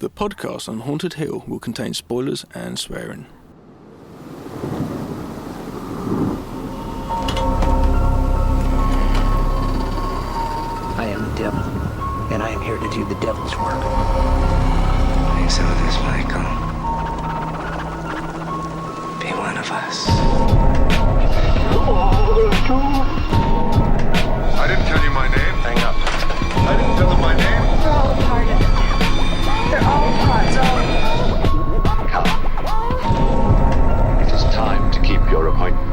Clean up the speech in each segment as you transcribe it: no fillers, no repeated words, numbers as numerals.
The podcast on Haunted Hill will contain spoilers and swearing. I am the devil, and I am here to do the devil's work. Please help us, Michael. Be one of us. I didn't tell you my name. Hang up. I didn't tell them my name. They're all a part of it. They're all parts of it. Come. It is time to keep your appointment.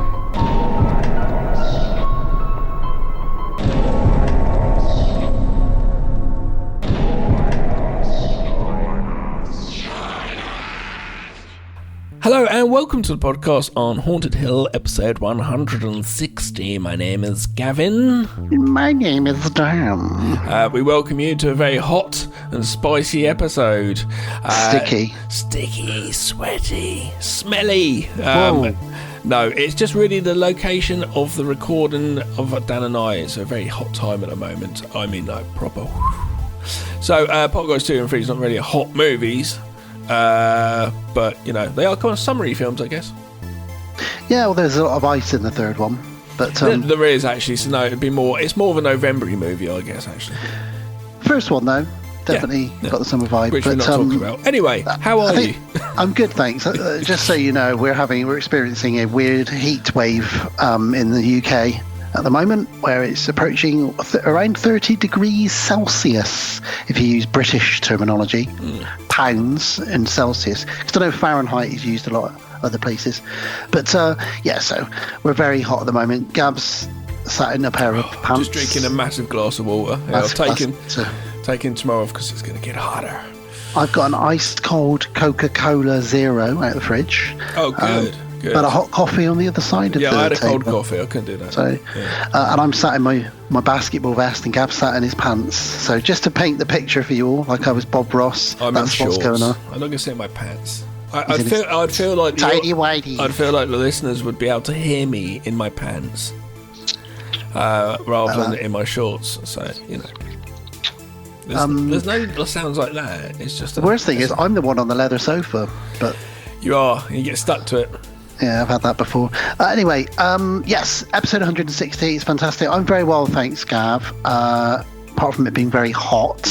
Hello and welcome to the podcast on Haunted Hill, episode 160. My name is Gavin. My name is Dan. We welcome you to a very hot and spicy episode. Sticky, sweaty, smelly. No, it's just really the location of the recording of Dan and I. It's a very hot time at the moment. I mean, like, proper. So, Poltergeist 2 and 3 is not really hot movies. But, you know, they are kind of summery films, I guess. Yeah, well, there's a lot of ice in the third one. But there is, actually. So, no, it's more of a November-y movie, I guess, actually. First one, though, definitely got the summer vibe. Which we're not talking about. Anyway, how are you? I'm good, thanks. Just so you know, we're experiencing a weird heat wave in the UK at the moment, where it's approaching around 30 degrees Celsius, if you use British terminology, pounds in Celsius. Because I know Fahrenheit is used a lot other places. But, so we're very hot at the moment. Gab's sat in a pair of pants. Just drinking a massive glass of water. I'll taking tomorrow off because it's going to get hotter. I've got an iced cold Coca-Cola Zero out of the fridge. Oh, good. Good. But a hot coffee on the other side of the table. Yeah, I had a cold coffee. I couldn't do that. So, and I'm sat in my basketball vest, and Gab sat in his pants. So just to paint the picture for you all, like I was Bob Ross. I'm that's in what's shorts. going on. I'm not going to sit in my pants. I'd feel like the listeners would be able to hear me in my pants rather than in my shorts. So, you know. There's no sounds like that. It's just the worst thing is I'm the one on the leather sofa, but you are. You get stuck to it. Yeah, I've had that before. Anyway, yes, episode 160 is fantastic. I'm very well, thanks, Gav. Apart from it being very hot.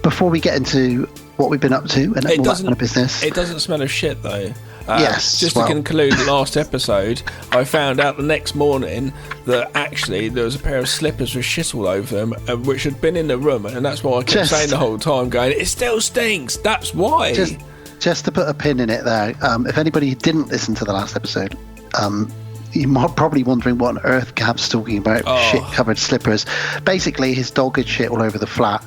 Before we get into what we've been up to and all that kind of business, it doesn't smell of shit though. Yes. Just to conclude the last episode, I found out the next morning that actually there was a pair of slippers with shit all over them, which had been in the room, and that's why I kept saying the whole time, going, "It still stinks." That's why. Just to put a pin in it there, if anybody didn't listen to the last episode, you might probably wondering what on earth Gab's talking about, shit-covered slippers. Basically, his dog had shit all over the flat,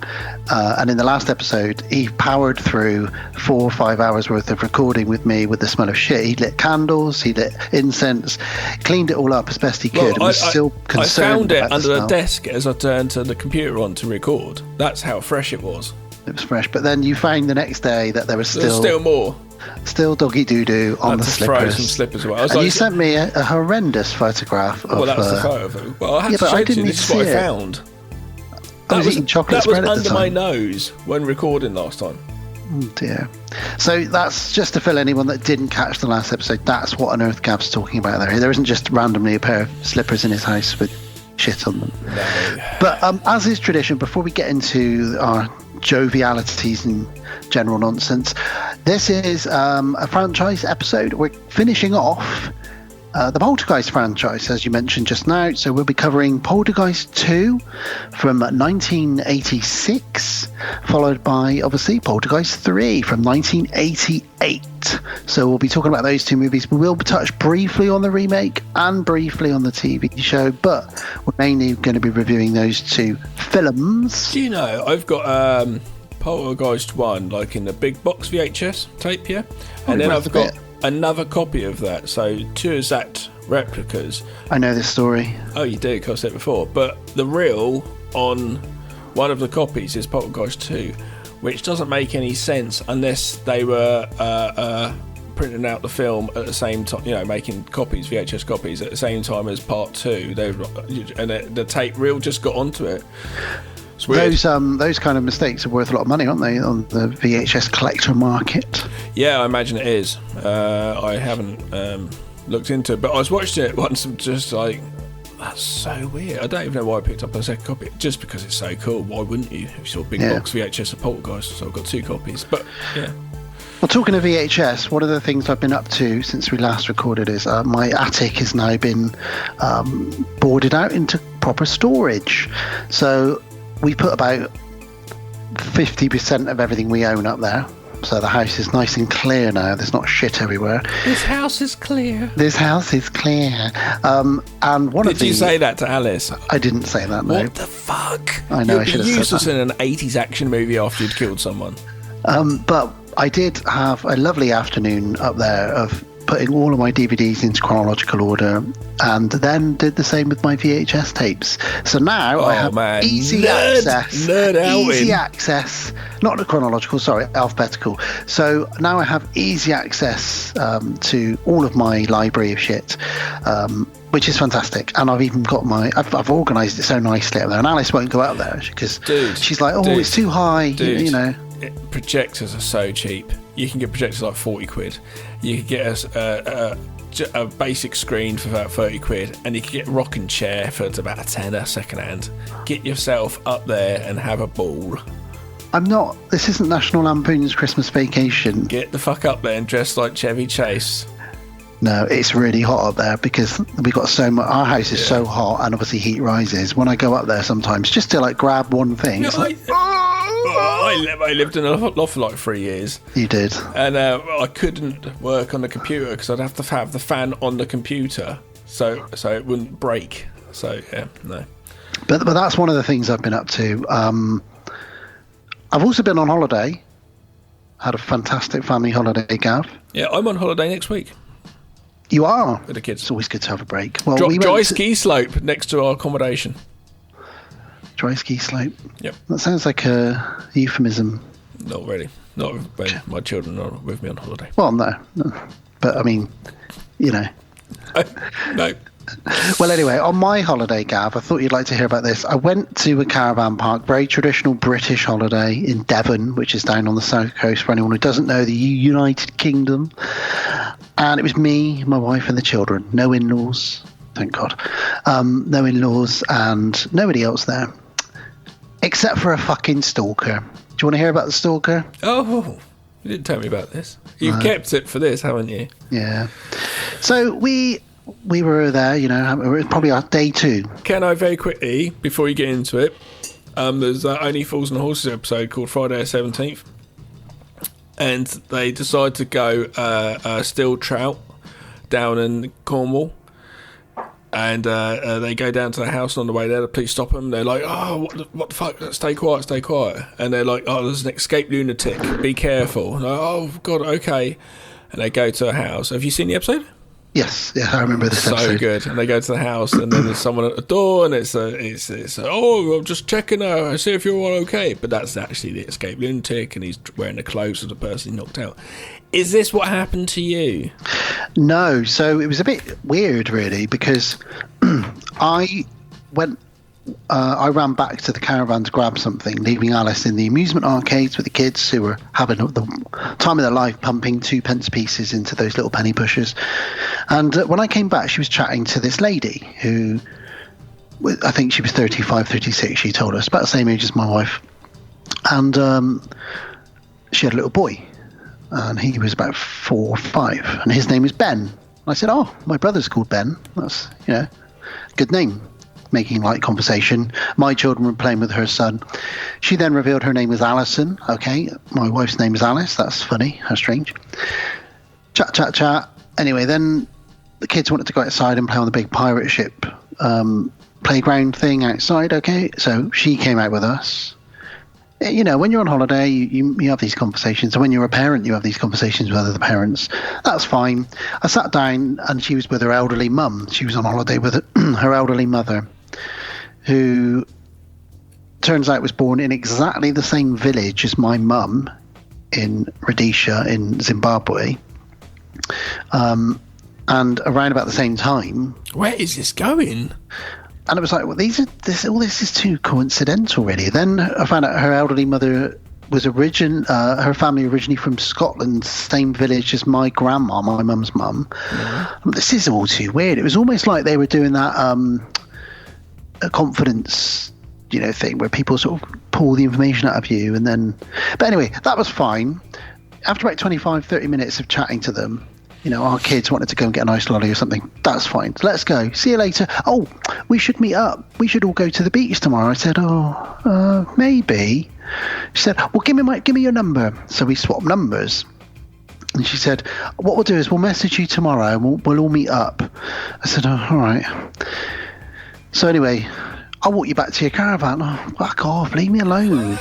and in the last episode, he powered through 4 or 5 hours worth of recording with me with the smell of shit. He lit candles, he lit incense, cleaned it all up as best he could, and was still concerned. I found it under the desk as I turned the computer on to record. That's how fresh it was. It was fresh, but then you found the next day that there was still more. Still doggy doo-doo on the slippers. Throw some slippers away. And you sent me a horrendous photograph of... Well, that's the photo of it. Well, I had to show you. This is what I found. I was eating chocolate spread at the time. That was under my nose when recording last time. Oh, dear. So that's just to fill anyone that didn't catch the last episode. That's what on earth Gab's talking about there. There isn't just randomly a pair of slippers in his house with shit on them. No. But as is tradition, before we get into our jovialities and general nonsense, this is a franchise episode. We're finishing off the Poltergeist franchise, as you mentioned just now. So we'll be covering Poltergeist 2 from 1986, followed by, obviously, Poltergeist 3 from 1988. So we'll be talking about those two movies. We will touch briefly on the remake and briefly on the TV show, but we're mainly going to be reviewing those two films. Do you know, I've got Poltergeist 1, like in the big box VHS tape, yeah? And then I've got another copy of that, so two exact replicas. I know this story. Oh, you do, because I said it before. But the real on one of the copies is Poltergeist 2, which doesn't make any sense unless they were printing out the film at the same time, you know, making copies, VHS copies, at the same time as part 2. And the tape reel just got onto it. It's weird. Those kind of mistakes are worth a lot of money, aren't they, on the VHS collector market? Yeah, I imagine it is. I haven't looked into it, but I was watching it once and just like, that's so weird. I don't even know why I picked up a second copy. Just because it's so cool. Why wouldn't you? If you saw a big box VHS of Poltergeist, so I've got 2 copies. But yeah. Well, talking of VHS, one of the things I've been up to since we last recorded is my attic has now been boarded out into proper storage. So we put about 50% of everything we own up there. So the house is nice and clear now. There's not shit everywhere. This house is clear. This house is clear. And one Did you say that to Alice? I didn't say that, no. What the fuck? I know, I You'd should be have useless said that. in an 80s action movie after you'd killed someone. But I did have a lovely afternoon up there of putting all of my DVDs into chronological order, and then did the same with my VHS tapes. So now I have easy access. Not the chronological, sorry, alphabetical. So now I have easy access to all of my library of shit, which is fantastic. And I've even got I've organised it so nicely up there. And Alice won't go out there because she's like, it's too high, you know. Projectors are so cheap. You can get projectors like 40 quid. You can get a basic screen for about 30 quid, and you can get a rocking chair for about a tenner second hand. Get yourself up there and have a ball. This isn't National Lampoon's Christmas Vacation. Get the fuck up there and dress like Chevy Chase. No, it's really hot up there because we got so much. Our house is so hot, and obviously heat rises. When I go up there sometimes, just to like grab one thing, it's like. I lived in a loft for like 3 years. You did. And I couldn't work on the computer because I'd have to have the fan on the computer so it wouldn't break. So, yeah, no. But that's one of the things I've been up to. I've also been on holiday. Had a fantastic family holiday, Gav. Yeah, I'm on holiday next week. You are? With the kids. It's always good to have a break. Well, dry ski slope next to our accommodation. Dry ski slope. Yep. That sounds like a euphemism. Not really. Not when my children are with me on holiday. Well, no. But I mean, you know. No. Well, anyway, on my holiday, Gav, I thought you'd like to hear about this. I went to a caravan park, very traditional British holiday in Devon, which is down on the south coast for anyone who doesn't know, the United Kingdom. And it was me, my wife, and the children. No in-laws, thank God. No in-laws and nobody else there. Except for a fucking stalker. Do you want to hear about the stalker? Oh, you didn't tell me about this. You've kept it for this, haven't you? Yeah. So we were there, you know, it was probably our day 2. Can I very quickly, before you get into it, there's that Only Fools and Horses episode called Friday the 17th. And they decide to go steal trout down in Cornwall. And they go down to the house, and on the way there, the police stop them. They're like, oh, what the fuck? Stay quiet, stay quiet. And they're like, oh, there's an escaped lunatic. Be careful. And like, oh, God, okay. And they go to a house. Have you seen the episode? Yes, yeah, I remember this episode. So good. And they go to the house, and then there's someone at the door, and it's oh, I'm just checking I see if you're all okay. But that's actually the escaped lunatic, and he's wearing the clothes of the person he knocked out. Is this what happened to you? No, so it was a bit weird, really, because I ran back to the caravan to grab something, leaving Alice in the amusement arcades with the kids who were having the time of their life, pumping 2p pieces into those little penny pushers. And when I came back, she was chatting to this lady who, I think she was 35, 36, she told us, about the same age as my wife. And she had a little boy, and he was about 4 or 5, and his name was Ben. I said, oh, my brother's called Ben. That's, you know, good name. Making light conversation. My children were playing with her son. She then revealed her name was Alison. Okay, my wife's name is Alice. That's funny. How strange. Chat. Anyway, then the kids wanted to go outside and play on the big pirate ship playground thing outside. Okay, so she came out with us. You know, when you're on holiday, you have these conversations. And when you're a parent, you have these conversations with other parents. That's fine. I sat down, and she was with her elderly mum. She was on holiday with her elderly mother, who turns out was born in exactly the same village as my mum in Rhodesia in Zimbabwe. And around about the same time... Where is this going? And it was like, well, all this is too coincidental, really. Then I found out her elderly mother was her family originally from Scotland, same village as my grandma, my mum's mum. This is all too weird. It was almost like they were doing that a confidence, thing where people sort of pull the information out of you and then. But anyway, that was fine. After about 25, 30 minutes of chatting to them, our kids wanted to go and get a nice lolly or something. That's fine. Let's go. See you later. Oh, we should meet up. We should all go to the beach tomorrow. I said, maybe. She said, well, give me your number. So we swapped numbers. And she said, what we'll do is we'll message you tomorrow and we'll all meet up. I said, oh, all right. So anyway, I'll walk you back to your caravan. Oh, fuck off. Leave me alone.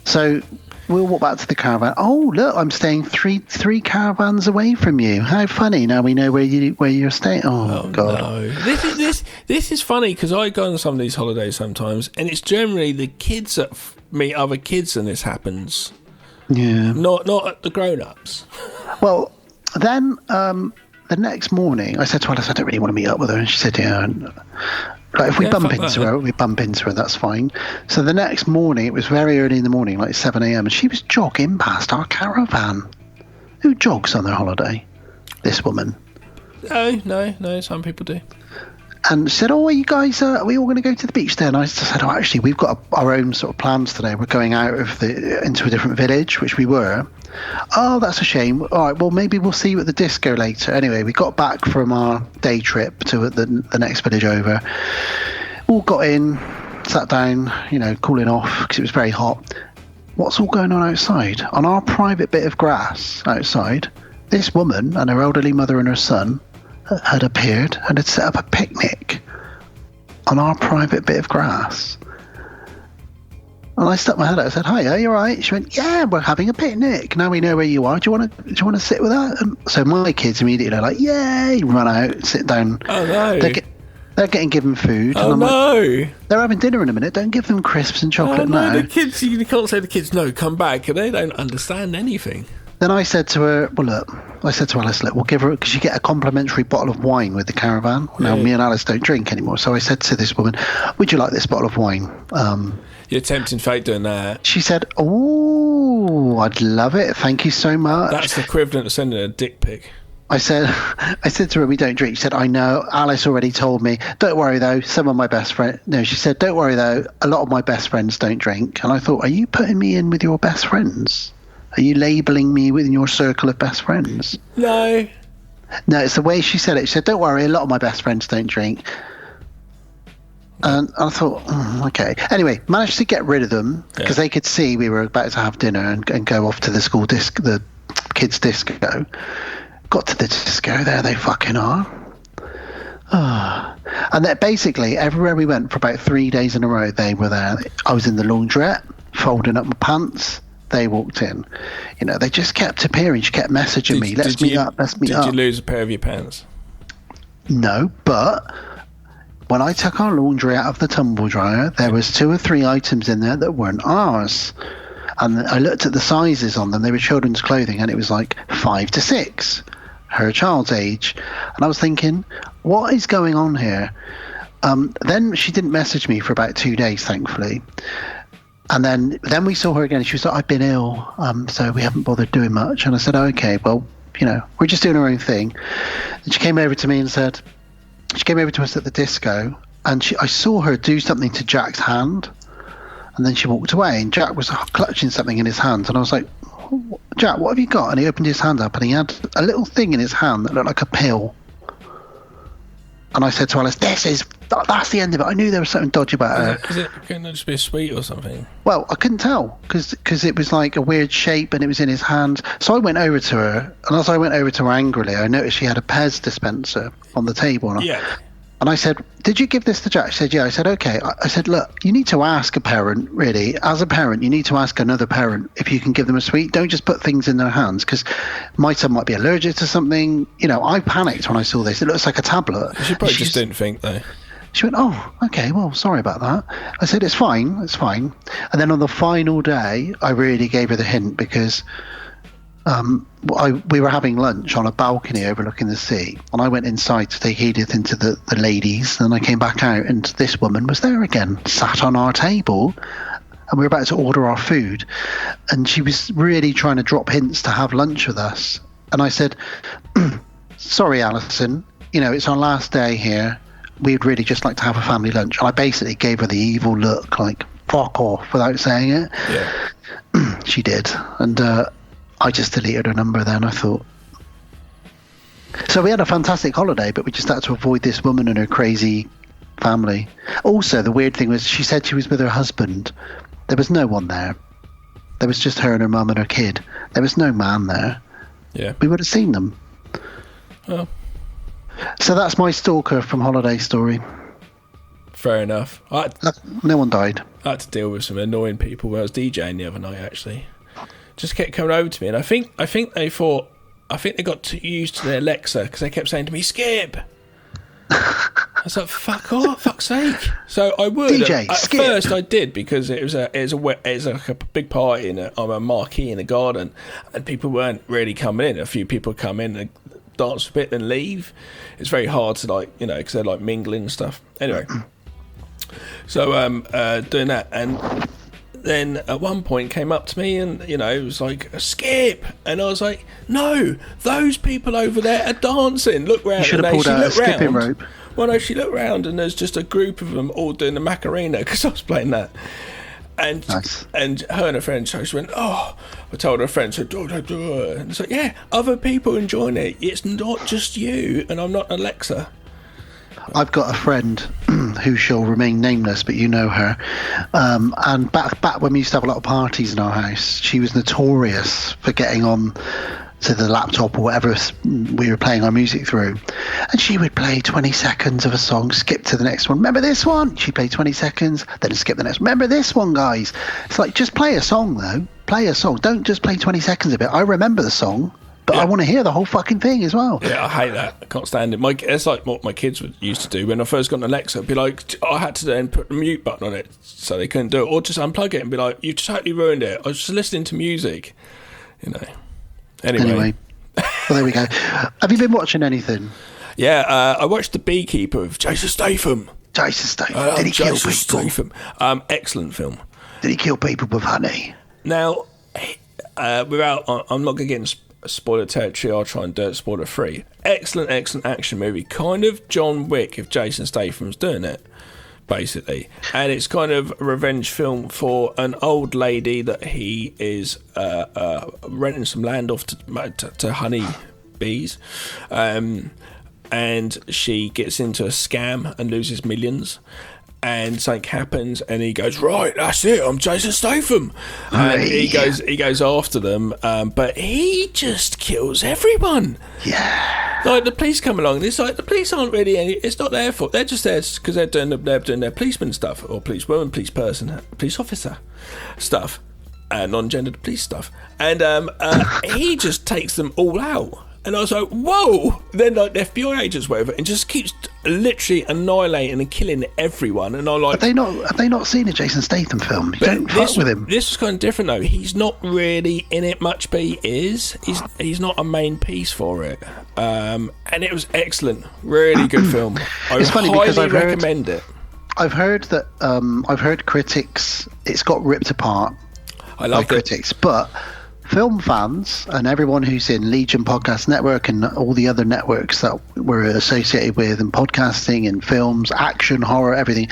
So we'll walk back to the caravan. Oh, look, I'm staying three caravans away from you. How funny. Now we know where you're staying. Oh God. No. This is funny because I go on some of these holidays sometimes, and it's generally the kids that meet other kids, and this happens. Yeah. Not the grown-ups. Well, then the next morning, I said to Alice, I don't really want to meet up with her, and she said, yeah. Like if we bump into her, that's fine. So the next morning, it was very early in the morning, like 7 a.m, and she was jogging past our caravan. Who jogs on their holiday? This woman. No, some people do. And she said, oh, are you guys, are we all going to go to the beach then? And I said, oh, actually, we've got our own sort of plans today. We're going out into a different village, which we were. Oh, that's a shame. All right, well, maybe we'll see you at the disco later. Anyway, we got back from our day trip to the next village over. All got in, sat down, cooling off because it was very hot. What's all going on outside? On our private bit of grass outside, this woman and her elderly mother and her son had appeared and had set up a picnic on our private bit of grass. And I stuck my head out. I said, "Hi, are you all right?" She went, "Yeah, we're having a picnic. Now we know where you are. Do you want to sit with us?" And so my kids immediately are like, "Yay!" Run out, sit down. Oh no! They're getting given food. Oh and I'm no! Like, they're having dinner in a minute. Don't give them crisps and chocolate now. The kids, you can't say to the kids, "No, come back." They don't understand anything. Then I said to her, well, look, I said to Alice, look, we'll give her, because you get a complimentary bottle of wine with the caravan. Now, me and Alice don't drink anymore. So I said to this woman, would you like this bottle of wine? You're tempting fate doing that. She said, oh, I'd love it. Thank you so much. That's the equivalent of sending a dick pic. I said to her, we don't drink. She said, I know. Alice already told me. Don't worry, though. Some of my best friends... No, she said, don't worry, though. A lot of my best friends don't drink. And I thought, are you putting me in with your best friends? Are you labelling me within your circle of best friends? No. No, it's the way she said it. She said, don't worry, a lot of my best friends don't drink. And I thought, okay. Anyway, managed to get rid of them because they could see we were about to have dinner and go off to the kids' disco. Got to the disco, there they fucking are. And then basically, everywhere we went for about 3 days in a row, they were there. I was in the laundrette, folding up my pants. They walked in. They just kept appearing. She kept messaging me. Let's meet up. Did you lose a pair of your pants? No, but when I took our laundry out of the tumble dryer, there was 2 or 3 items in there that weren't ours. And I looked at the sizes on them. They were children's clothing, and it was like 5 to 6, her child's age. And I was thinking, what is going on here? Then she didn't message me for about 2 days, thankfully. And then we saw her again. She was like, I've been ill, so we haven't bothered doing much. And I said, okay, well, we're just doing our own thing. And she came over to me and said, she came over to us at the disco, and I saw her do something to Jack's hand. And then she walked away, and Jack was clutching something in his hand. And I was like, Jack, what have you got? And he opened his hand up, and he had a little thing in his hand that looked like a pill. And I said to Alice, that's the end of it. I knew there was something dodgy about her. Couldn't it just be a sweet or something? Well, I couldn't tell because it was like a weird shape and it was in his hand. So I went over to her, and as I went over to her angrily, I noticed she had a Pez dispenser on the table. And I said, did you give this to Jack? She said, yeah. I said, okay. I said, look, you need to ask a parent, really. As a parent, you need to ask another parent if you can give them a sweet. Don't just put things in their hands, because my son might be allergic to something. I panicked when I saw this. It looks like a tablet. She probably just didn't think, though. She went, oh, okay, well, sorry about that. I said, it's fine. And then on the final day, I really gave her the hint, because we were having lunch on a balcony overlooking the sea, and I went inside to take Edith into the ladies, and I came back out, and this woman was there again, sat on our table, and we were about to order our food, and she was really trying to drop hints to have lunch with us. And I said, sorry, Alison, it's our last day here. We'd really just like to have a family lunch. And I basically gave her the evil look, like, fuck off, without saying it. Yeah. She did. And I just deleted her number then, I thought. So we had a fantastic holiday, but we just had to avoid this woman and her crazy family. Also, the weird thing was she said she was with her husband. There was no one there. There was just her and her mum and her kid. There was no man there. Yeah. We would have seen them. Oh. So that's my stalker from Holiday Story. Fair enough. No one died. I had to deal with some annoying people when I was DJing the other night, actually. Just kept coming over to me, and I think they got too used to their Alexa, because they kept saying to me, "Skip." I was like, "Fuck off, fuck's sake!" So I would. DJ, at skip. first, I did, because it was like a big party on a marquee in a garden, and people weren't really coming in. A few people come in and dance a bit and leave. It's very hard to because they're like mingling and stuff. Anyway, so doing that, and then at one point came up to me and it was like, "Skip," and I was like, "No, those people over there are dancing. Look round." You should have pulled out a skipping rope. Well, no, she looked round and there's just a group of them all doing the Macarena, because I was playing that. And nice. And her and her friend, so she went, "Oh," I told her friend, so do it. And it's like, yeah, other people enjoying it. It's not just you, and I'm not Alexa. I've got a friend who shall remain nameless, but you know her. And back when we used to have a lot of parties in our house, she was notorious for getting on to the laptop or whatever we were playing our music through, and she would play 20 seconds of a song, skip to the next one. Remember this one? She played 20 seconds, then skip the next. Remember this one, guys? It's like, just play a song, though. Play a song. Don't just play 20 seconds of it. I remember the song, but I want to hear the whole fucking thing as well. Yeah, I hate that. I can't stand it. It's like what my kids used to do when I first got an Alexa. It'd be like, I had to then put the mute button on it so they couldn't do it, or just unplug it and be like, "You've totally ruined it. I was just listening to music." Anyway. Well, there we go. Have you been watching anything? Yeah, I watched The Beekeeper with Jason Statham. Jason Statham. Did he kill people? Statham. Excellent film. Did he kill people with honey? Now, I'm not going to get into spoiler territory. I'll try and do it spoiler free. Excellent action movie. Kind of John Wick if Jason Statham's doing it, basically. And it's kind of a revenge film for an old lady that he is renting some land off to honey bees. And she gets into a scam and loses millions. And something happens, and he goes, "Right, that's it. I'm Jason Statham." And he goes after them, but he just kills everyone. Yeah. Like, the police come along, and it's like the police aren't really it's not their fault. They're just there because they're doing their policeman stuff, or policewoman, police person, police officer stuff, non-gendered police stuff, and he just takes them all out. And I was like, whoa! Then like the FBI agents, whatever, and just keeps literally annihilating and killing everyone. And I like, have they not seen a Jason Statham film? You don't fuck with him. This is kind of different though. He's not really in it much, but he is. He's not a main piece for it. And it was excellent, really good film. It's funny because I've recommend it. I've heard that I've heard critics. It's got ripped apart. I love critics, but film fans and everyone who's in Legion Podcast Network and all the other networks that we're associated with, and podcasting and films, action, horror, everything,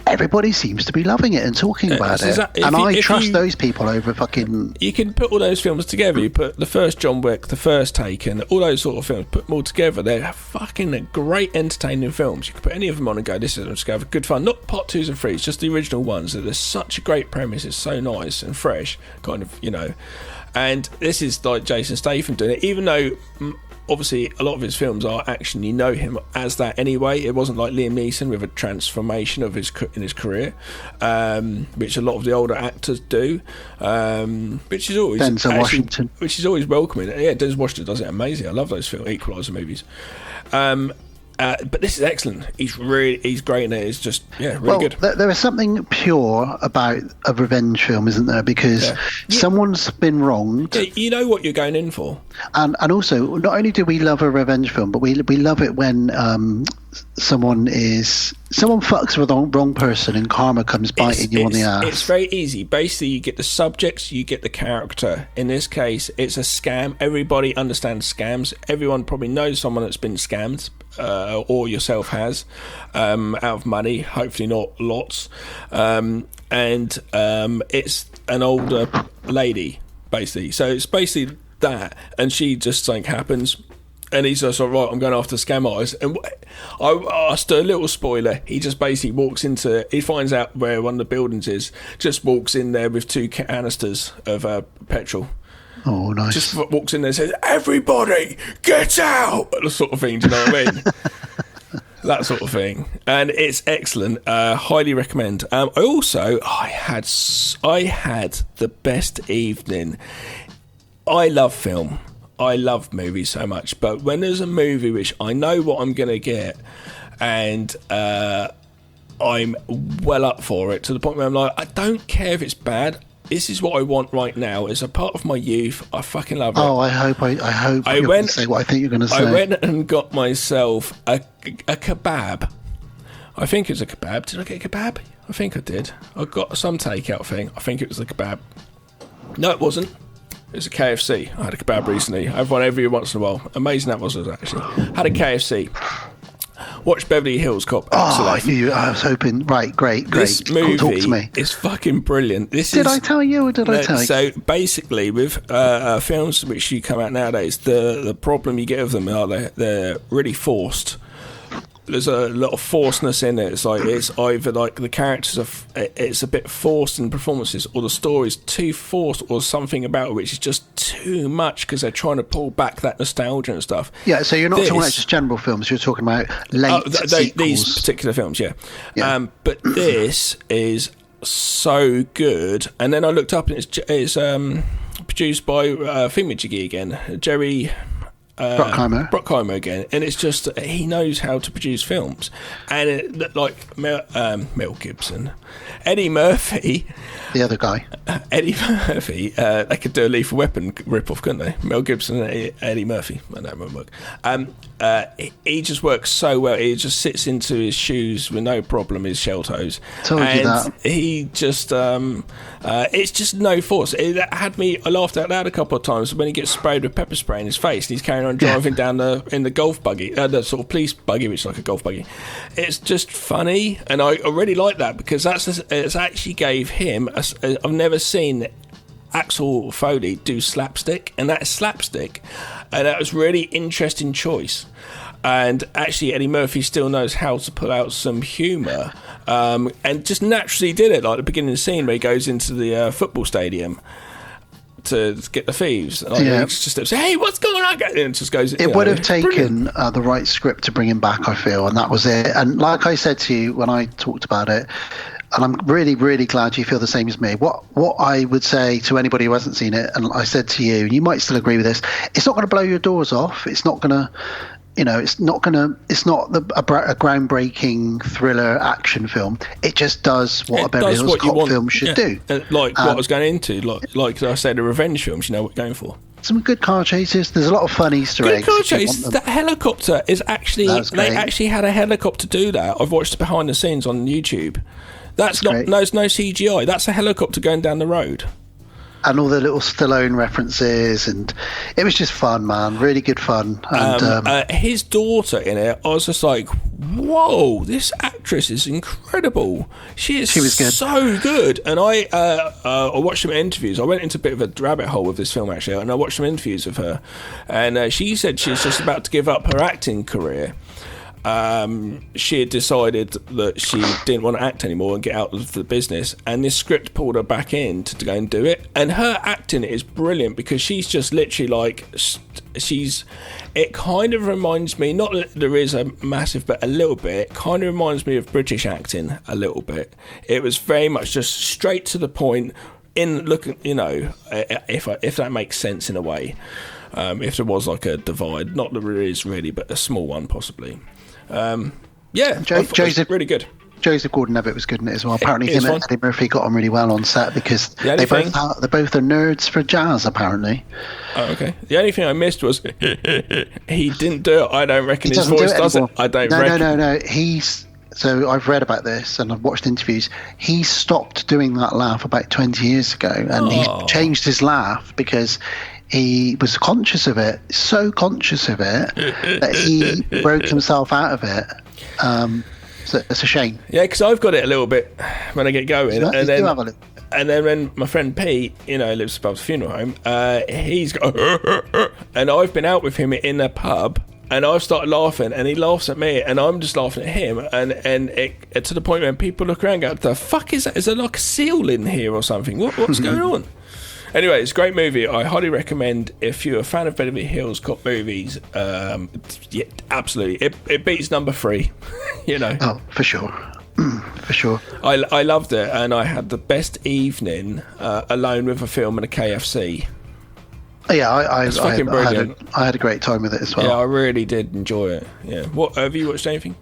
everybody seems to be loving it and talking about it. And I trust those people over fucking... You can put all those films together. You put the first John Wick, the first Taken, all those sort of films, put them all together. They're fucking great, entertaining films. You can put any of them on and go, this is just going to have good fun. Not part 2s and 3s, just the original ones. There's such a great premise. It's so nice and fresh, kind of, And this is like Jason Statham doing it, even though obviously a lot of his films are action. You know him as that anyway. It wasn't like Liam Neeson with a transformation of in his career, which a lot of the older actors do, which is always Denzel Washington, which is always welcoming. Yeah, Denzel Washington does it amazing. I love those Equalizer movies. But this is excellent. He's great in it. It's just really good. There is something pure about a revenge film, isn't there? Because someone's been wronged. Yeah, you know what you're going in for. And also, not only do we love a revenge film, but we love it when someone fucks with the wrong person and karma comes biting you on the ass. It's very easy. Basically, you get the subjects, you get the character. In this case, it's a scam. Everybody understands scams. Everyone probably knows someone that's been scammed, or yourself has, out of money. Hopefully not lots. And it's an older lady, basically. So it's basically that, and she just something happens. And he's just like, right, I'm going after scam artists. And I asked a little spoiler. He just basically he finds out where one of the buildings is, just walks in there with 2 canisters of petrol. Oh, nice. Just walks in there and says, everybody, get out! Sort of thing, do you know what I mean? That sort of thing. And it's excellent. Highly recommend. I had the best evening. I love film. I love movies so much, but when there's a movie which I know what I'm going to get, and I'm well up for it, to the point where I'm like, I don't care if it's bad. This is what I want right now. It's a part of my youth. I fucking love it. Oh, I hope you're going to say what I think you're going to say. I went and got myself a kebab. I think it was a kebab. Did I get a kebab? I think I did. I got some takeout thing. I think it was a kebab. No, it wasn't. It was a KFC. I had a kebab recently. I have one every once in a while. Amazing that was, actually. Had a KFC. Watched Beverly Hills Cop. I was hoping. Right, great. This movie Talk to me. is fucking brilliant. Did I tell you or did I tell you? So basically, with films which you come out nowadays, the problem you get with them are they're really forced. There's a lot of forcedness in it. It's either like the characters it's a bit forced in performances, or the story's too forced, or something about it which is just too much because they're trying to pull back that nostalgia and stuff. Yeah, so you're not talking about just general films. You're talking about late sequels. These particular films, yeah. But this is so good. And then I looked up, and it's produced by Thingamajiggy again, Jerry. Bruckheimer again, and it's just he knows how to produce films, and like Mel Gibson, Eddie Murphy, the other guy, Eddie Murphy, they could do a Lethal Weapon rip-off, couldn't they? Mel Gibson and Eddie Murphy. I know it won't work. He just works so well. He just sits into his shoes with no problem, his shell toes. Told you that. He just it's just no force. I laughed out loud a couple of times when he gets sprayed with pepper spray in his face and he's carrying on driving down in the golf buggy, the sort of police buggy, which is like a golf buggy. It's just funny, and I really like that because it's actually gave him I've never seen Axel Foley do slapstick, and that's slapstick, and that was really interesting choice. And actually Eddie Murphy still knows how to put out some humour, and just naturally did it, like the beginning of the scene where he goes into the football stadium to get the thieves. Like, he just say, hey, what's going on? And just goes. It would have taken the right script to bring him back, I feel, and that was it. And like I said to you when I talked about it, and I'm really, really glad you feel the same as me. What I would say to anybody who hasn't seen it, and I said to you, and you might still agree with this, it's not going to blow your doors off. It's not going to, it's not a groundbreaking thriller action film. It just does what a Beverly Hills Cop film should do. Like what I was going into, like I said, a revenge films, you know what you're going for. Some good car chases. There's a lot of fun Easter eggs. Good car chases. That helicopter is actually, they actually had a helicopter do that. I've watched the behind the scenes on YouTube. That's no CGI. That's a helicopter going down the road. And all the little Stallone references, and it was just fun, man. Really good fun. And his daughter in it, I was just like, whoa, this actress is incredible. She was good. So good. And I watched some interviews. I went into a bit of a rabbit hole with this film, actually, and I watched some interviews of her. And she said she's just about to give up her acting career. She had decided that she didn't want to act anymore and get out of the business, and this script pulled her back in to go and do it. And her acting is brilliant because she's just literally like, it kind of reminds me, not that there is a massive, but a little bit, it kind of reminds me of British acting a little bit. It was very much just straight to the point, if that makes sense in a way. If there was like a divide, not that there is really, but a small one possibly. Yeah, Joseph really good. Joseph Gordon-Levitt was good in it as well. Apparently, It him and was Eddie Murphy got on really well on set because The only they both are nerds for jazz. Apparently. Oh, okay. The only thing I missed was he didn't do it. I don't reckon his voice does it. I don't. No. So I've read about this and I've watched interviews. He stopped doing that laugh about 20 years ago, and he changed his laugh because he was conscious of it, so conscious of it that he broke himself out of it. So it's a shame. Yeah, because I've got it a little bit when I get going, and then when my friend Pete, lives above the funeral home, he's got, and I've been out with him in a pub, and I've started laughing, and he laughs at me, and I'm just laughing at him, and it to the point where people look around and go, "The fuck is that? Is there like a seal in here or something? What's going on?" Anyway, it's a great movie. I highly recommend if you're a fan of Beverly Hills Cop movies. Yeah, absolutely. It beats number 3. Oh, for sure. For sure. I loved it, and I had the best evening alone with a film and a KFC. Yeah, I had a great time with it as well. Yeah, I really did enjoy it. Yeah. What have you watched anything?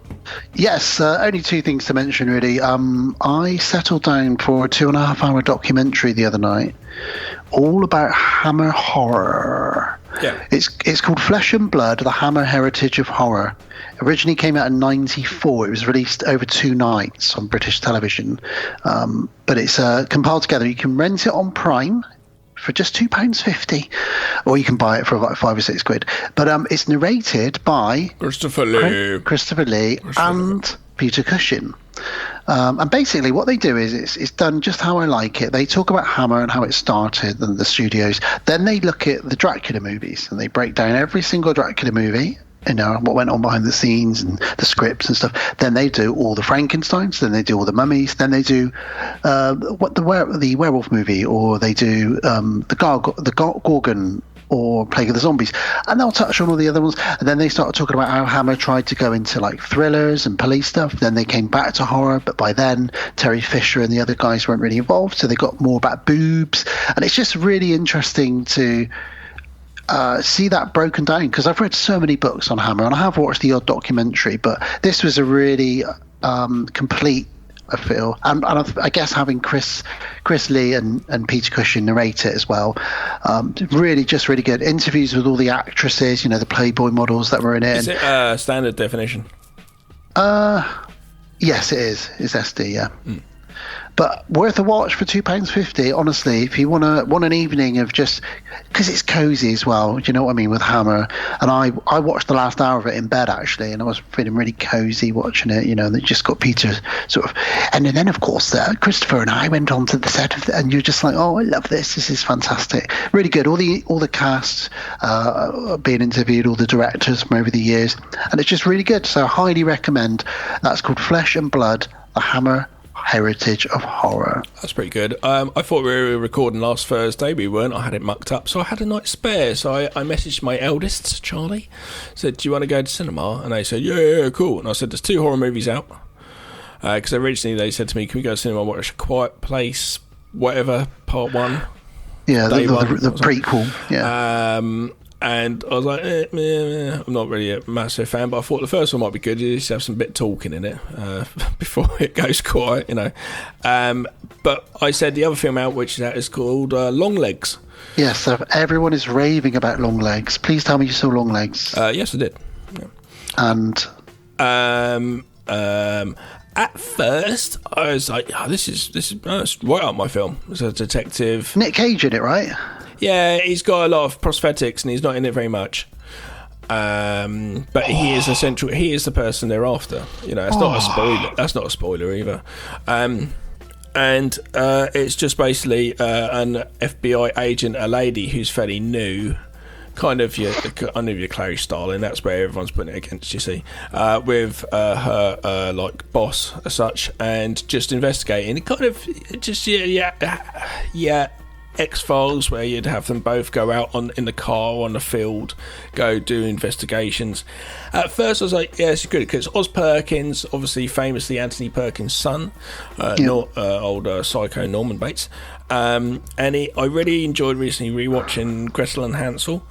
Yes, only 2 things to mention really. I settled down for a 2.5-hour documentary the other night, all about Hammer horror. Yeah. It's called Flesh and Blood: The Hammer Heritage of Horror. Originally came out in '94. It was released over 2 nights on British television, but it's compiled together. You can rent it on Prime for just £2.50, or you can buy it for about £5 or £6. But it's narrated by Christopher Lee and Peter Cushing. And basically what they do is it's done just how I like it. They talk about Hammer and how it started and the studios. Then they look at the Dracula movies and they break down every single Dracula movie, what went on behind the scenes and the scripts and stuff. Then they do all the Frankensteins, then they do all the mummies, then they do the werewolf movie, or they do the Gorgon or Plague of the Zombies, and they'll touch on all the other ones. And then they start talking about how Hammer tried to go into like thrillers and police stuff. Then they came back to horror, but by then Terry Fisher and the other guys weren't really involved, so they got more about boobs. And it's just really interesting to see that broken down, because I've read so many books on Hammer and I have watched the odd documentary, but this was a really complete, I feel, and I guess having Chris Lee and Peter Cushing narrate it as well, really good interviews with all the actresses, the Playboy models that were in it. Is it standard definition? Yes, it is. It's SD, yeah. But worth a watch for £2.50. Honestly, if you want an evening of just, because it's cozy as well. Do you know what I mean, with Hammer? And I watched the last hour of it in bed actually, and I was feeling really cozy watching it. They just got Peter sort of, and then of course Christopher and I went on to the set of it, and you're just like, oh, I love this. This is fantastic. Really good. All the cast being interviewed, all the directors from over the years, and it's just really good. So I highly recommend. That's called Flesh and Blood: The Hammer Heritage of Horror. That's pretty good. I thought we were recording last Thursday. We weren't. I had it mucked up, so I had a night spare. So I messaged my eldest, Charlie, said, "Do you want to go to cinema?" And they said, "Yeah, cool." And I said, "There's 2 horror movies out." Because originally they said to me, "Can we go to cinema and watch A Quiet Place, whatever, part 1?" Yeah, the prequel. Yeah. And I was like, I'm not really a massive fan, but I thought the first one might be good. You just have some bit talking in it before it goes quiet, But I said the other film out, which is out, is called Long Legs. Yes, so everyone is raving about Long Legs. Please tell me you saw Long Legs. Yes, I did. Yeah. And at first, I was like, this is right up my film. It's a detective. Nick Cage in it, right? Yeah, he's got a lot of prosthetics and he's not in it very much. But he is essential. He is the person they're after. It's not a spoiler. That's not a spoiler either. And it's just basically an FBI agent, a lady who's fairly new, kind of your Clarice Starling. That's where everyone's putting it against. You see, with her like boss as such, and just investigating. Kind of just yeah. X-Files, where you'd have them both go out in the car on the field, go do investigations. At first I was like, yeah, it's good, because Oz Perkins, obviously famously Anthony Perkins' son, old psycho Norman Bates, and I really enjoyed recently rewatching Gretel and Hansel,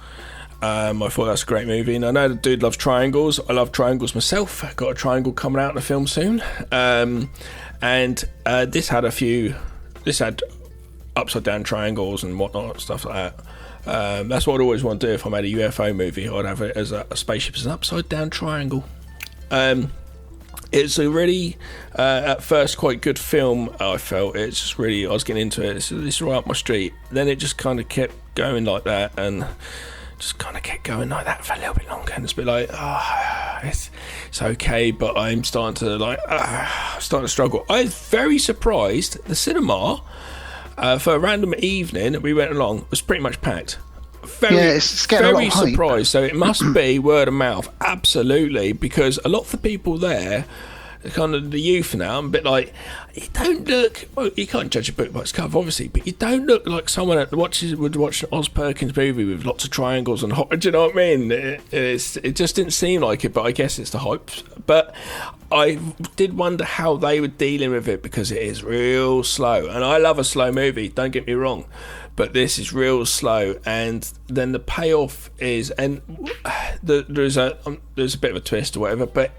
I thought that's a great movie, and I know the dude loves triangles. I love triangles myself. I've got a triangle coming out in the film soon. This had upside down triangles and whatnot, stuff like that. That's what I'd always want to do if I made a UFO movie. I'd have it as a spaceship as an upside down triangle. It's a really, at first, quite good film. I felt it's just really, I was getting into it. It's right up my street. Then it just kind of kept going like that, and just kind of kept going like that for a little bit longer. And it's a bit like, it's okay, but I'm starting to struggle. I was very surprised. The cinema, for a random evening we went along, was pretty much packed. It's getting a lot of hype. Surprised. So it must be word of mouth, absolutely, because a lot of the people there, kind of the youth now, I'm a bit like, you don't look. Well, you can't judge a book by its cover, obviously, but you don't look like someone that would watch an Oz Perkins movie with lots of triangles and do you know what I mean? It just didn't seem like it, but I guess it's the hype. But I did wonder how they were dealing with it, because it is real slow, and I love a slow movie. Don't get me wrong. But this is real slow, and then the payoff is, and there's a bit of a twist or whatever, but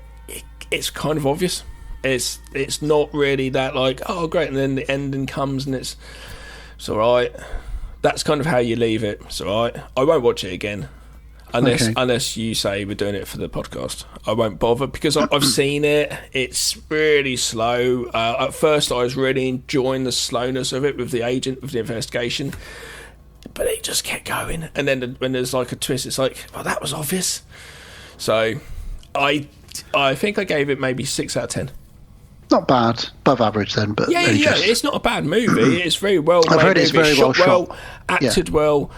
it's kind of obvious. It's not really that like, oh great, and then the ending comes and it's all right. That's kind of how you leave it. It's all right. I won't watch it again unless you say we're doing it for the podcast. I won't bother, because I've seen it. It's really slow. At first, I was really enjoying the slowness of it with the agent, with the investigation, but it just kept going. And then when there's like a twist, it's like, oh, that was obvious. So I think I gave it maybe 6 out of 10. Not bad, above average then, but yeah, it's not a bad movie. It's very well made. I've heard it's very well shot, acted well,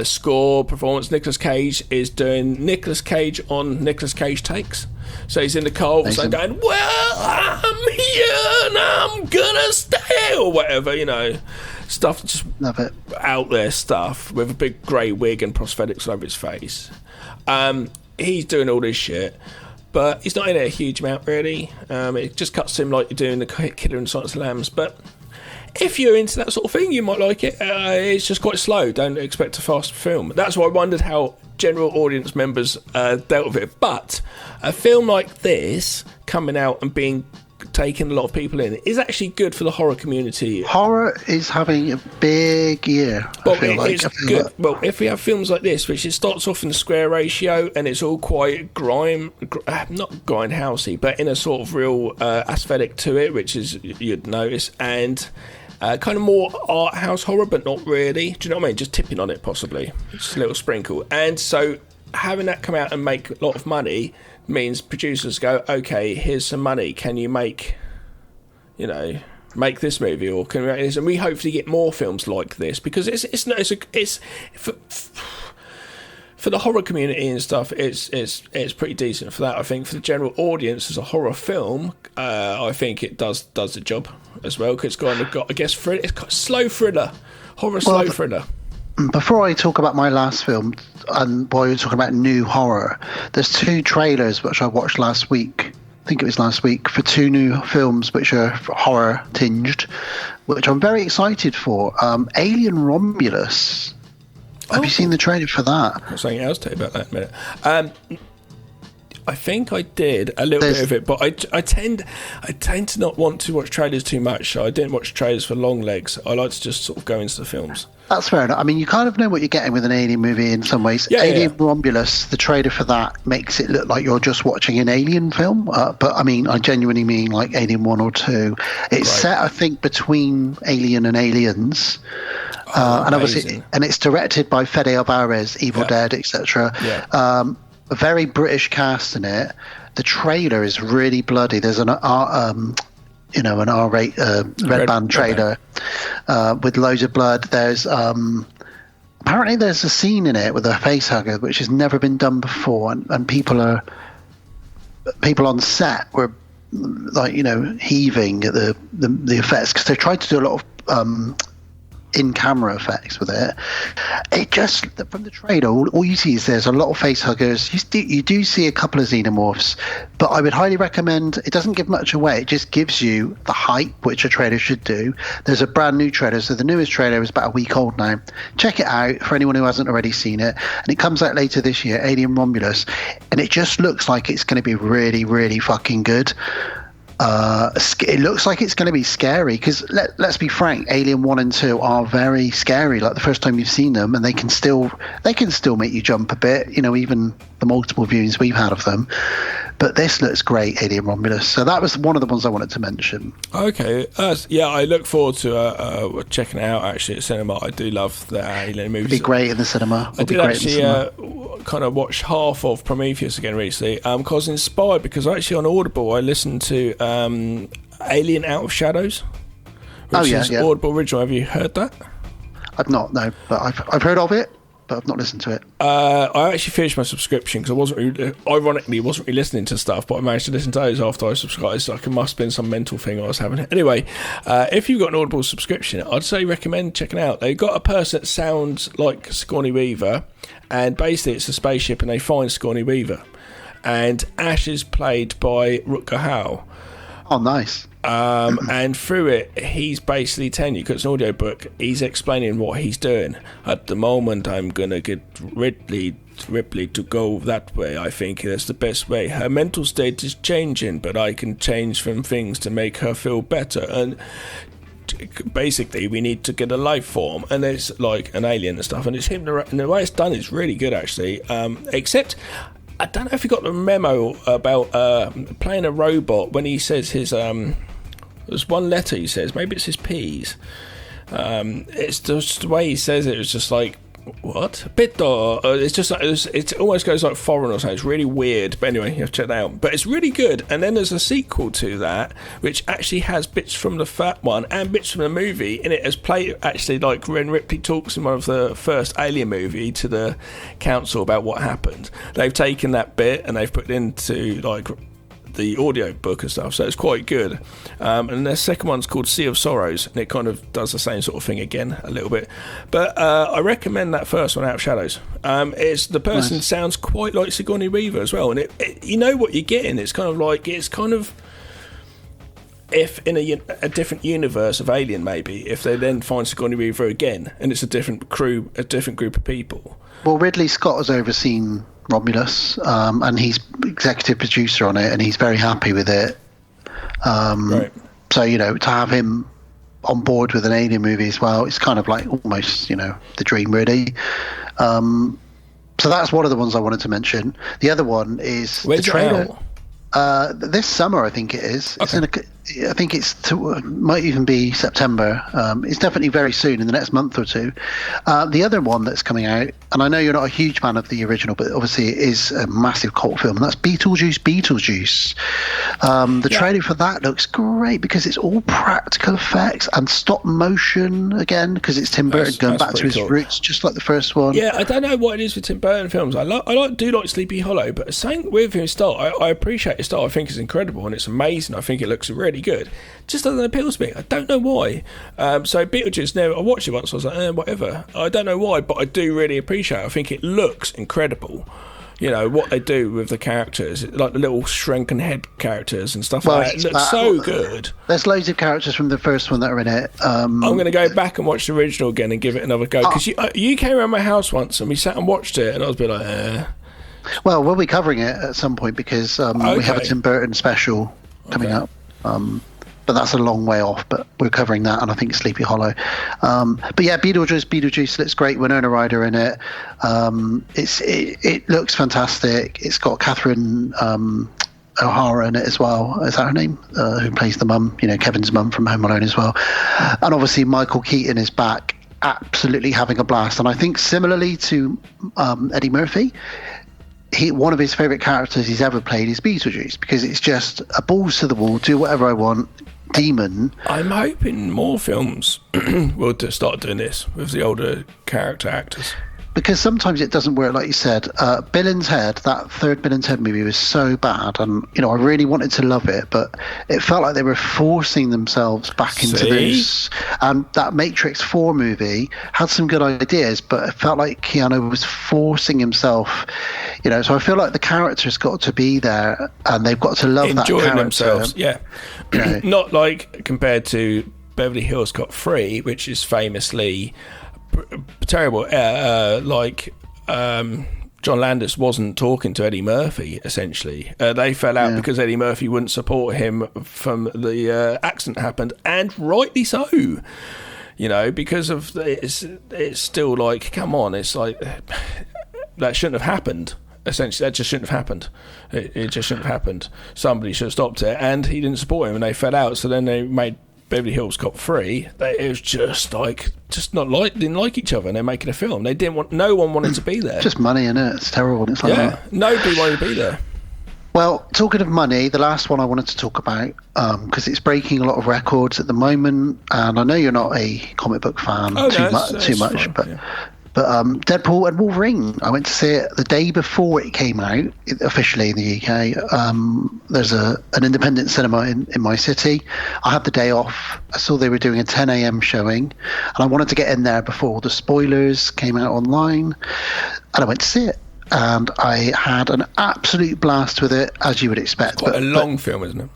score, performance. Nicolas Cage is doing Nicolas Cage on Nicolas Cage takes. So he's in the car all of a sudden going, well, I'm here and I'm gonna stay, or whatever, stuff, just love it. Out there stuff with a big grey wig and prosthetics over his face. He's doing all this shit. But he's not in it a huge amount, really. It just cuts to him like you're doing the Killer and Silence of the Lambs. But if you're into that sort of thing, you might like it. It's just quite slow. Don't expect a fast film. That's why I wondered how general audience members dealt with it. But a film like this coming out and being taking a lot of people in is actually good for the horror community. Horror is having a big year. It's good. Well, if we have films like this, which it starts off in the square ratio and it's all quite not grindhousey, but in a sort of real aesthetic to it, which is, you'd notice, and kind of more art house horror, but not really. Do you know what I mean? Just tipping on it, possibly. Just a little sprinkle. And so having that come out and make a lot of money means producers go, okay, here's some money. Can you make this movie, or can we make this? And we hopefully get more films like this, because it's for the horror community and stuff. It's pretty decent for that. I think for the general audience as a horror film, I think it does the job as well, because it's kind of got, I guess, it's got slow thriller, slow thriller. Before I talk about my last film, and while you're talking about new horror, there's 2 trailers which I watched last week. I think it was last week, for 2 new films which are horror tinged, which I'm very excited for. Alien Romulus. Have you seen the trailer for that? I'll something else to tell you about that in a minute. I think I did a little bit of it, but I tend to not want to watch trailers too much. So I didn't watch trailers for long legs. I like to just sort of go into the films. That's fair enough. I mean, you kind of know what you're getting with an Alien movie in some ways. Alien Romulus, the trailer for that makes it look like you're just watching an Alien film. But I mean, I genuinely mean like Alien 1 or 2. It's set, I think, between Alien and Aliens. And obviously, and it's directed by Fede Alvarez, Evil Dead, etc. A very British cast in it. The trailer is really bloody. There's an R-rate red band trailer with loads of blood. There's apparently there's a scene in it with a face hugger which has never been done before, and people on set were like heaving at the effects, because they tried to do a lot of in-camera effects with it. It just, from the trailer, all you see is there's a lot of face huggers. You do see a couple of xenomorphs, but I would highly recommend, it doesn't give much away, it just gives you the hype, which a trailer should do. There's a brand new trailer, so the newest trailer is about a week old now. Check it out for anyone who hasn't already seen it, and it comes out later this year, Alien Romulus, and it just looks like it's going to be really, really fucking good. It looks like it's going to be scary because let's be frank, Alien 1 and 2 are very scary, like the first time you've seen them, and they can still make you jump a bit, even the multiple viewings we've had of them. But this looks great, Alien Romulus. So that was one of the ones I wanted to mention. Okay. Yeah, I look forward to checking it out, actually, at cinema. I do love the Alien movies. It'd be great in the cinema. I did actually kind of watch half of Prometheus again recently. I was inspired because actually on Audible I listened to Alien Out of Shadows, which is Audible original. Have you heard that? I've not, no, but I've heard of it, but I've not listened to it. I actually finished my subscription because I wasn't really listening to stuff, but I managed to listen to those after I subscribed. So it must have been some mental thing I was having. Anyway, if you've got an Audible subscription, I'd say recommend checking it out. They've got a person that sounds like Sigourney Weaver, and basically it's a spaceship, and they find Sigourney Weaver, and Ash is played by Rutger Hauer. Oh, nice. And through it, he's basically telling you, because it's an audio book, he's explaining what he's doing. At the moment, I'm going to get Ripley to go that way. I think that's the best way. Her mental state is changing, but I can change some things to make her feel better. And basically, we need to get a life form, and it's like an alien and stuff. And it's him, and the way it's done is really good, actually. Except, I don't know if you got the memo about playing a robot when he says his there's one letter he says, maybe it's his P's. It's just the way he says it. It's just like, what? Bito. It's just like, it almost goes like foreign or something. It's really weird. But anyway, you have to check that out. But it's really good. And then there's a sequel to that, which actually has bits from the fat one and bits from the movie in it, as play actually, like when Ripley talks in one of the first Alien movie to the council about what happened. They've taken that bit and they've put it into like the audio book and stuff, so it's quite good. And the second one's called Sea of Sorrows, and it kind of does the same sort of thing again a little bit. But I recommend that first one, Out of Shadows. It's the person sounds quite like Sigourney Weaver as well, and it you know what you're getting. It's kind of if in a different universe of Alien, maybe if they then find Sigourney Weaver again, and it's a different crew, a different group of people. Well, Ridley Scott has overseen Romulus, and he's executive producer on it, and he's very happy with it. Right. So, to have him on board with an Alien movie as well, it's kind of like almost, the dream, really. So that's one of the ones I wanted to mention. The other one is Where's the trailer. it out? This summer, I think it is. Okay. I think might even be September. It's definitely very soon, in the next month or two. The other one that's coming out, and I know you're not a huge fan of the original, but obviously it is a massive cult film, and that's Beetlejuice. The trailer for that looks great because it's all practical effects and stop motion again, because it's Tim Burton going back to his roots, just like the first one. Yeah, I don't know what it is with Tim Burton films. I do like Sleepy Hollow, but saying with his style, I appreciate his style. I think it's incredible and it's amazing. I think it looks really good. Just doesn't appeal to me. I don't know why. So Beetlejuice, I watched it once. I was like, whatever. I don't know why, but I do really appreciate it. I think it looks incredible. What they do with the characters, like the little shrunken head characters and stuff like that. It looks so good. There's loads of characters from the first one that are in it. I'm going to go back and watch the original again and give it another go. Because you came around my house once and we sat and watched it, and I was a bit like, Well, we'll be covering it at some point because we have a Tim Burton special coming up. But that's a long way off, but we're covering that, and I think Sleepy Hollow. But yeah, Beetlejuice looks great. Winona Ryder in it. It looks fantastic. It's got Catherine O'Hara in it as well. Is that her name? Who plays the mum? Kevin's mum from Home Alone as well. And obviously Michael Keaton is back, absolutely having a blast. And I think similarly to Eddie Murphy, one of his favourite characters he's ever played is Beetlejuice, because it's just a balls to the wall, do whatever I want, demon. I'm hoping more films will start doing this with the older character actors. Because sometimes it doesn't work, like you said. Bill and Ted, that third Bill and Ted movie was so bad, and I really wanted to love it, but it felt like they were forcing themselves back into this. That Matrix 4 movie had some good ideas, but it felt like Keanu was forcing himself. So I feel like the character's got to be there, and they've got to love that character. Enjoying themselves, yeah. Not like compared to Beverly Hills Cop 3, which is famously terrible. John Landis wasn't talking to Eddie Murphy, essentially. They fell out because Eddie Murphy wouldn't support him from the accident happened, and rightly so. Because of it's still like, come on, it's like that shouldn't have happened. Essentially, that just shouldn't have happened. It just shouldn't have happened. Somebody should have stopped it, and he didn't support him, and they fell out. So then they made Beverly Hills Cop 3. It was didn't like each other, and they're making a film. They didn't want. No one wanted to be there. Just money, innit? It's terrible. It's like that. Nobody wanted to be there. Well, talking of money, the last one I wanted to talk about, because it's breaking a lot of records at the moment, and I know you're not a comic book fan too much, but Deadpool and Wolverine. I went to see it the day before it came out, officially in the UK. There's an independent cinema in my city. I had the day off. I saw they were doing a 10 a.m. showing, and I wanted to get in there before the spoilers came out online, and I went to see it. And I had an absolute blast with it, as you would expect. It's quite a long film, isn't it?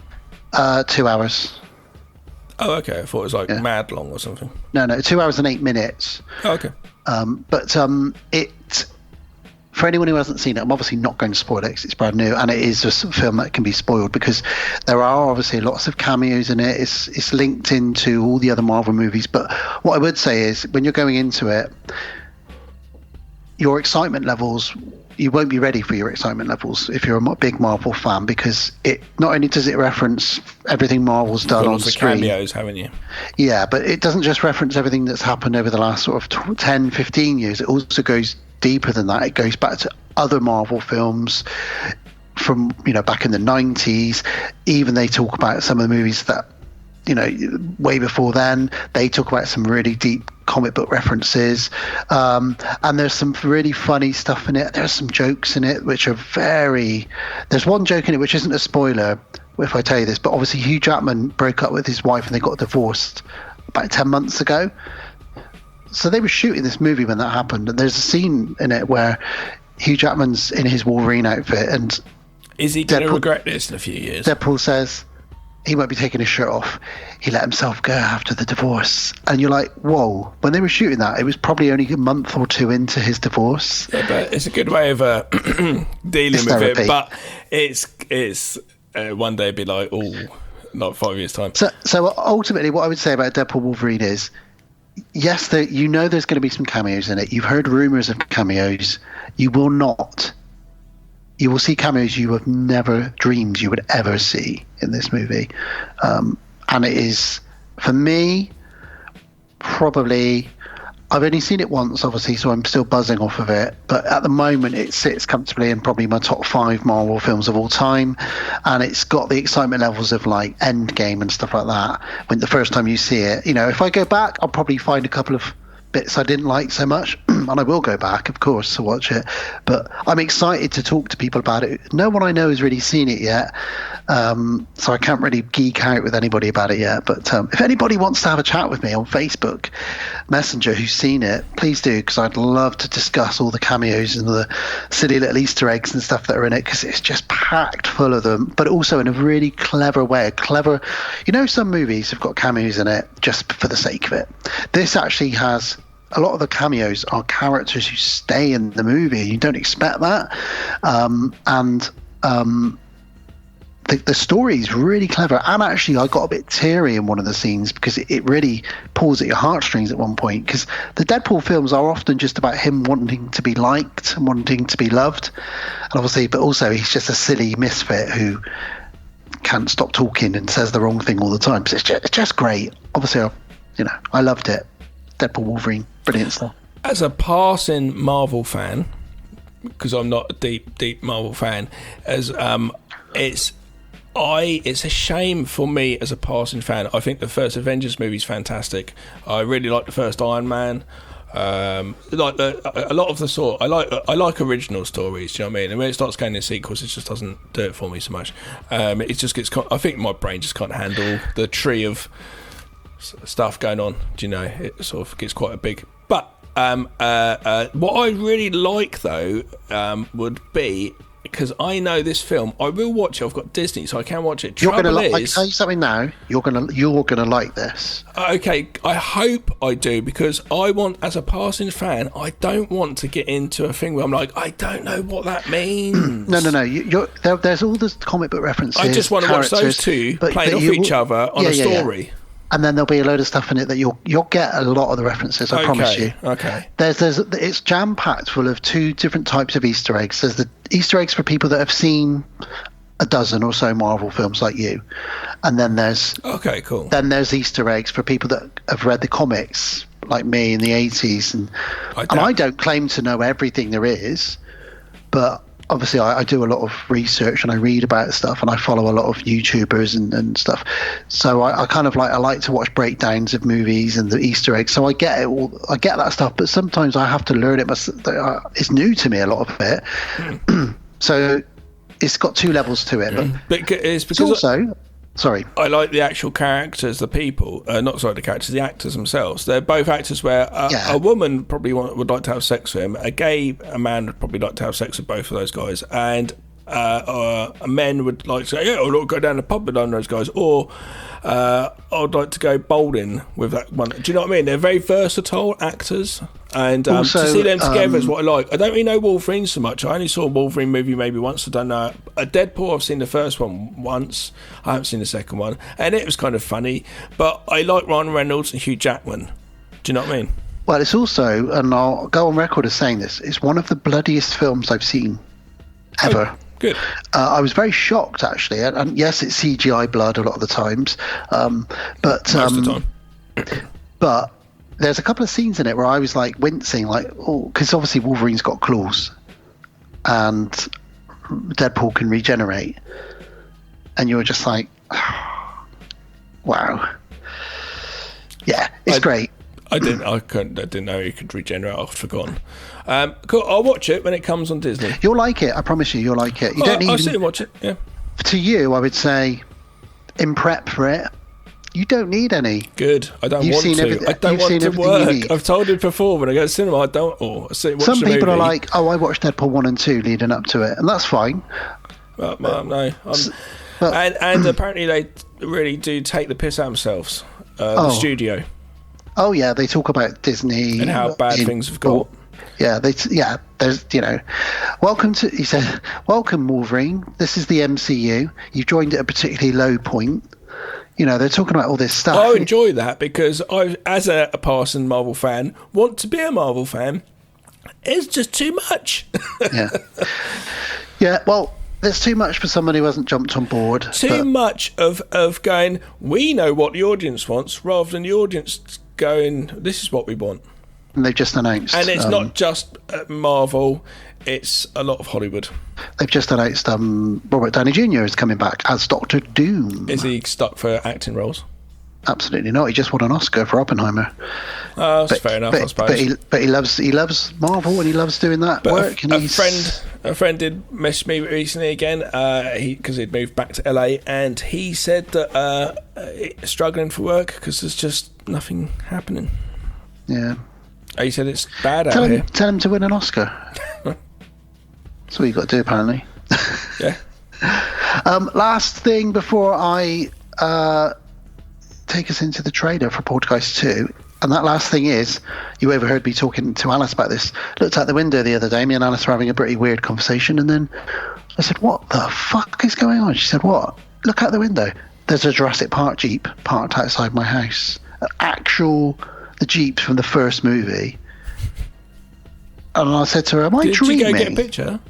2 hours. Oh, okay. I thought it was mad long or something. No, 2 hours and 8 minutes. Oh, okay. It, for anyone who hasn't seen it, I'm obviously not going to spoil it because it's brand new, and it is a film that can be spoiled because there are obviously lots of cameos in it. It's linked into all the other Marvel movies. But what I would say is, when you're going into it, your excitement levels, you won't be ready for your excitement levels if you're a big Marvel fan, because it not only does it reference everything Marvel's done on screen. Cameos, haven't you? Yeah, but it doesn't just reference everything that's happened over the last sort of 10, 15 years. It also goes deeper than that. It goes back to other Marvel films from, back in the 90s. Even they talk about some of the movies that, way before then. They talk about some really deep comic book references, and there's some really funny stuff in it. There's some jokes in it which are there's one joke in it which isn't a spoiler if I tell you this, but obviously Hugh Jackman broke up with his wife and they got divorced about 10 months ago. So they were shooting this movie when that happened, and there's a scene in it where Hugh Jackman's in his Wolverine outfit, and is he going to regret this in a few years? Deadpool says he won't be taking his shirt off. He let himself go after the divorce. And you're like, whoa. When they were shooting that, it was probably only a month or two into his divorce. Yeah, but it's a good way of dealing with it. But it's one day it'd be like, not 5 years' time. So ultimately, what I would say about Deadpool Wolverine is, yes, there's going to be some cameos in it. You've heard rumours of cameos. You will see cameos you have never dreamed you would ever see in this movie. And it is, for me, probably, I've only seen it once, obviously, so I'm still buzzing off of it. But at the moment, it sits comfortably in probably my top 5 Marvel films of all time. And it's got the excitement levels of like Endgame and stuff like that. When the first time you see it, if I go back, I'll probably find a couple of bits I didn't like so much, and I will go back, of course, to watch it. But I'm excited to talk to people about it. No one I know has really seen it yet, so I can't really geek out with anybody about it yet. But if anybody wants to have a chat with me on Facebook Messenger who's seen it, please do, because I'd love to discuss all the cameos and the silly little Easter eggs and stuff that are in it, because it's just packed full of them, but also in a really clever way. Some movies have got cameos in it just for the sake of it. This actually has a lot of the cameos are characters who stay in the movie. You don't expect that. The story is really clever. And actually, I got a bit teary in one of the scenes because it really pulls at your heartstrings at one point. Because the Deadpool films are often just about him wanting to be liked and wanting to be loved. And obviously, but also he's just a silly misfit who can't stop talking and says the wrong thing all the time. So it's just great. Obviously, I loved it. Deadpool Wolverine, brilliant stuff. As a passing Marvel fan, because I'm not a deep Marvel fan, as it's It's a shame for me as a passing fan. I think the first Avengers movie is fantastic. I really like the first Iron Man. A lot of the sort. I like original stories. Do you know what I mean? And when it starts going in sequels, it just doesn't do it for me so much. It just gets. I think my brain just can't handle the tree of stuff going on. Do you know? It sort of gets quite a big. But what I really like though would be. Because I know this film, I will watch it. I've got Disney, so I can watch it. You're gonna like. I tell you something now. You're gonna like this. Okay, I hope I do, because I want, as a passing fan, I don't want to get into a thing where I'm like, I don't know what that means. No. There's all the comic book references. I just want to watch those two playing off each other on a story. Yeah. And then there'll be a load of stuff in it that you'll get a lot of the references. I promise you. Okay. It's jam packed full of two different types of Easter eggs. There's the Easter eggs for people that have seen a dozen or so Marvel films like you, and then there's cool. Then there's Easter eggs for people that have read the comics like me in the 80s, and I don't claim to know everything there is, but. Obviously, I do a lot of research and I read about stuff and I follow a lot of YouTubers and stuff. So I kind of like to watch breakdowns of movies and the Easter eggs. So I get it all. I get that stuff, but sometimes I have to learn it. It's new to me, a lot of it. So it's got two levels to it. But it's because also. Sorry. I like the actual characters, the people, the characters, the actors themselves. They're both actors where a woman probably would like to have sex with him, a man would probably like to have sex with both of those guys, and men would like to say, I'll go down the pub with one of those guys, or I'd like to go bowling with that one. Do you know what I mean? They're very versatile actons, and also, to see them together is what I like. I don't really know Wolverine so much. I only saw a Wolverine movie maybe once. I don't know. A Deadpool, I've seen the first one once. I haven't seen the second one, and it was kind of funny. But I like Ryan Reynolds and Hugh Jackman. Do you know what I mean? Well, it's also, and I'll go on record as saying this, it's one of the bloodiest films I've seen ever. Good. I was very shocked, actually, and yes, it's CGI blood a lot of the times, but most of the time. But there's a couple of scenes in it where I was like wincing, because obviously Wolverine's got claws, and Deadpool can regenerate, and you're just like, wow, yeah, it's great. I didn't know you could regenerate. I've forgotten. Cool. I'll watch it when it comes on Disney. You'll like it. I promise you, you'll like it. You don't need. I'll sit and watch it. Yeah. To you, I would say, in prep for it, you don't need any. Good. I don't want to. I don't want to work. I've told you before, when I go to cinema, I don't. Some people are like, I watched Deadpool 1 and 2 leading up to it, and that's fine. No. And apparently they really do take the piss out of themselves. The studio. Oh yeah, they talk about Disney and how bad things have got. There's welcome to. He said, "Welcome, Wolverine. This is the MCU. You've joined at a particularly low point." They're talking about all this stuff. I enjoy that because I, as a passing Marvel fan, want to be a Marvel fan. It's just too much. Yeah. Well, there's too much for somebody who hasn't jumped on board. Too much of going, we know what the audience wants, rather than the audience going, this is what we want. And they've just announced. And it's not just Marvel, it's a lot of Hollywood. They've just announced Robert Downey Jr. is coming back as Doctor Doom. Is he stuck for acting roles? Absolutely not. He just won an Oscar for Oppenheimer. That's fair enough, I suppose. But he loves Marvel and he loves doing that work. And a friend did message me recently again, because he'd moved back to LA, and he said that struggling for work because there's just nothing happening. Yeah. He said it's bad out here. Tell him to win an Oscar. That's what you got to do, apparently. Yeah. Last thing before I take us into the trailer for Poltergeist 2, and that last thing is, you overheard me talking to Alice about this. Looked out the window the other day, me and Alice were having a pretty weird conversation, and then I said, what the fuck is going on? She said, what? Look out the window. There's a Jurassic Park Jeep parked outside my house. The Jeep from the first movie. And I said to her, am I dreaming? Did you go get a picture?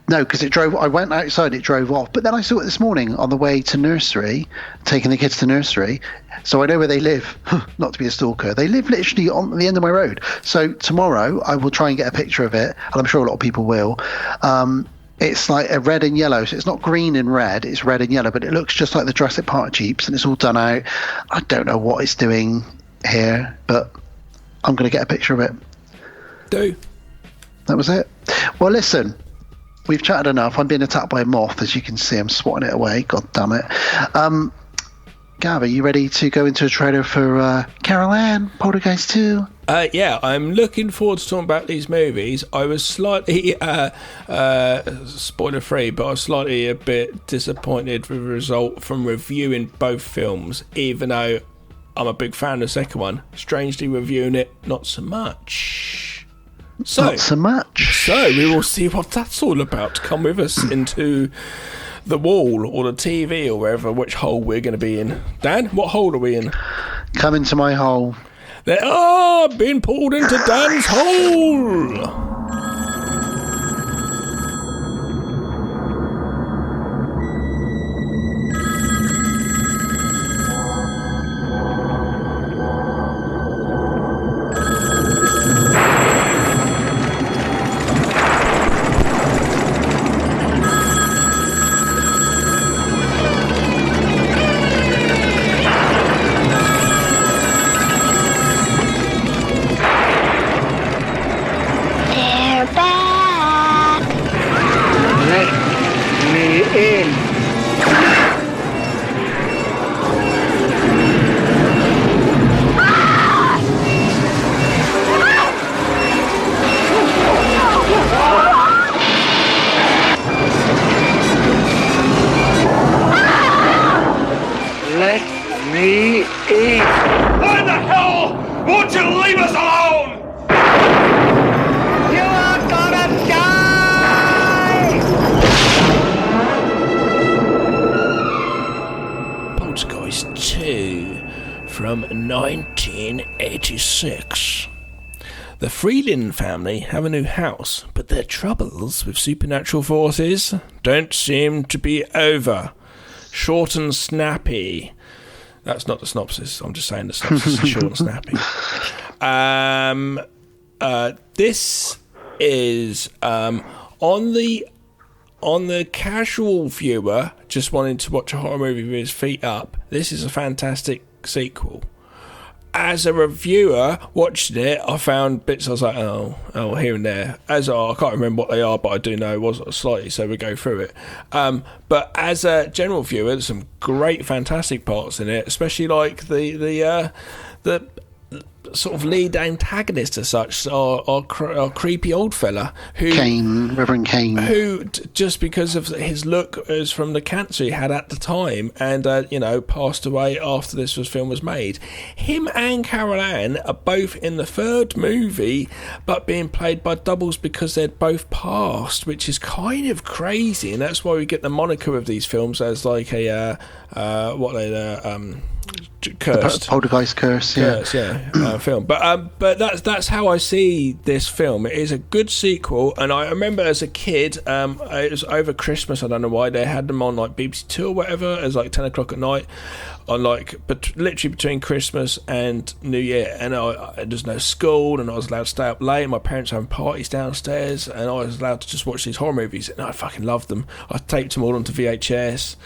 No, because I went outside, it drove off. But then I saw it this morning on the way to nursery, taking the kids to nursery. So I know where they live. Not to be a stalker. They live literally on the end of my road. So tomorrow I will try and get a picture of it, and I'm sure a lot of people will. It's like a red and yellow, so it's not green and red, it's red and yellow, but it looks just like the Jurassic Park Jeeps, and it's all done out. I don't know what it's doing here, but I'm going to get a picture of it. Do. That was it. Well, listen, we've chatted enough. I'm being attacked by a moth, as you can see. I'm swatting it away. God damn it. Gav, are you ready to go into a trailer for Carol Ann, Poltergeist 2? Yeah, I'm looking forward to talking about these movies. I was slightly spoiler free, but I was slightly a bit disappointed with the result from reviewing both films, even though I'm a big fan of the second one. Strangely, reviewing it, not so much. Not so much. So we will see what that's all about. Come with us into the wall or the TV or wherever, which hole we're going to be in. Dan, what hole are we in? Come into my hole. They are being pulled into Dan's hole. Poltergeist 2 from 1986. The Freeland family have a new house, but their troubles with supernatural forces don't seem to be over. Short and snappy. That's not the synopsis. I'm just saying the synopsis is short and snappy. This is on the casual viewer just wanting to watch a horror movie with his feet up. This is a fantastic sequel. As a reviewer watching it, I found bits I was like, oh, here and there. I can't remember what they are, but I do know it was slightly, so we go through it. But as a general viewer, there's some great, fantastic parts in it, especially like the sort of lead antagonist as such, our creepy old fella Reverend Kane, who just because of his look is from the cancer he had at the time, and passed away after this film was made. Him and Carol Ann are both in the third movie, but being played by doubles because they're both passed, which is kind of crazy, and that's why we get the moniker of these films as like a cursed Poltergeist curse, film. But that's how I see this film. It is a good sequel, and I remember as a kid, it was over Christmas. I don't know why they had them on like BBC Two or whatever. It was like 10 o'clock at night, on literally between Christmas and New Year. And there's no school, and I was allowed to stay up late. My parents were having parties downstairs, and I was allowed to just watch these horror movies, and I fucking loved them. I taped them all onto VHS.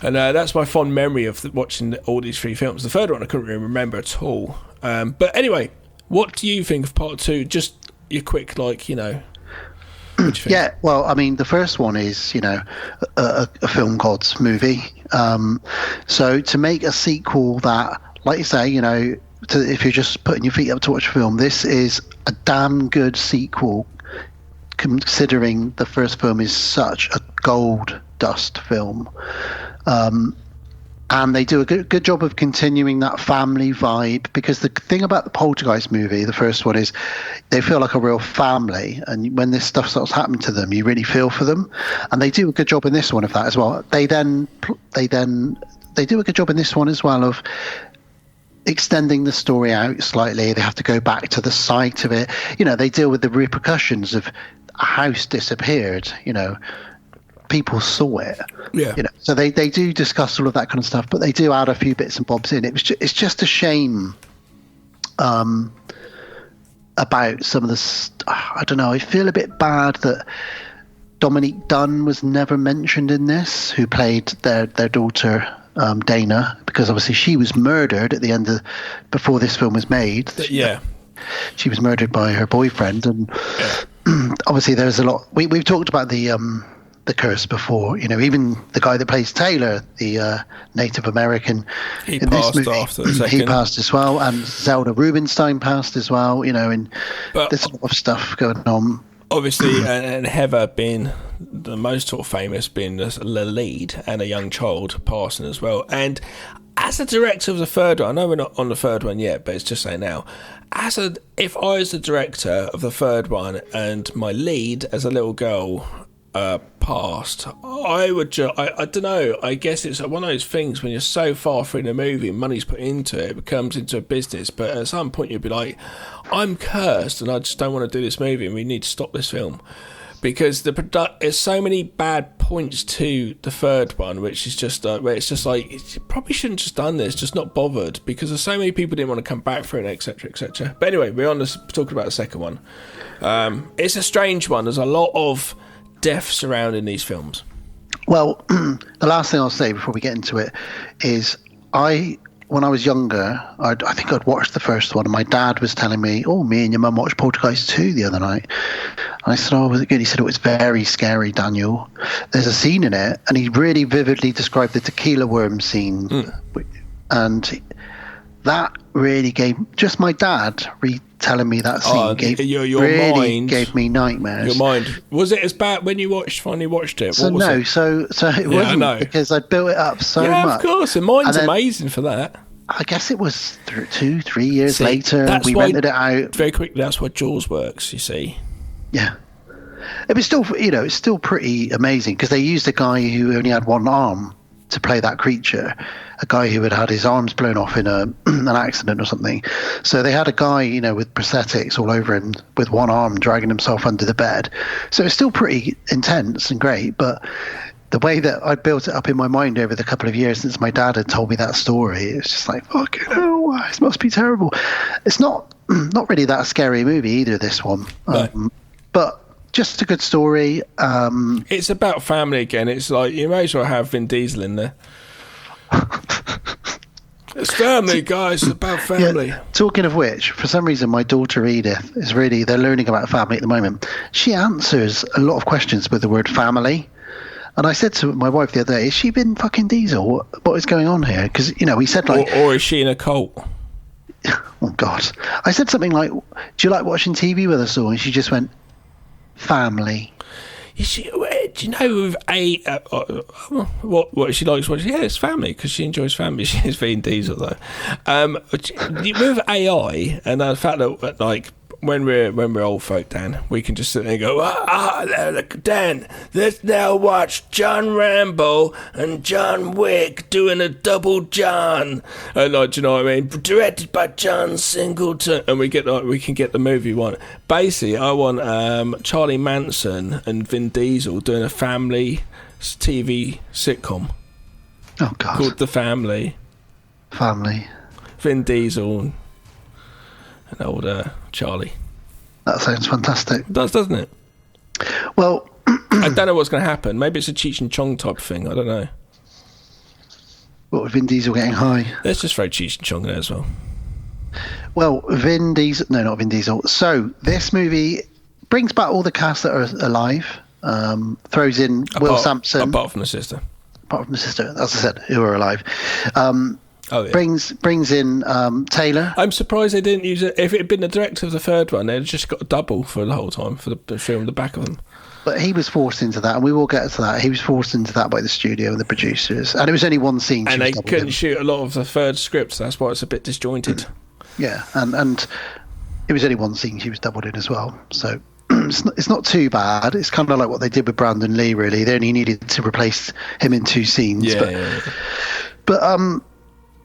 And that's my fond memory of watching all these three films. The third one I couldn't really remember at all. But anyway, what do you think of part two? Just your quick, what do you think? Yeah, well, I mean, the first one is, a film god's movie. So to make a sequel that, like you say, if you're just putting your feet up to watch a film, this is a damn good sequel, considering the first film is such a gold dust film. And they do a good job of continuing that family vibe, because the thing about the Poltergeist movie, the first one, is they feel like a real family, and when this stuff starts happening to them, you really feel for them, and they do a good job in this one of that as well. They do a good job in this one as well of extending the story out slightly. They have to go back to the site of it. They deal with the repercussions of a house disappeared. People saw it. Yeah. So they do discuss all of that kind of stuff, but they do add a few bits and bobs in. It's just a shame about some of the. I don't know. I feel a bit bad that Dominique Dunn was never mentioned in this, who played their daughter Dana, because obviously she was murdered at the end of before this film was made. Yeah, she was murdered by her boyfriend, and obviously there's a lot. We've talked about the curse before. You know, even the guy that plays Taylor, the Native American, he in passed this movie, after the second. he passed as well, and Zelda Rubinstein passed as well. You know, and there's a lot of stuff going on. Obviously, and Heather being the most sort of famous, being the lead, and a young child passing as well. And as a director of the third one, I know we're not on the third one yet, but it's just saying now, if I was the director of the third one and my lead as a little girl passed, I would I don't know, I guess it's one of those things when you're so far through the movie and money's put into it, it becomes into a business, but at some point you'd be like, I'm cursed and I just don't want to do this movie and we need to stop this film, because there's so many bad points to the third one, which is just where it's just like, you probably shouldn't just done this, just not bothered, because there's so many people didn't want to come back for it, etc, etc. But anyway, we're on this talking about the second one. It's a strange one. There's a lot of death surrounding these films. Well, the last thing I'll say before we get into it is when I was younger, I think I'd watched the first one, and my dad was telling me, me and your mum watched Poltergeist 2 the other night. And I said, was it good? He said, it was very scary, Daniel. There's a scene in it, and he really vividly described the tequila worm scene. And that really gave, just my dad retelling me that scene your really mind gave me nightmares. Your mind, was it as bad when you finally watched it? So no, it? So it wasn't, because I built it up so much. Yeah, of course, and mine's amazing for that. I guess it was 2-3 years later. We rented it out. Very quickly, that's why Jaws works, you see. Yeah. It was still, it's still pretty amazing, because they used a guy who only had one arm to play that creature, a guy who had his arms blown off in an accident or something. So they had a guy, with prosthetics all over him with one arm dragging himself under the bed. So it's still pretty intense and great, but the way that I built it up in my mind over the couple of years since my dad had told me that story, it's just like, fucking hell, this must be terrible. It's not really that scary movie either, this one. No. But just a good story. It's about family again. It's like, you may as well have Vin Diesel in there. It's family, guys. It's about family. Yeah, talking of which, for some reason, my daughter Edith they're learning about family at the moment. She answers a lot of questions with the word family. And I said to my wife the other day, is she Vin fucking Diesel? What is going on here? Because, he said like... Or is she in a cult? Oh, God. I said something like, do you like watching TV with us all? And she just went, family. Do you know with what she likes watching? Yeah, it's family, because she enjoys family. She is Vin Diesel, though. With AI and the fact that, like, when we're old folk, Dan, we can just sit there and go, Dan, let's now watch John Rambo and John Wick doing a double John, and do you know what I mean? Directed by John Singleton, and we can get the movie one. Basically, I want Charlie Manson and Vin Diesel doing a family TV sitcom. Oh God! Called The Family. Family. Vin Diesel and old Charlie. That sounds fantastic. It does, doesn't it? Well, I don't know what's going to happen. Maybe it's a Cheech and Chong type of thing. I don't know. What, with Vin Diesel getting high? Let's just throw Cheech and Chong in there as well. Well, Vin Diesel... No, not Vin Diesel. So, this movie brings back all the cast that are alive. Throws in Will Sampson. Apart from the sister. Apart from the sister, as I said, who are alive. Oh, yeah. Brings in Taylor. I'm surprised they didn't use it. If it had been the director of the third one, they'd just got a double for the whole time for the film, the back of them. But he was forced into that, and we will get to that. He was forced into that by the studio and the producers, and it was only one scene. And they couldn't shoot a lot of the third scripts. That's why it's a bit disjointed. Yeah, and it was only one scene she was doubled in as well. So it's not too bad. It's kind of like what they did with Brandon Lee. Really, they only needed to replace him in 2 scenes. Yeah.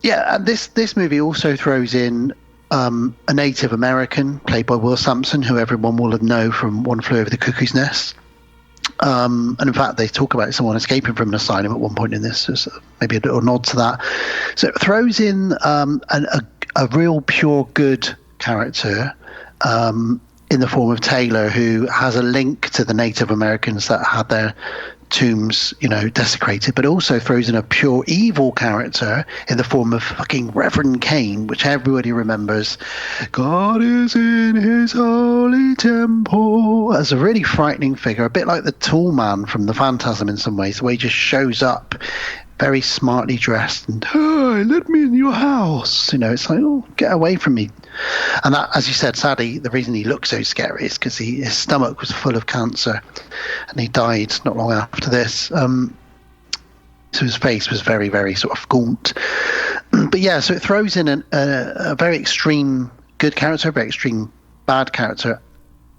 Yeah, and this movie also throws in a Native American played by Will Sampson, who everyone will know from One Flew Over the Cuckoo's Nest. And in fact, they talk about someone escaping from an asylum at one point in this. So maybe a little nod to that. So it throws in a real pure good character in the form of Taylor, who has a link to the Native Americans that had their tombs, desecrated, but also throws in a pure evil character in the form of fucking Reverend Cain, which everybody remembers. God is in his holy temple, as a really frightening figure, a bit like the Tool Man from The Phantasm in some ways, the way he just shows up very smartly dressed and, hey, let me in your house. It's like, oh, get away from me. And that, as you said, sadly, the reason he looked so scary is because his stomach was full of cancer, and he died not long after this. So his face was very, very sort of gaunt. But yeah, so it throws in a very extreme good character, a very extreme bad character,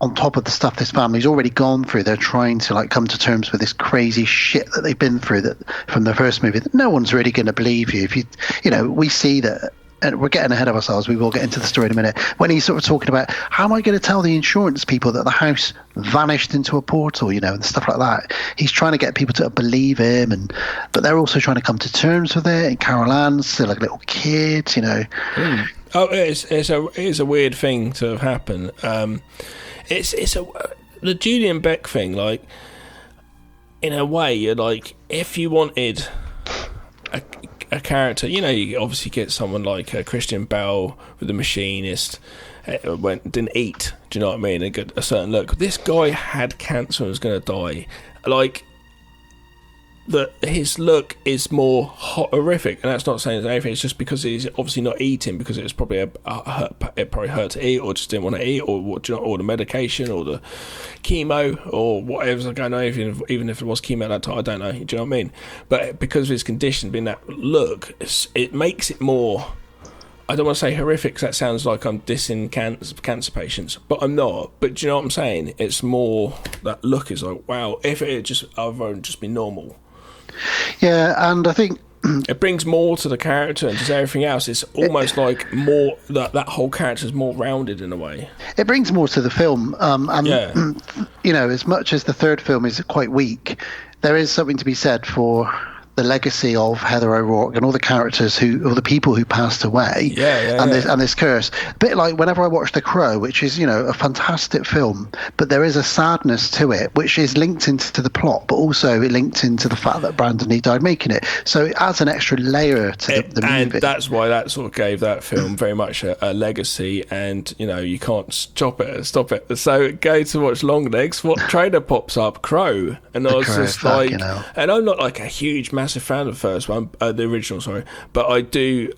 on top of the stuff this family's already gone through. They're trying to come to terms with this crazy shit that they've been through, that from the first movie, that no one's really going to believe you. If we see that. And we're getting ahead of ourselves. We will get into the story in a minute. When he's sort of talking about, how am I going to tell the insurance people that the house vanished into a portal, and stuff like that. He's trying to get people to believe him, but they're also trying to come to terms with it. And Carol Ann's still a little kid, Oh, it's a weird thing to have happen. The Julian Beck thing. In a way, you're if you wanted a character, you obviously get someone like Christian Bale with The Machinist, didn't eat, do you know what I mean, and got a certain look. This guy had cancer and was going to die. His look is more horrific, and that's not saying anything. It's just because he's obviously not eating, because it was probably it probably hurt to eat, or just didn't want to eat, or or the medication, or the chemo, or whatever's going on. Even if it was chemo at that time, I don't know. Do you know what I mean? But because of his condition being that look, it makes it more. I don't want to say horrific, because that sounds like I'm dissing cancer patients, but I'm not. But do you know what I'm saying? It's more that look is like, wow. If it just be normal. Yeah, and I think it brings more to the character, and just everything else. It's almost like more that whole character is more rounded in a way. It brings more to the film, as much as the third film is quite weak, there is something to be said for the legacy of Heather O'Rourke and all the characters or the people who passed away, and this curse. A bit like whenever I watch The Crow, which is a fantastic film, but there is a sadness to it which is linked into the plot, but also it linked into the fact that Brandon Lee died making it. So it adds an extra layer to the movie, and that's why that sort of gave that film very much a legacy. And you can't stop it. So go to watch Longlegs. What trailer pops up? Crow, and I was just like, and I'm not like a huge massive fan of the first one, the original, sorry, but I do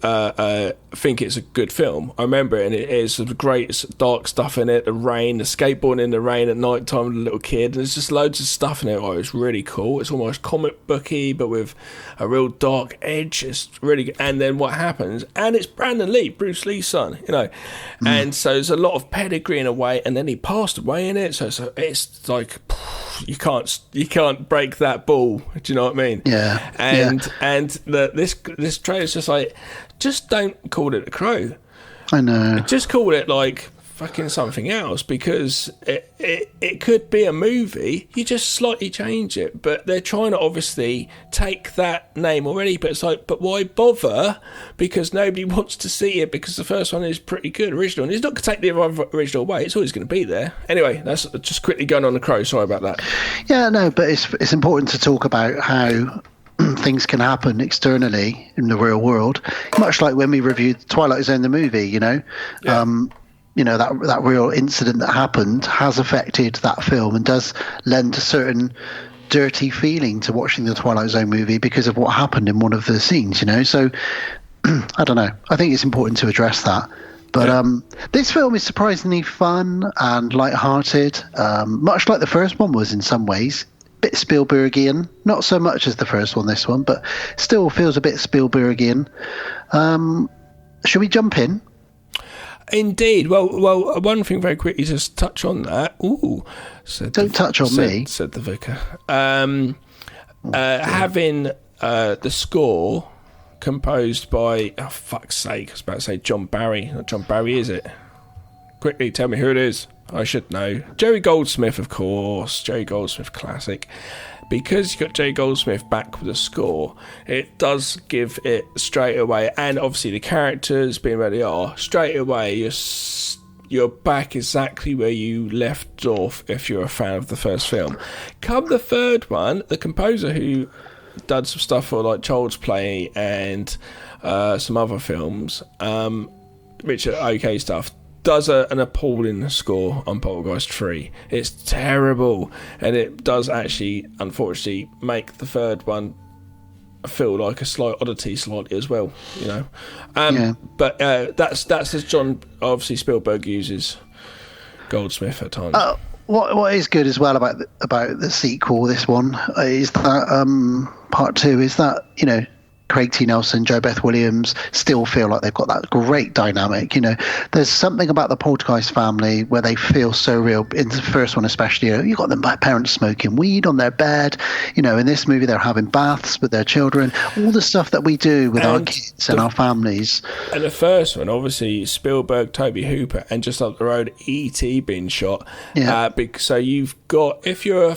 think it's a good film. I remember it, and it is some great dark stuff in it. The rain, the skateboarding in the rain at night time with a little kid, and there's just loads of stuff in it. Oh, it's really cool. It's almost comic booky, but with a real dark edge. It's really good. And then what happens, and it's Brandon Lee, Bruce Lee's son, and so there's a lot of pedigree in a way, and then he passed away in it, so it's like you can't break that ball. Do you know what I mean? Yeah. And this trailer's just like, just don't call it a Crow. I know. Just call it like fucking something else, because it could be a movie. You just slightly change it, but they're trying to obviously take that name already. But it's like, but why bother? Because nobody wants to see it, because the first one is pretty good, original, and it's not going to take the original away. It's always going to be there. Anyway, that's just quickly going on The Crow. Sorry about that. Yeah, no, but it's important to talk about how things can happen externally in the real world, much like when we reviewed Twilight Zone the movie. That real incident that happened has affected that film and does lend a certain dirty feeling to watching the Twilight Zone movie because of what happened in one of the scenes. So I don't know, I think it's important to address that. But this film is surprisingly fun and light-hearted, much like the first one was in some ways. Bit Spielbergian, not so much as the first one, this one, but still feels a bit Spielbergian. Should we jump in? Indeed. Well, one thing very quickly, just touch on that. Ooh, don't touch on me, said the vicar. Having the score composed by, oh fuck's sake, I was about to say John Barry. Not John Barry, is it? Quickly, tell me who it is. I should know. Jerry Goldsmith, of course. Jerry Goldsmith, classic. Because you got Jerry Goldsmith back with a score, it does give it straight away, and obviously the characters being where they are, straight away you're back exactly where you left off if you're a fan of the first film. Come the third one, the composer who done some stuff for like Child's Play and some other films, which are okay stuff, does an appalling score on Poltergeist 3. It's terrible, and it does actually, unfortunately, make the third one feel like a slight oddity slightly as well, you know. But that's as John, obviously Spielberg uses Goldsmith at times. What is good as well about the sequel, this one, is that part 2 is that, you know, Craig T. Nelson, Jo Beth Williams still feel like they've got that great dynamic. You know, there's something about the Poltergeist family where they feel so real. In the first one especially, you know, you got them parents smoking weed on their bed. You know, in this movie they're having baths with their children. All the stuff that we do with our kids and our families. And the first one, obviously Spielberg, Toby Hooper, and just up the road, E.T. being shot. Yeah. So you've got, if you're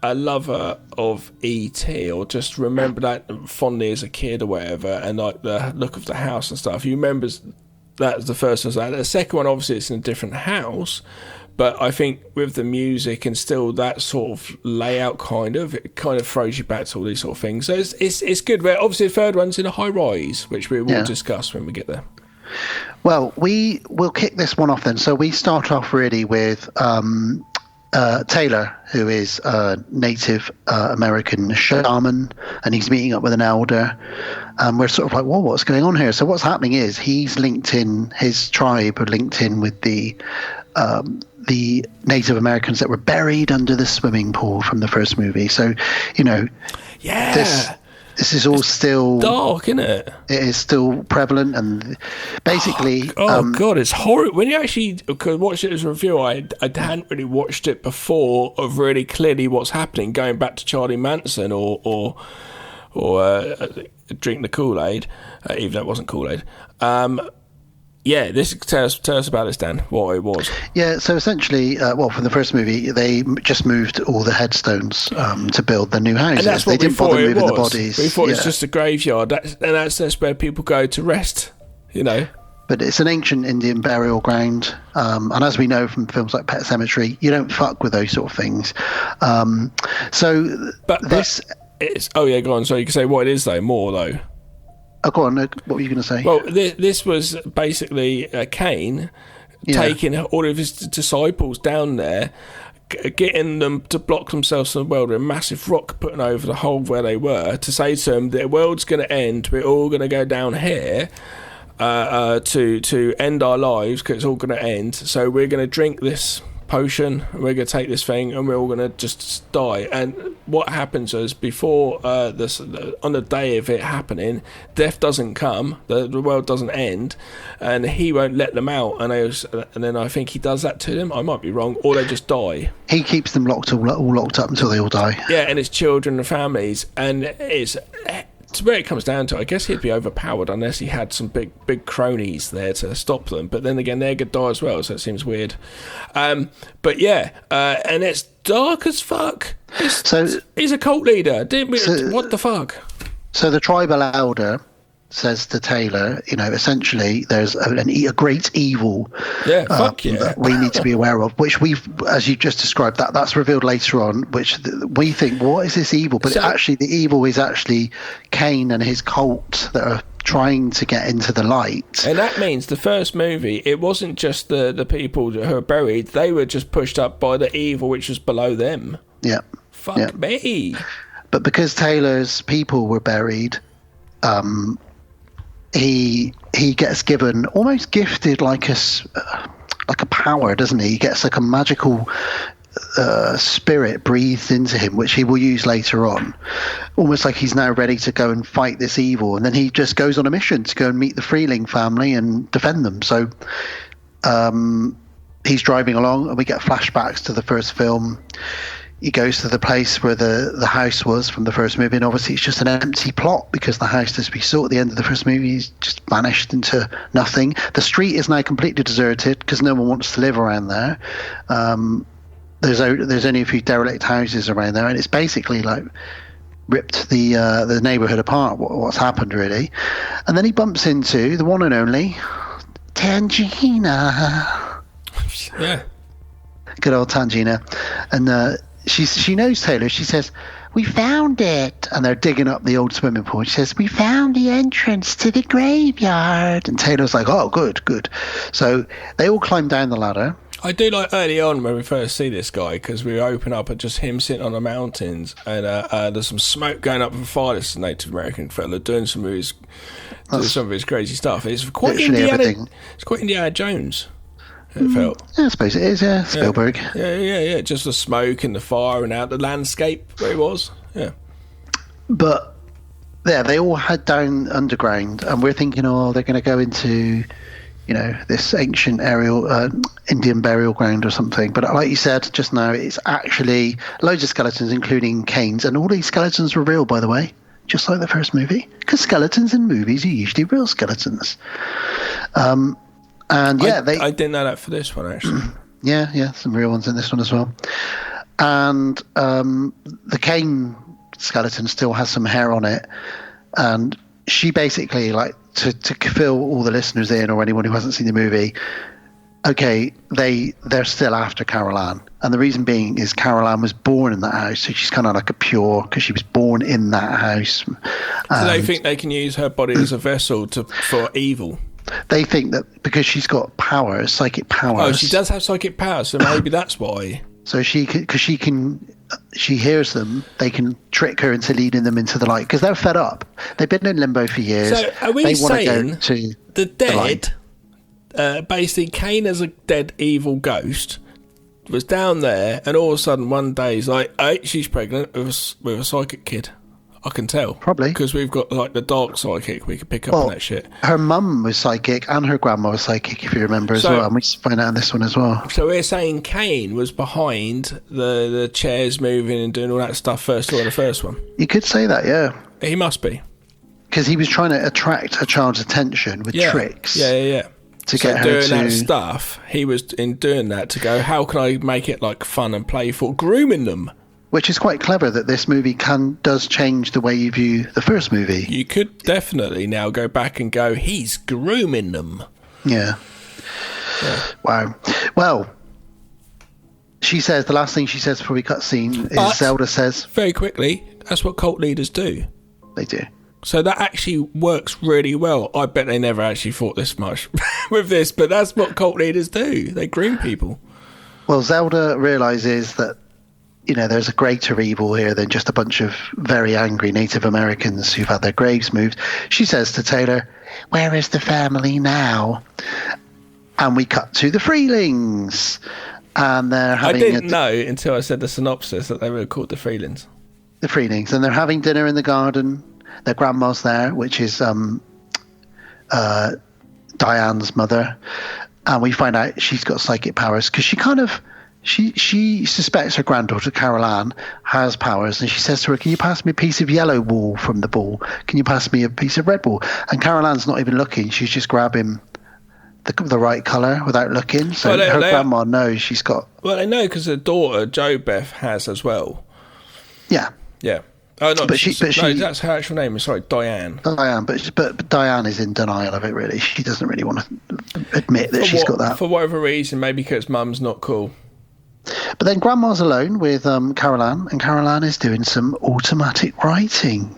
a lover of E.T. or just remember that fondly as a kid or whatever, and like the look of the house and stuff, you remember that was the first one. The second one, obviously it's in a different house, but I think with the music and still that sort of layout it kind of throws you back to all these sort of things. So it's good. But obviously the third one's in a high rise, which we will discuss when we get there. Well, we will kick this one off then. So we start off really with Taylor, who is a Native American shaman, and he's meeting up with an elder. We're sort of like, well, what's going on here? So what's happening is his tribe are linked in with the Native Americans that were buried under the swimming pool from the first movie. So, you know, this is all still dark, isn't it? It is still prevalent, and basically, God, it's horrible. When you actually watch it as a review, I hadn't really watched it before of really clearly what's happening, going back to Charlie Manson or Drink the Kool-Aid, even though it wasn't Kool-Aid. Tell us about this, Dan, what it was. Yeah, so essentially, from the first movie, they just moved all the headstones to build the new houses. And that's what they didn't bother moving the bodies. We thought it's just a graveyard, that's where people go to rest, you know. But it's an ancient Indian burial ground, and as we know from films like Pet Sematary, you don't fuck with those sort of things. Go on. So you can say what it is, though, more, though. Oh, go on. What were you going to say? Well, this was basically Cain taking all of his disciples down there, getting them to block themselves from the world with a massive rock putting over the hole where they were, to say to them, the world's going to end, we're all going to go down here to end our lives because it's all going to end. So we're going to drink this potion, we're going to take this thing, and we're all going to just die. And what happens is, before on the day of it happening, death doesn't come, the world doesn't end, and he won't let them out. And then I think he does that to them. I might be wrong, or they just die. He keeps them all locked up until they all die. Yeah, and his children and families, and it's where it comes down to. I guess he'd be overpowered unless he had some big cronies there to stop them. But then again, they're gonna die as well, so it seems weird. And it's dark as fuck. He's a cult leader. What the fuck? So the tribal elder says to Taylor, you know, essentially there's a great evil that we need to be aware of, which we've, as you just described, that's revealed later on, which we think, what is this evil? But actually the evil is actually Cain and his cult that are trying to get into the light. And that means the first movie, it wasn't just the people who are buried, they were just pushed up by the evil which was below them. Yeah. Fuck me. But because Taylor's people were buried, he gets given, almost gifted like a power, doesn't he? He gets like a magical spirit breathed into him, which he will use later on, almost like he's now ready to go and fight this evil. And then he just goes on a mission to go and meet the Freeling family and defend them. So he's driving along, and we get flashbacks to the first film. He goes to the place where the house was from the first movie, and obviously it's just an empty plot because the house, as we saw at the end of the first movie, is just vanished into nothing. The street is now completely deserted because no one wants to live around there. There's only a few derelict houses around there, and it's basically like ripped the neighbourhood apart. What's happened, really? And then he bumps into the one and only Tangina. Yeah. Good old Tangina. And she knows Taylor. She says, "We found it." And they're digging up the old swimming pool. She says, "We found the entrance to the graveyard." And Taylor's like, "Oh, good." So they all climb down the ladder. I do like early on when we first see this guy, because we open up at just him sitting on the mountains, and there's some smoke going up from fire. This Native American fella doing some of his crazy stuff. It's quite Indiana. It's quite Indiana Jones. It felt. Yeah, I suppose it is. Yeah, Spielberg. Yeah. Just the smoke and the fire and out the landscape where it was. Yeah. But yeah, they all head down underground, and we're thinking, oh, they're going to go into, this ancient Indian burial ground or something. But like you said just now, it's actually loads of skeletons, including Kane's, and all these skeletons were real, by the way, just like the first movie, because skeletons in movies are usually real skeletons. And yeah, I didn't know that for this one, actually. Yeah, some real ones in this one as well. And the Kane skeleton still has some hair on it, and she basically, like, to fill all the listeners in, or anyone who hasn't seen the movie, okay, they're still after Carol Ann, and the reason being is Carol Ann was born in that house, so she's kind of like a pure, because she was born in that house. So they think they can use her body as a vessel for evil. They think that because she's got powers, psychic powers. Oh, she does have psychic powers, so maybe that's why. So she hears them. They can trick her into leading them into the light, because they're fed up. They've been in limbo for years. So are we saying the dead, basically Kane as a dead evil ghost, was down there, and all of a sudden one day he's like, "Hey, she's pregnant with a psychic kid." I can tell. Probably. Because we've got, like, the dark psychic. We can pick up on that shit. Her mum was psychic and her grandma was psychic, if you remember, as well. And we find out in this one as well. So we're saying Kane was behind the chairs moving and doing all that stuff first in the first one. You could say that, yeah. He must be. Because he was trying to attract a child's attention with tricks. Yeah. To get her doing that stuff, he was in doing that to go, how can I make it, like, fun and playful? Grooming them. Which is quite clever that this movie does change the way you view the first movie. You could definitely now go back and go, he's grooming them. Yeah. Wow. Well, the last thing she says before we cut scene is Zelda says... Very quickly, that's what cult leaders do. They do. So that actually works really well. I bet they never actually thought this much with this, but that's what cult leaders do. They groom people. Well, Zelda realises that there's a greater evil here than just a bunch of very angry Native Americans who've had their graves moved. She says to Taylor, "Where is the family now?" And we cut to the Freelings. And they're having... I didn't know until I said the synopsis that they were called the Freelings. The Freelings. And they're having dinner in the garden. Their grandma's there, which is Diane's mother. And we find out she's got psychic powers, because she suspects her granddaughter Carol Ann has powers, and she says to her, "Can you pass me a piece of yellow wool from the ball? Can you pass me a piece of red wool?" And Carol Ann's not even looking; she's just grabbing the right colour without looking. So her grandma knows she's got. Well, they know because her daughter Jo Beth has as well. Yeah. Oh no, no, that's her actual name. Sorry, Diane. Diane, but Diane is in denial of it. Really, she doesn't really want to admit that she's got that for whatever reason. Maybe because Mum's not cool. But then Grandma's alone with Carol Ann, and Carol Ann is doing some automatic writing.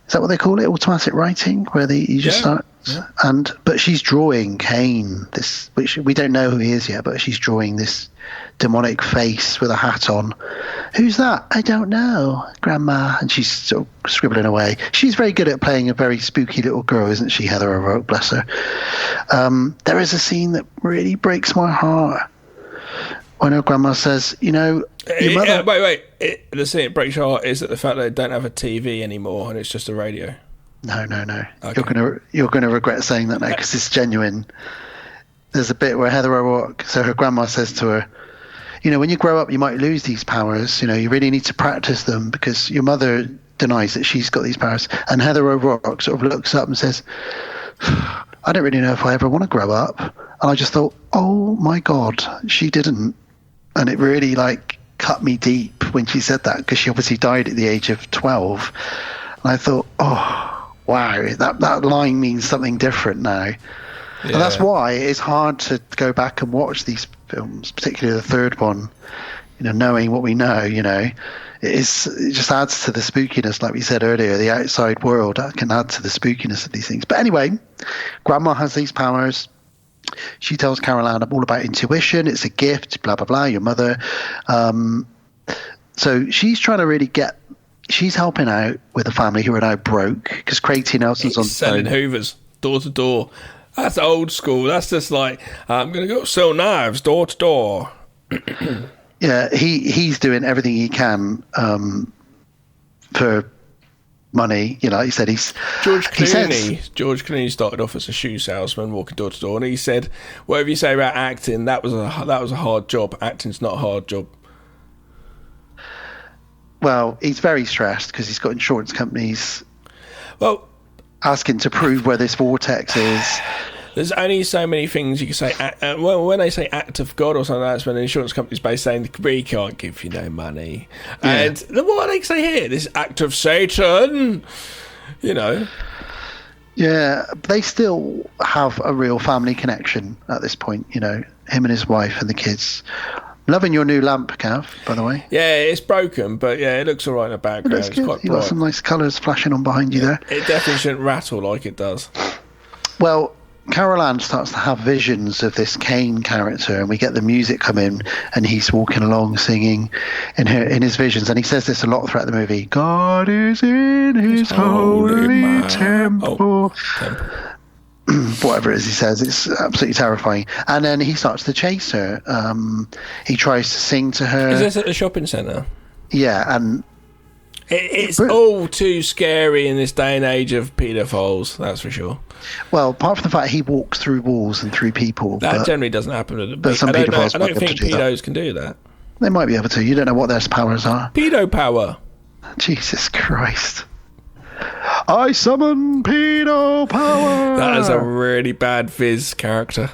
Is that what they call it? Automatic writing, where you just start. Yeah. But she's drawing Kane, which we don't know who he is yet, but she's drawing this demonic face with a hat on. "Who's that? I don't know, Grandma." And she's sort of scribbling away. She's very good at playing a very spooky little girl, isn't she, Heather O'Rourke? Bless her. There is a scene that really breaks my heart. When her grandma says, your mother... Wait. The scene that breaks your heart is that the fact that they don't have a TV anymore and it's just a radio. No. Okay. You're gonna regret saying that now, because it's genuine. There's a bit where Heather O'Rourke, so her grandma says to her, when you grow up, you might lose these powers. You really need to practice them, because your mother denies that she's got these powers. And Heather O'Rourke sort of looks up and says, "I don't really know if I ever want to grow up." And I just thought, oh my God, she didn't. And it really cut me deep when she said that, because she obviously died at the age of 12. And I thought, oh, wow, that line means something different now. And that's why it's hard to go back and watch these films, particularly the third one. Knowing what we know, it just adds to the spookiness, like we said earlier. The outside world can add to the spookiness of these things. But anyway, Grandma has these powers. She tells Carol Ann all about intuition. It's a gift, blah, blah, blah, your mother. So she's trying to really she's helping out with a family who are now broke because Craig T. Nelson's on selling Hoovers door to door. That's old school. That's just like, I'm going to go sell knives door to door. Yeah, he's doing everything he can for money. Like you said, George Clooney started off as a shoe salesman, walking door to door, and he said, "Whatever you say about acting, that was a hard job. Acting's not a hard job." Well, he's very stressed because he's got insurance companies. Well, asking to prove where this vortex is. There's only so many things you can say. When they say act of God or something, that's when the insurance company's based saying, we can't give you no money. Yeah. And what do they say here? This act of Satan, Yeah, they still have a real family connection at this point, him and his wife and the kids. Loving your new lamp, Cav, by the way. Yeah, it's broken, but it looks all right in the background. It's quite bright. You've got some nice colours flashing on behind you there. It definitely shouldn't rattle like it does. Well, Carol Ann starts to have visions of this Kane character, and we get the music come in, and he's walking along singing in his visions, and he says this a lot throughout the movie. God is in his holy temple. Whatever it is he says, it's absolutely terrifying. And then he starts to chase her. He tries to sing to her. Is this at the shopping centre? Yeah, and it's all too scary in this day and age of paedophiles, that's for sure. Well, apart from the fact he walks through walls and through people. That generally doesn't happen. But some I paedophiles don't think pedos can do that. They might be able to. You don't know what their powers are. Pedo power. Jesus Christ. I summon pedo power. That is a really bad Viz character.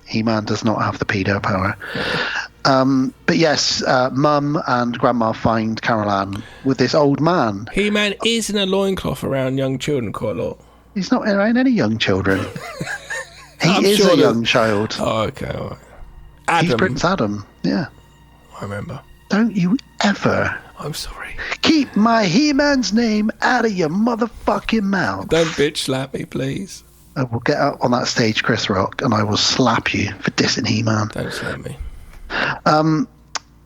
He-Man does not have the pedo power. But yes, Mum and Grandma find Carol Ann with this old man. He-Man is in a loincloth around young children quite a lot. He's not around any young children. He is a young child. Oh, okay, all right. Adam. He's Prince Adam, yeah. I remember. Don't you ever... I'm sorry. Keep my He-Man's name out of your motherfucking mouth. Don't bitch slap me, please. I will get up on that stage, Chris Rock, and I will slap you for dissing He-Man. Don't slap me.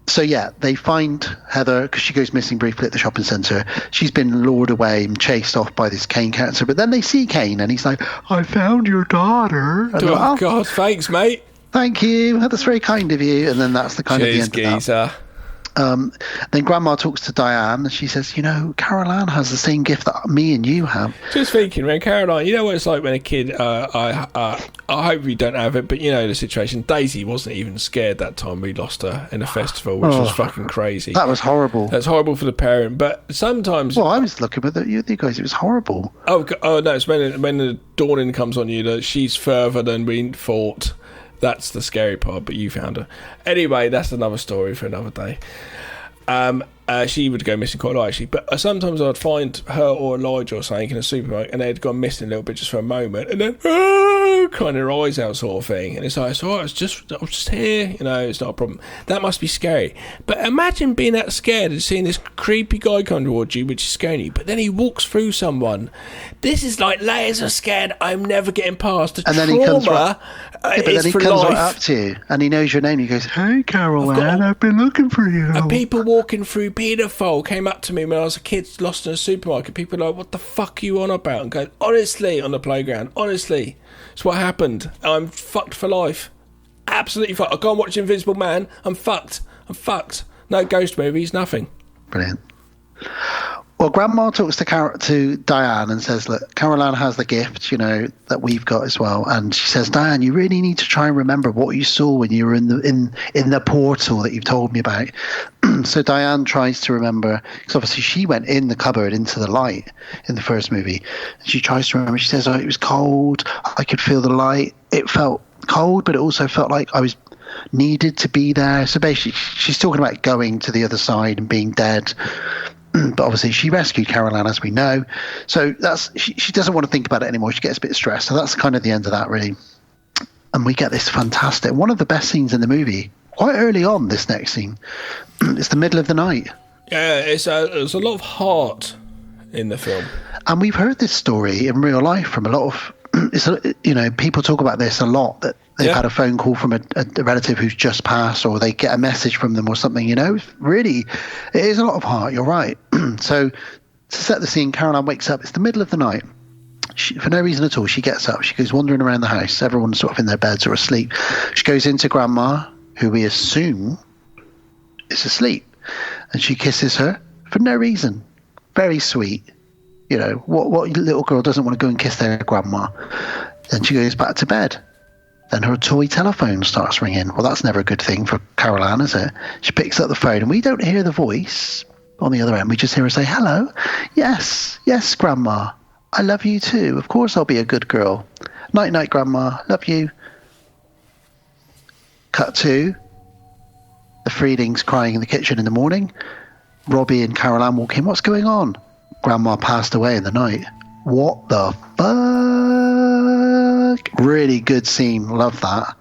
So yeah, they find Heather because she goes missing briefly at the shopping centre. She's been lured away and chased off by this Kane character, but then they see Kane and he's like, I found your daughter. And oh, God, thanks, mate. Thank you. That's very kind of you. And then that's the kind of the end geezer. of that. Then Grandma talks to Diane and she says, Carol Ann has the same gift that me and you have. Just thinking, man, Caroline, you know what it's like when a kid, I hope you don't have it, but you know the situation. Daisy wasn't even scared that time we lost her in a festival, which was fucking crazy. That was horrible. That's horrible for the parent, but sometimes... Well, I was looking at you guys, it was horrible. Oh no, it's when the dawning comes on you that she's further than we thought. That's the scary part, but you found her. Anyway, that's another story for another day. She would go missing quite a lot, actually. But sometimes I'd find her or Elijah or something in a supermarket, and they'd gone missing a little bit just for a moment, and then crying her eyes out, sort of thing. And it's like, it's all right, I was just here, it's not a problem. That must be scary. But imagine being that scared and seeing this creepy guy come towards you, which is scaring you. But then he walks through someone. This is like layers of scared. I'm never getting past the trauma. Then he comes right up to you, and he knows your name. He goes, "Hey, Carol Ann, I've been looking for you." And people walking through paedophile came up to me when I was a kid, lost in a supermarket. People are like, "What the fuck are you on about?" And go, honestly, on the playground, honestly, it's what happened. I'm fucked for life. Absolutely fucked. I can't watch Invisible Man. I'm fucked. No ghost movies, nothing. Brilliant. Well, Grandma talks to Diane and says, look, Carol Ann has the gift, that we've got as well. And she says, Diane, you really need to try and remember what you saw when you were in the portal that you've told me about. So Diane tries to remember, because obviously she went in the cupboard into the light in the first movie. And she tries to remember. She says, it was cold. I could feel the light. It felt cold, but it also felt like I was needed to be there. So basically, she's talking about going to the other side and being dead. But obviously she rescued Carol Ann, as we know. So she doesn't want to think about it anymore. She gets a bit stressed. So that's kind of the end of that, really. And we get this fantastic, one of the best scenes in the movie, quite early on, this next scene. It's the middle of the night. Yeah, there's a lot of heart in the film. And we've heard this story in real life from a lot of, people talk about this a lot, that they've had a phone call from a relative who's just passed, or they get a message from them or something, Really, it is a lot of heart, you're right. So to set the scene, Caroline wakes up. It's the middle of the night. For no reason at all, she gets up. She goes wandering around the house. Everyone's sort of in their beds or asleep. She goes into Grandma, who we assume is asleep, and she kisses her for no reason. Very sweet. What little girl doesn't want to go and kiss their grandma? Then she goes back to bed. Then her toy telephone starts ringing. Well, that's never a good thing for Carol Ann, is it? She picks up the phone, and we don't hear the voice on the other end. We just hear her say, "Hello. Yes, Grandma. I love you too. Of course I'll be a good girl. Night, night, Grandma. Love you." Cut to the Freelings crying in the kitchen in the morning. Robbie and Carol Ann walk in. What's going on? Grandma passed away in the night. What the fuck? Really good scene. Love that.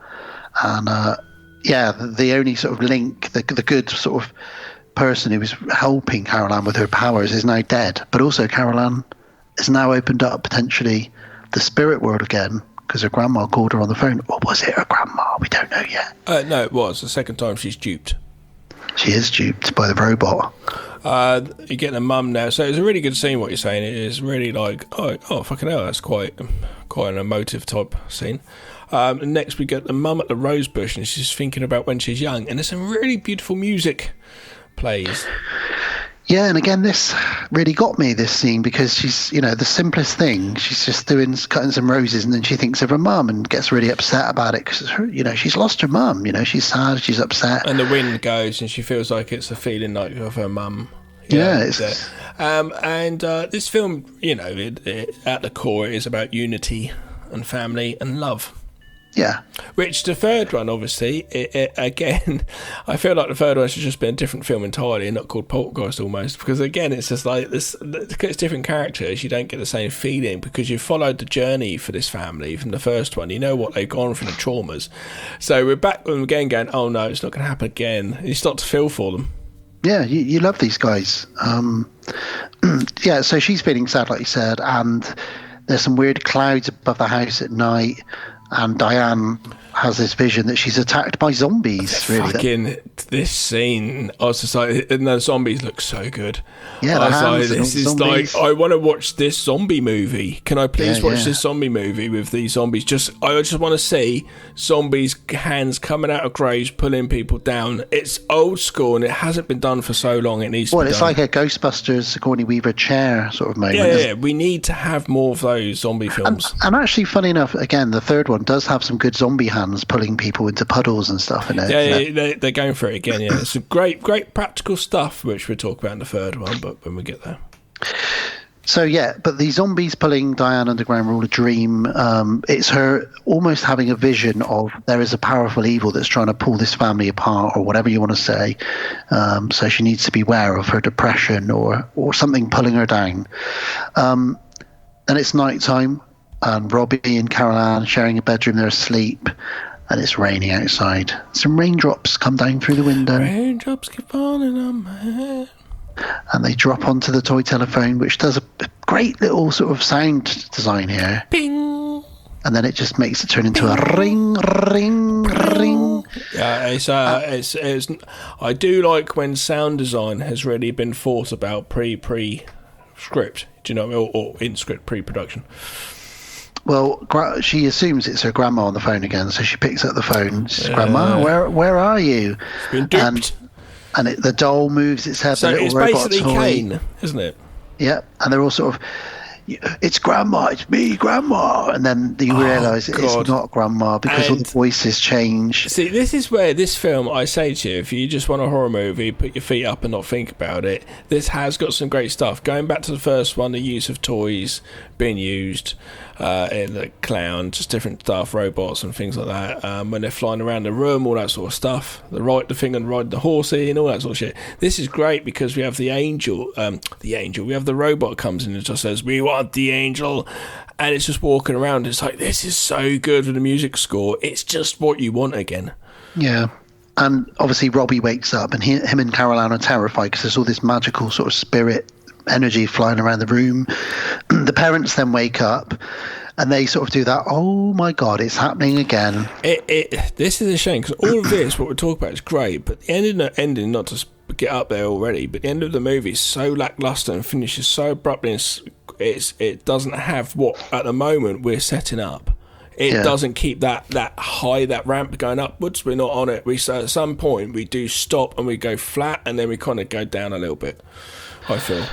And the only sort of link, the good sort of person who was helping Carol Ann with her powers is now dead. But also Carol Ann has now opened up potentially the spirit world again, because her grandma called her on the phone. Or was it her grandma? We don't know yet. No, it was the second time she's duped. She is duped by the robot. You're getting a mum now, so it's a really good scene. What you're saying, it is really like, oh fucking hell, that's quite an emotive type scene. Next we get the mum at the rose bush, and she's thinking about when she's young, and there's some really beautiful music plays. Yeah, and again, this really got me, this scene, because she's, the simplest thing. She's just cutting some roses, and then she thinks of her mum and gets really upset about it because, she's lost her mum. She's sad, she's upset. And the wind goes, and she feels like it's a feeling like of her mum. This film, at the core, it is about unity and family and love. Yeah. Which the third one, obviously, again, I feel like the third one should just be a different film entirely and not called Poltergeist almost, because again, it's just like this, because it's different characters, you don't get the same feeling because you've followed the journey for this family from the first one. You know what they've gone through, the traumas. So we're back with them again going, oh no, it's not going to happen again. And you start to feel for them. Yeah, you love these guys. So she's feeling sad, like you said, and there's some weird clouds above the house at night. And Diane has this vision that she's attacked by zombies. Really, this scene, I was just like, and the zombies look so good. Yeah, I was like, this is zombies. Like, I want to watch this zombie movie. Can I please watch this zombie movie with these zombies? I just want to see zombies' hands coming out of graves, pulling people down. It's old school, and it hasn't been done for so long. It needs to be done. It's like a Ghostbusters Sigourney Weaver chair sort of moment. Yeah, we need to have more of those zombie films. And actually, funny enough, again, the third one does have some good zombie hands pulling people into puddles and stuff in it. Yeah, they're going for it again. Yeah, it's some great practical stuff which we'll talk about in the third one, but when we get there. So but the zombies pulling Diane underground were all a dream. It's her almost having a vision of there is a powerful evil that's trying to pull this family apart, or whatever you want to say. So she needs to be aware of her depression or something pulling her down. And it's nighttime. And Robbie and Carol Ann sharing a bedroom, they're asleep, and it's raining outside. Some raindrops come down through the window. Raindrops keep falling on my head. And they drop onto the toy telephone, which does a great little sort of sound design here. Bing! And then it just makes it turn into a ring, ring, ring. Yeah, it's I do like when sound design has really been thought about pre-script. Do you know what I mean? Or in script pre-production. Well, she assumes it's her grandma on the phone again, so she picks up the phone. She says, "Grandma, where are you?" It's been duped. And the doll moves its head. So the it's robot basically toy. Kane, isn't it? Yeah, and they're all sort of, it's Grandma, it's me, Grandma. And then you realise it's not Grandma because all the voices change. See, this is where this film, I say to you, if you just want a horror movie, put your feet up and not think about it, this has got some great stuff. Going back to the first one, the use of toys being used in the clown, just different stuff, robots and things like that. When they're flying around the room, all that sort of stuff. The thing and ride the horsey and all that sort of shit. This is great because we have the angel. We have the robot comes in and just says, "We want the angel," and it's just walking around. It's like, this is so good with the music score. It's just what you want again. Yeah. And obviously Robbie wakes up and him and Caroline are terrified because there's all this magical sort of spirit energy flying around the room. The parents then wake up and they sort of do that, oh my God, it's happening again. This is a shame because all of this, what we're talking about, is great, but the ending, not to get up there already, but the end of the movie is so lackluster and finishes so abruptly. It doesn't have what at the moment we're setting up. It doesn't keep that high, that ramp going upwards. We're not on it. At some point we do stop and we go flat, and then we kind of go down a little bit, I feel.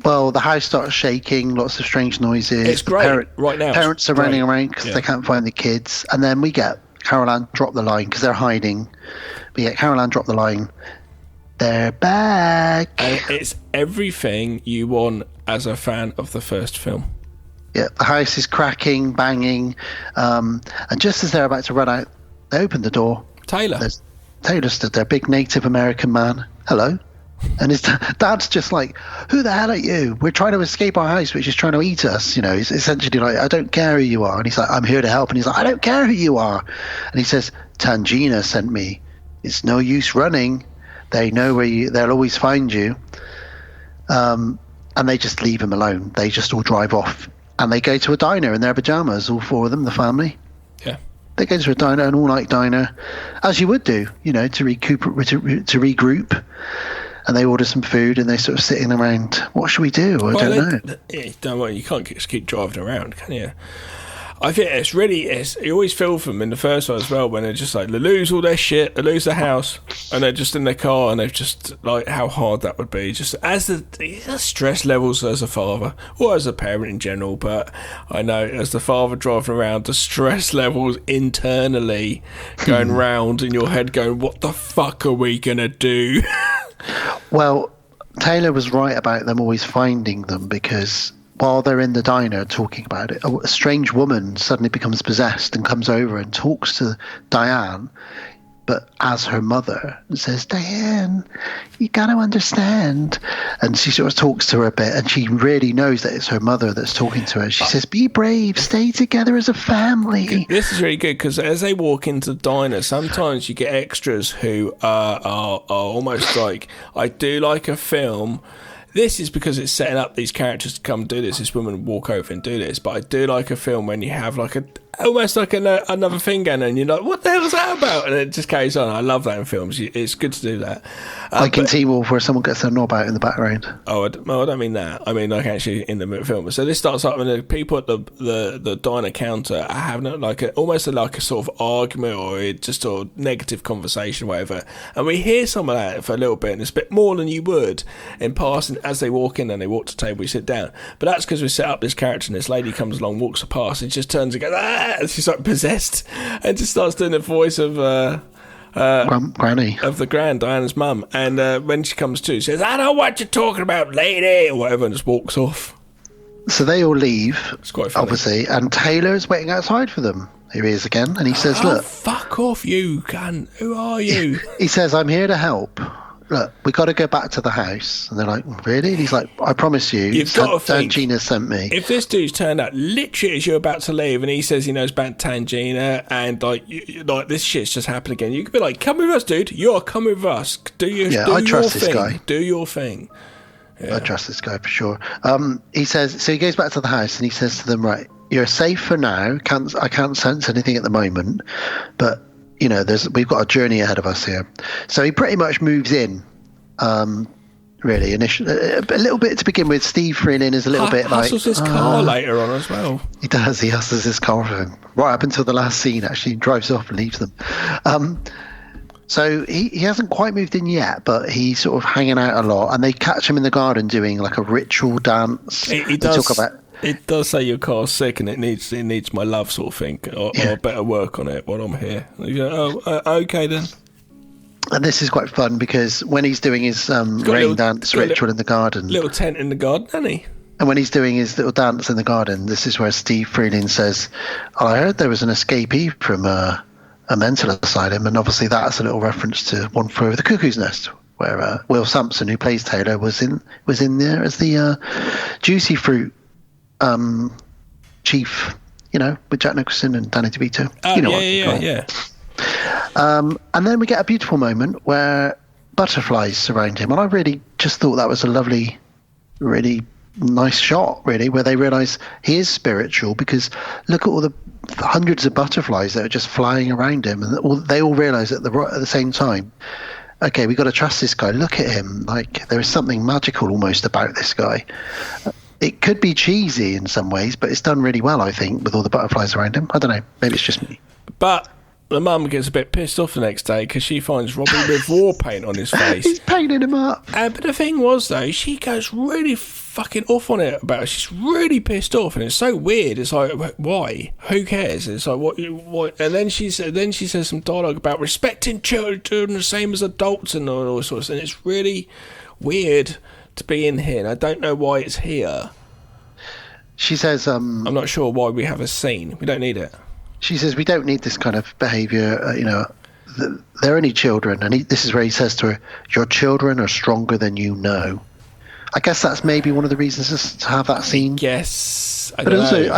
Well, the house starts shaking, lots of strange noises. It's great right now. Parents are running around because they can't find the kids. And then we get Caroline drop the line because they're hiding. We get Caroline drop the line. They're back. And it's everything you want as a fan of the first film. Yeah, the house is cracking, banging. And just as they're about to run out, they open the door. Taylor stood there, big Native American man. Hello. And his dad's just like, who the hell are you? We're trying to escape our house, which is trying to eat us. You know, he's essentially like, I don't care who you are. And he's like, I'm here to help. And he's like, I don't care who you are. And he says, Tangina sent me. It's no use running. They know they'll always find you. And they just leave him alone. They just all drive off. And they go to a diner in their pajamas, all four of them, the family. Yeah. They go to a diner, an all-night diner, as you would do, you know, to regroup. And they order some food, and they're sort of sitting around. What should we do? I don't know. Don't worry, you can't just keep driving around, can you? I think you always feel for them in the first one as well, when they're just like, they lose all their shit, they lose their house, and they're just in their car, and they're just like, how hard that would be. Just as the stress levels as a father, or as a parent in general, but I know as the father driving around, the stress levels internally going round in your head going, what the fuck are we going to do? Well, Taylor was right about them always finding them, because while they're in the diner talking about it, a strange woman suddenly becomes possessed and comes over and talks to Diane, but as her mother, and says, Diane, you got to understand. And she sort of talks to her a bit, and she really knows that it's her mother that's talking to her. She says, be brave, stay together as a family. This is really good, because as they walk into the diner, sometimes you get extras who are almost like, I do like a film. This is because it's setting up these characters to come do this. This woman walk over and do this. But I do like a film when you have like almost like another thing going on, and you're like, what the hell is that about? And it just carries on. I love that in films. It's good to do that. Like in Teen Wolf, where someone gets their knob out in the background. Oh, I don't mean that. I mean like actually in the film. So this starts up when the people at the diner counter are having like almost like a sort of argument or just a negative conversation, whatever. And we hear some of that for a little bit, and it's a bit more than you would in passing as they walk in and they walk to the table, we sit down. But that's because we set up this character, and this lady comes along, walks past, and just turns and goes, ah! And she's like possessed, and just starts doing the voice of Granny, of the Diana's mum. And when she comes to, she says, I know what you're talking about, lady, or whatever, and just walks off. So they all leave, it's quite funny, obviously, and Taylor's waiting outside for them. Here he is again, and he says, look, fuck off, you cunt, who are you? He says, I'm here to help. Look, we got to go back to the house. And they're like, really? And he's like, I promise you've got to think, Tangina sent me. If this dude's turned up literally as you're about to leave, and he says he knows about Tangina, and like this shit's just happened again, you could be like, come with us, dude. You're coming with us. I trust this guy. Do your thing. Yeah. I trust this guy for sure. He says, so he goes back to the house, and he says to them, right, you're safe for now. I can't sense anything at the moment, but you know, we've got a journey ahead of us here. So he pretty much moves in, really, initially. A little bit to begin with. Steve Freeling is a little bit like... hustles his car later on as well. He does. He hustles his car for him. Right up until the last scene, actually. He drives off and leaves them. So he hasn't quite moved in yet, but he's sort of hanging out a lot. And they catch him in the garden doing like a ritual dance. He does. Talk about It does say your car's sick and it needs my love, sort of thing, or better work on it while I'm here. You go, okay then. And this is quite fun because when he's doing his rain dance ritual in the garden, little tent in the garden, hasn't he? And when he's doing his little dance in the garden, this is where Steve Freeling says, I heard there was an escapee from a mental asylum, and obviously that's a little reference to One Flew Over the Cuckoo's Nest, where Will Sampson, who plays Taylor, was in there as the Juicy Fruit chief, with Jack Nicholson and Danny DeVito. Yeah. And then we get a beautiful moment where butterflies surround him, and I really just thought that was a lovely, really nice shot, really, where they realise he is spiritual, because look at all the hundreds of butterflies that are just flying around him, and they all realise at the same time, okay, we got to trust this guy. Look at him, like there is something magical almost about this guy. It could be cheesy in some ways, but it's done really well, I think, with all the butterflies around him. I don't know, maybe it's just me. But the mum gets a bit pissed off the next day because she finds Robbie with war paint on his face. He's painting him up. But the thing was, though, she goes really fucking off on it about it. She's really pissed off, and it's so weird. It's like, why? Who cares? It's like, what? And then she says some dialogue about respecting children the same as adults and all sorts. And it's really weird to be in here, and I don't know why it's here. She says, I'm not sure why we have a scene. We don't need it. She says, we don't need this kind of behaviour, they're only children. And this is where he says to her, your children are stronger than you know. I guess that's maybe one of the reasons to have that scene. Yes. I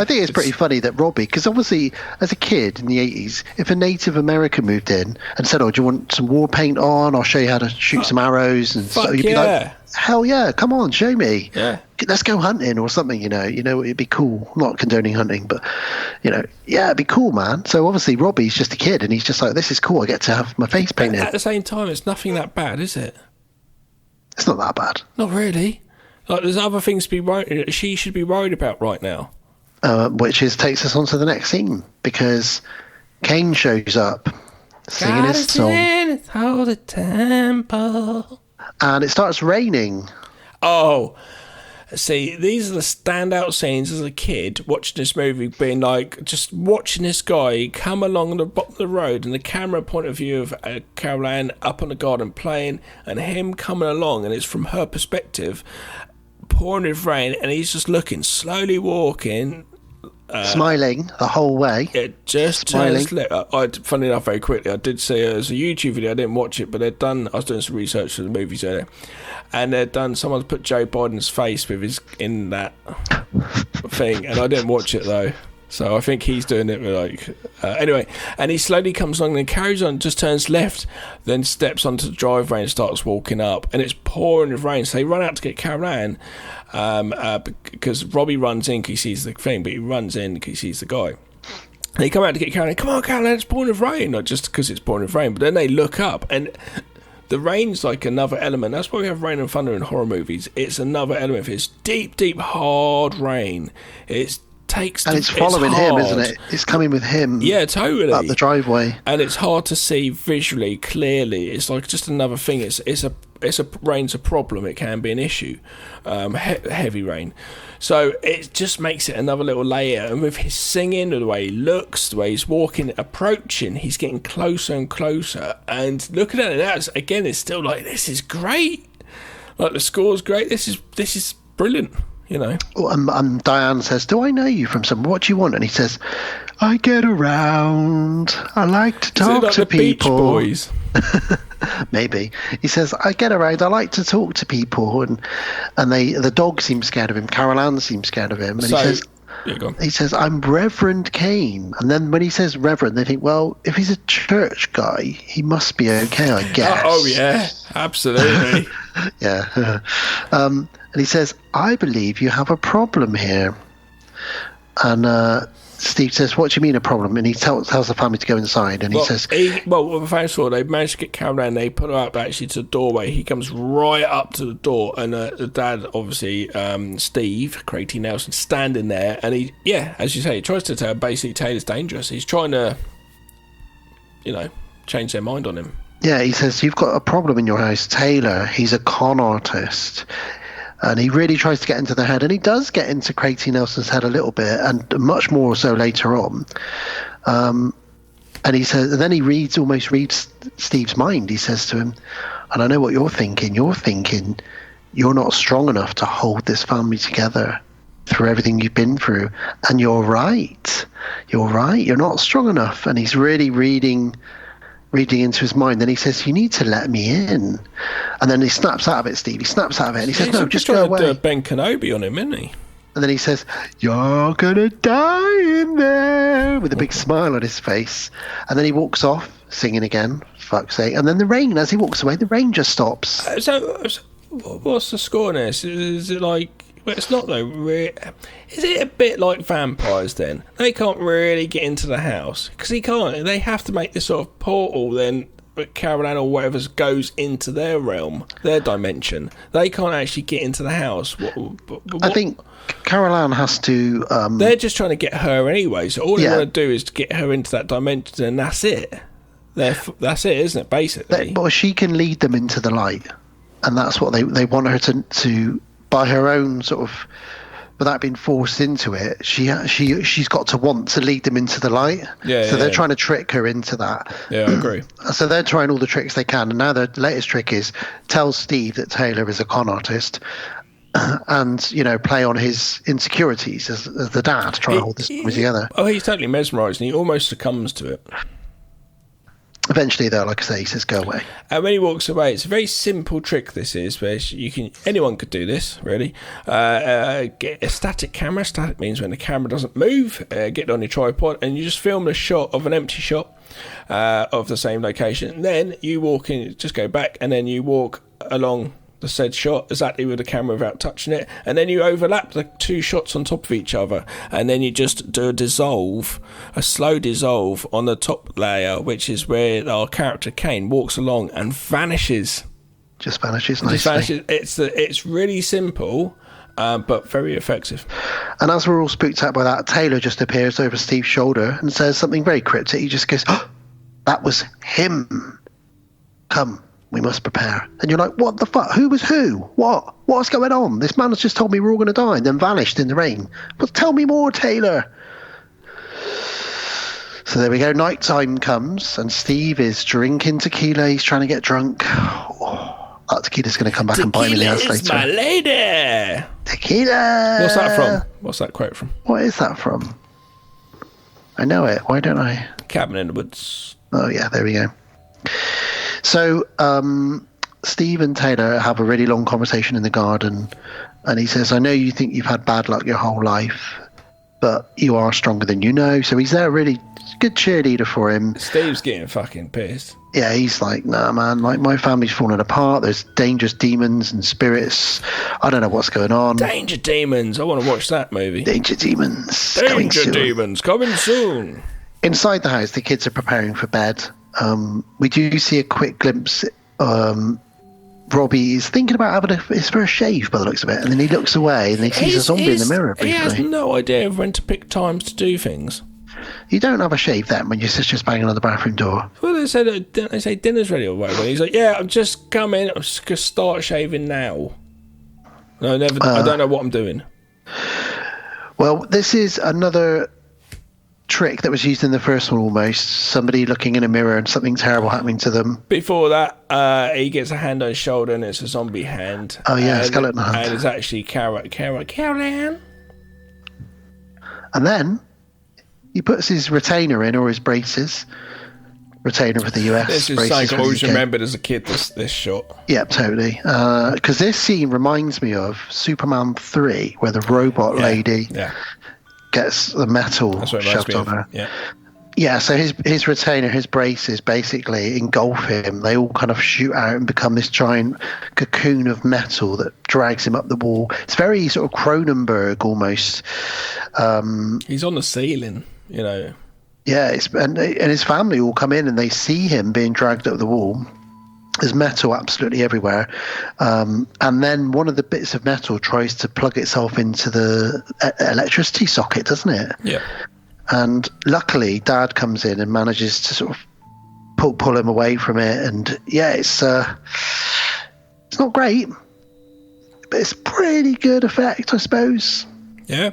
think it's pretty funny that Robbie, because obviously as a kid in the 80s, if a Native American moved in and said, do you want some war paint on? I'll show you how to shoot some arrows. And so you'd be like, hell yeah, come on, show me. Yeah. Let's go hunting or something, it'd be cool. I'm not condoning hunting, but, it'd be cool, man. So obviously Robbie's just a kid and he's just like, this is cool. I get to have my face painted. At the same time, it's nothing that bad, is it? It's not that bad. Not really. Like, there's other things she should be worried about right now. Which takes us on to the next scene, because Kane shows up singing his song. Hold the temple. And it starts raining. Oh, see, these are the standout scenes as a kid watching this movie, being like, just watching this guy come along the bottom of the road and the camera point of view of Carol Ann up on the garden playing, and him coming along, and it's from her perspective, pouring with rain, and he's just looking, slowly walking, smiling the whole way. It just turns. Funny enough, very quickly, I did see it as a YouTube video. I didn't watch it, but they'd done. I was doing some research for the movies earlier, and they'd done. Someone's put Joe Biden's face with his in that thing, and I didn't watch it though. So I think he's doing it with anyway. And he slowly comes along and carries on, just turns left, then steps onto the driveway and starts walking up. And it's pouring with rain. So they run out to get Carol Ann because Robbie runs in because he sees the thing, but he runs in because he sees the guy. They come out to get Carol Ann. Come on, Carol Ann, it's pouring with rain. Not just because it's pouring with rain, but then they look up and the rain's like another element. That's why we have rain and thunder in horror movies. It's another element. It's deep, deep, hard rain. It's following him, isn't it? It's coming with him. Yeah, totally. Up the driveway, and it's hard to see visually clearly. It's like just another thing. Rain's a problem. It can be an issue. Heavy rain, so it just makes it another little layer. And with his singing, the way he looks, the way he's walking, approaching, he's getting closer and closer. And looking at it now, it's still like, this is great. Like, the score's great. This is brilliant. And Diane says, do I know you from somewhere? What do you want? And he says, I get around. I like to talk to people. Beach Boys? Maybe. He says, I get around. I like to talk to people. And the dog seems scared of him. Carol Ann seems scared of him. And he says, I'm Reverend Kane. And then when he says Reverend, they think, well, if he's a church guy, he must be okay, I guess. Oh, yeah. Absolutely. Yeah. And he says, I believe you have a problem here. And Steve says, what do you mean a problem? And he tells the family to go inside. And he says... first of all, they managed to get Carol Ann. They put her up actually to the doorway. He comes right up to the door. And the dad, obviously, Steve, Craig T. Nelson, standing there. And he, as you say, he tries to tell basically Taylor's dangerous. He's trying to, change their mind on him. Yeah, he says, you've got a problem in your house. Taylor, he's a con artist. And he really tries to get into the head, and he does get into Craig T. Nelson's head a little bit, and much more so later on. And he says, and then he almost reads Steve's mind. He says to him, and I know what you're thinking. You're thinking you're not strong enough to hold this family together through everything you've been through. And you're right. You're right. You're not strong enough. And he's really reading into his mind. Then he says, you need to let me in. And then he snaps out of it, Steve. He snaps out of it. And he says, no, just go away. Ben Kenobi on him, isn't he? And then he says, you're going to die in there, with a big smile on his face. And then he walks off, singing again, fuck's sake. And then the rain, as he walks away, the rain just stops. So what's the score on this? Is it like... Well, it's not though. Is it a bit like vampires then? They can't really get into the house because he can't. They have to make this sort of portal then. Caroline or whatever goes into their realm, their dimension. They can't actually get into the house. I think Caroline has to. They're just trying to get her anyway. So all they want to do is to get her into that dimension, and that's it. That's it, isn't it? Basically, but she can lead them into the light, and that's what they want her to. By her own sort of, without being forced into it, she's got to want to lead them into the light. So they're trying to trick her into that. Yeah, I agree. So they're trying all the tricks they can, and now the latest trick is tell Steve that Taylor is a con artist, and play on his insecurities as the dad, try to hold this family together. Oh, he's totally mesmerised, and he almost succumbs to it. Eventually, though, like I say, he says, "Go away." And when he walks away, it's a very simple trick. This is where anyone could do this. Really, get a static camera. Static means when the camera doesn't move. Get it on your tripod, and you just film a shot of an empty shot of the same location. And then you walk in, just go back, and then you walk along the said shot exactly with the camera without touching it, and then you overlap the two shots on top of each other, and then you just do a slow dissolve on the top layer, which is where our character Kane walks along and vanishes. Just vanishes nicely. It's really simple, but very effective. And as we're all spooked out by that, Taylor just appears over Steve's shoulder and says something very cryptic. He just goes, oh, that was him. Come, we must prepare. And you're like, what the fuck? Who was who? What's going on? This man has just told me we're all going to die and then vanished in the rain. But tell me more, Taylor. So there we go. Night time comes and Steve is drinking tequila. He's trying to get drunk. Oh, that tequila's going to come back and bite me in the ass later. My lady. Tequila. What's that from? What's that quote from? What is that from? I know it. Why don't I? Cabin in the Woods. Oh, yeah. There we go. So Steve and Taylor have a really long conversation in the garden, and he says, I know you think you've had bad luck your whole life, but you are stronger than you know. So he's there, really good cheerleader for him. Steve's getting fucking pissed. Yeah, he's like, nah, man, like my family's falling apart. There's dangerous demons and spirits. I don't know what's going on. Danger Demons. I want to watch that movie. Danger Demons. Danger Demons coming soon. Inside the house, the kids are preparing for bed. We do see a quick glimpse. Robbie is thinking about having his first shave by the looks of it, and then he looks away and he sees a zombie in the mirror briefly. He has no idea of when to pick times to do things. You don't have a shave then when your sister's banging on the bathroom door. Well, they say dinner's ready or whatever. He's like, yeah, I'm just coming. I'm just going to start shaving now. No, never. I don't know what I'm doing. Well, this is another trick that was used in the first one almost. Somebody looking in a mirror and something terrible happening to them. Before that, he gets a hand on his shoulder and it's a zombie hand. Oh yeah, skeleton hand. And it's actually Caroline. And then he puts his retainer in, or his braces. Retainer for the US. This is something I always remembered as a kid, this shot. Yep, totally. Because this scene reminds me of Superman 3, where the robot lady gets the metal shoved on her. Yeah, so his retainer, his braces basically engulf him. They all kind of shoot out and become this giant cocoon of metal that drags him up the wall. It's very sort of Cronenberg almost. He's on the ceiling, you know. Yeah, and his family all come in and they see him being dragged up the wall. There's metal absolutely everywhere. And then one of the bits of metal tries to plug itself into the electricity socket, doesn't it? Yeah. And luckily, Dad comes in and manages to sort of pull him away from it. And yeah, it's not great. it's pretty good effect, I suppose. Yeah.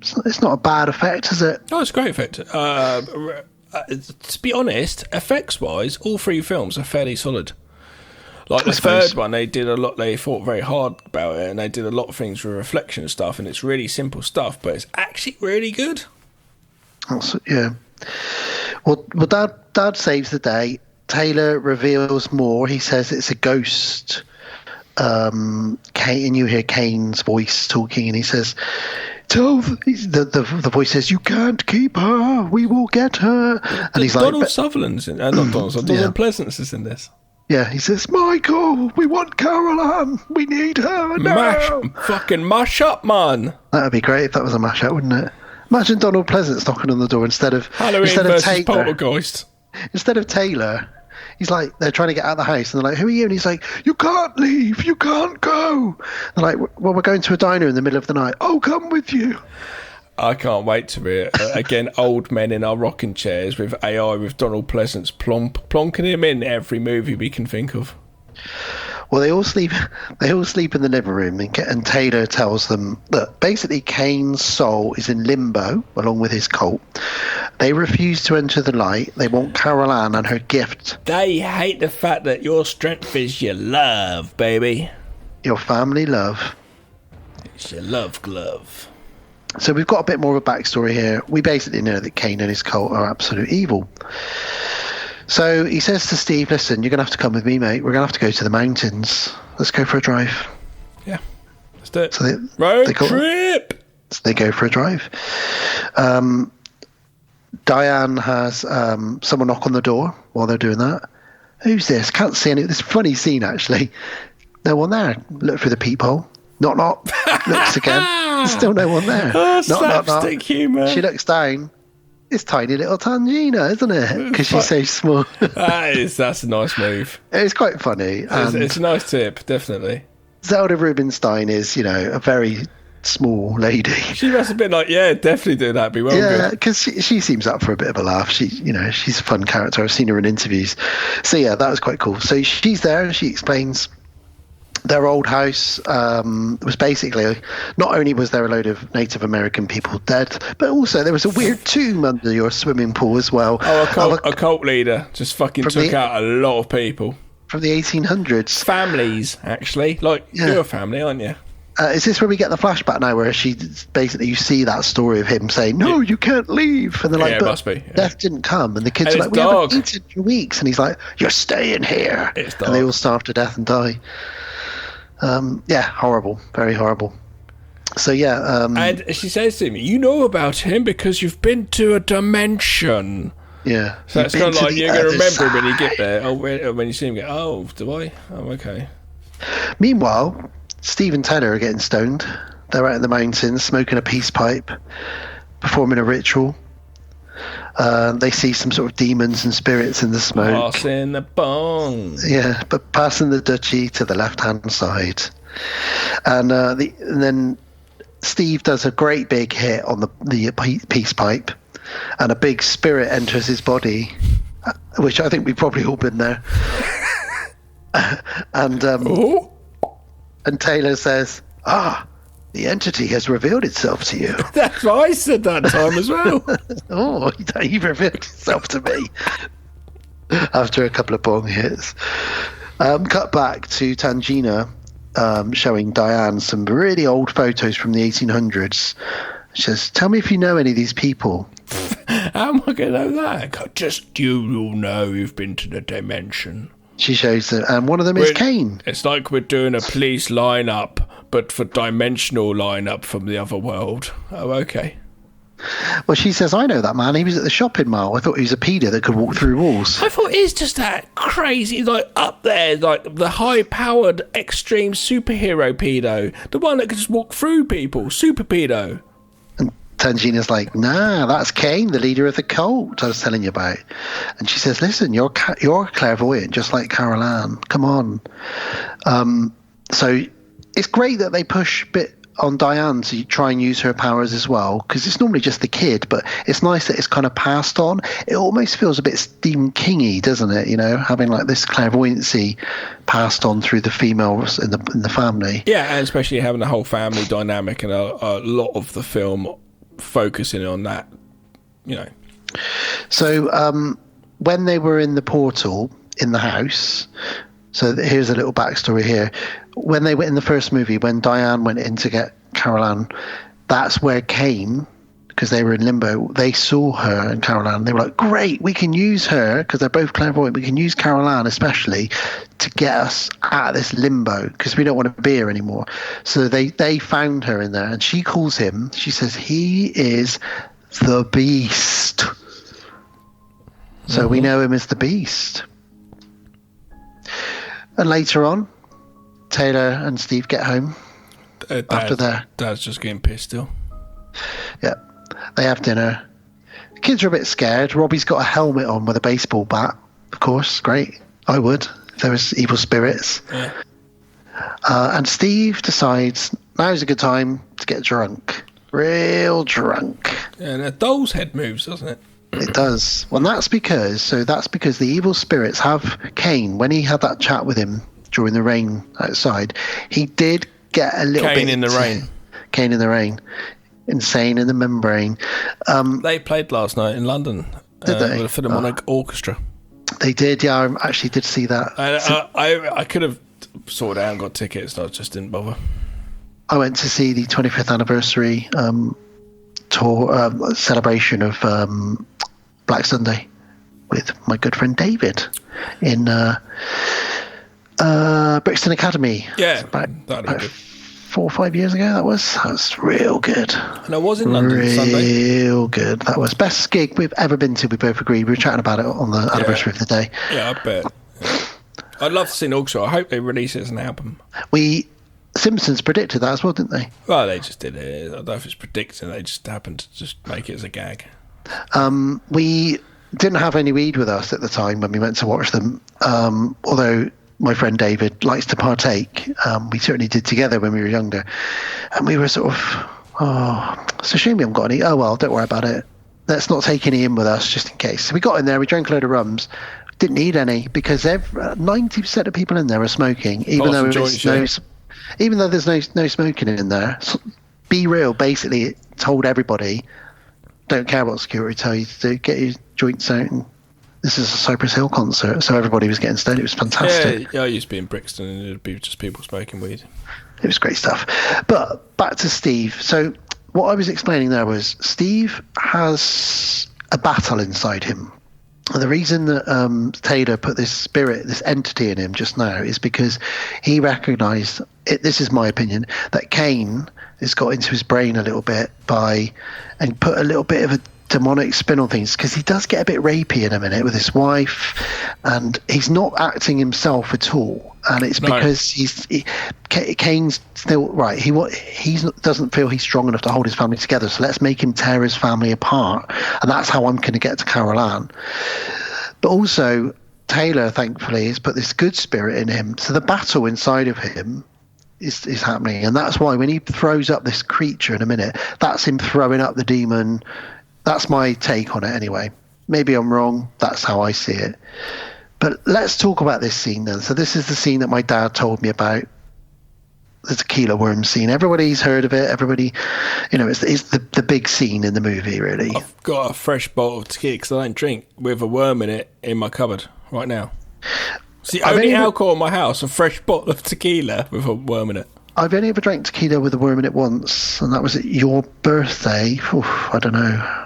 It's not a bad effect, is it? No, it's a great effect. To be honest, effects-wise, all three films are fairly solid. Like the third one, they did a lot. They thought very hard about it, and they did a lot of things with reflection and stuff. And it's really simple stuff, but it's actually really good. Yeah. Well, Dad saves the day. Taylor reveals more. He says it's a ghost. Kane, and you hear Kane's voice talking, and he says, the voice says, "You can't keep her. We will get her." And he's Donald like, Sutherland's in, not Donald Sutherland. Donald Pleasance is in this. Yeah, he says, "Michael, we want Caroline. We need her now." Mash up, man. That would be great if that was a mash up, wouldn't it? Imagine Donald Pleasance knocking on the door instead of versus Poltergeist. Instead of Taylor. He's like, they're trying to get out of the house, and they're like, "Who are you?" And he's like, "You can't leave. You can't go." They're like, "Well, we're going to a diner in the middle of the night." "I'll come with you." I can't wait to be again old men in our rocking chairs with AI with Donald Pleasance plonking him in every movie we can think of. Well, they all sleep in the living room, and Taylor tells them that basically Kane's soul is in limbo along with his cult. They refuse to enter the light. They want Carol Ann and her gift. They hate the fact that your strength is your love, baby. Your family love. It's your love glove. So we've got a bit more of a backstory here. We basically know that Kane and his cult are absolute evil. So he says to Steve, "Listen, you're going to have to come with me, mate. We're going to have to go to the mountains. Let's go for a drive." Yeah, let's do it. So Road trip! So they go for a drive. Diane has someone knock on the door while they're doing that. "Who's this? Can't see any." This funny scene, actually. No one there. Look through the peephole. Knock, knock. Looks again. Still no one there. Oh, slapstick humour. She looks down. It's tiny little Tangina, isn't it? Because she's so small. That's a nice move. It's quite funny. It's a nice tip, definitely. Zelda Rubinstein is, a very small lady. She must have been like, yeah, definitely do that. Be well good. Yeah, because she seems up for a bit of a laugh. She's a fun character. I've seen her in interviews. So yeah, that was quite cool. So she's there and she explains their old house was basically, not only was there a load of Native American people dead, but also there was a weird tomb under your swimming pool as well. Oh, a cult leader just fucking took out a lot of people. From the 1800s. Families, actually. Like, you're a family, aren't you? Is this where we get the flashback now, where she basically, you see that story of him saying, "No, you can't leave," and they're like, it must be. Yeah. Death didn't come, and the kids are like, "We haven't eaten for weeks," and he's like, "You're staying here," and they all starve to death and die. Horrible, very horrible. So and she says to me, "You know about him because you've been to a dimension." Yeah. So it's kind of like you're going to remember when you get there. Oh, when you see him, go, "Oh, do I? Oh, okay." Meanwhile, Steve and Taylor are getting stoned. They're out in the mountains smoking a peace pipe, performing a ritual. They see some sort of demons and spirits in the smoke. Passing the bong. Yeah, but passing the duchy to the left-hand side. And then Steve does a great big hit on the peace pipe, and a big spirit enters his body, which I think we've probably all been there. And Taylor says, "The entity has revealed itself to you." That's what I said that time as well. "Oh, he revealed itself to me." After a couple of bong hits. Cut back to Tangina, showing Diane some really old photos from the 1800s. She says, "Tell me if you know any of these people." How am I going to know that? Just you'll know you've been to the dimension. She shows them, and one of them is Kane. It's like we're doing a police lineup, but for dimensional lineup from the other world. Oh, okay. Well, she says, "I know that man. He was at the shopping mall. I thought he was a pedo that could walk through walls." I thought he's just that crazy, like up there, like the high-powered, extreme superhero pedo, the one that could just walk through people, super pedo. And Tangina's like, "Nah, that's Kane, the leader of the cult I was telling you about." And she says, "Listen, you're clairvoyant, just like Carol Ann. Come on." So it's great that they push a bit on Diane to try and use her powers as well? Because it's normally just the kid, but it's nice that it's kind of passed on. It almost feels a bit Stephen King-y, doesn't it? You know, having like this clairvoyancy passed on through the females in the family. Yeah, and especially having the whole family dynamic and a lot of the film focusing on that, you know. So when they were in the portal in the house, so here's a little backstory here. When they were in the first movie, when Diane went in to get Carol Ann, that's where Kane, because they were in limbo, they saw her and Carol Ann. They were like, great, we can use her, because they're both clairvoyant, we can use Carol Ann especially to get us out of this limbo, because we don't want to be here anymore. So they found her in there, and she calls him, she says, he is the Beast. So we know him as the Beast. And later on, Taylor and Steve get home after their... Dad's just getting pissed still. Yeah. They have dinner. The kids are a bit scared. Robbie's got a helmet on with a baseball bat. Of course, great. I would, if there was evil spirits. Yeah. And Steve decides now's a good time to get drunk. Real drunk. Yeah, and a doll's head moves, doesn't it? It does. Well, that's because the evil spirits have Kane, when he had that chat with him during the rain outside, he did get a little bit... Kane in the rain. Kane in the rain. Insane in the membrane. They played last night in London. Did they? With a Philharmonic Orchestra. They did, yeah. I actually did see that. I could have sorted out and got tickets, I just didn't bother. I went to see the 25th anniversary tour celebration of Black Sunday with my good friend David in Brixton Academy. Yeah, about that'd be good. 4 or 5 years ago. That was real good. And I was in London Sunday. Real good. That was best gig we've ever been to. We both agreed. We were chatting about it on the anniversary of the day. Yeah, I bet. Yeah. I'd love to see an orchestra. I hope they release it as an album. Simpsons predicted that as well, didn't they? Well, they just did it. I don't know if it's predicting. They just happened to just make it as a gag. We didn't have any weed with us at the time when we went to watch them, although my friend David likes to partake. We certainly did together when we were younger. And we were sort of, it's a shame we haven't got any. Oh, well, don't worry about it. Let's not take any in with us just in case. So we got in there, we drank a load of rums. Didn't need any because 90% of people in there are smoking, even though there's no smoking in there. So Be Real basically told everybody, don't care what security tell you to do, get your joints out. And this is a Cypress Hill concert, so everybody was getting stoned. It was fantastic. Yeah, I used to be in Brixton and it'd be just people smoking weed. It was great stuff. But back to Steve. So what I was explaining there was Steve has a battle inside him. And the reason that Taylor put this spirit, this entity in him just now is because he recognised, this is my opinion, that Kane has got into his brain a little bit and put a little bit of a demonic spin on things, because he does get a bit rapey in a minute with his wife, and he's not acting himself at all. And it's because Kane's still right. He doesn't feel he's strong enough to hold his family together. So let's make him tear his family apart, and that's how I'm going to get to Carol Ann. But also Taylor, thankfully, has put this good spirit in him. So the battle inside of him is happening, and that's why when he throws up this creature in a minute, that's him throwing up the demon. That's my take on it anyway. Maybe I'm wrong. That's how I see it. But let's talk about this scene then. So this is the scene that my dad told me about, the tequila worm scene. Everybody's heard of it. Everybody, it's the big scene in the movie, really. I've got a fresh bottle of tequila because I don't drink, with a worm in it in my cupboard right now. It's the only alcohol in my house, a fresh bottle of tequila with a worm in it. I've only ever drank tequila with a worm in it once, and that was at your birthday. I don't know.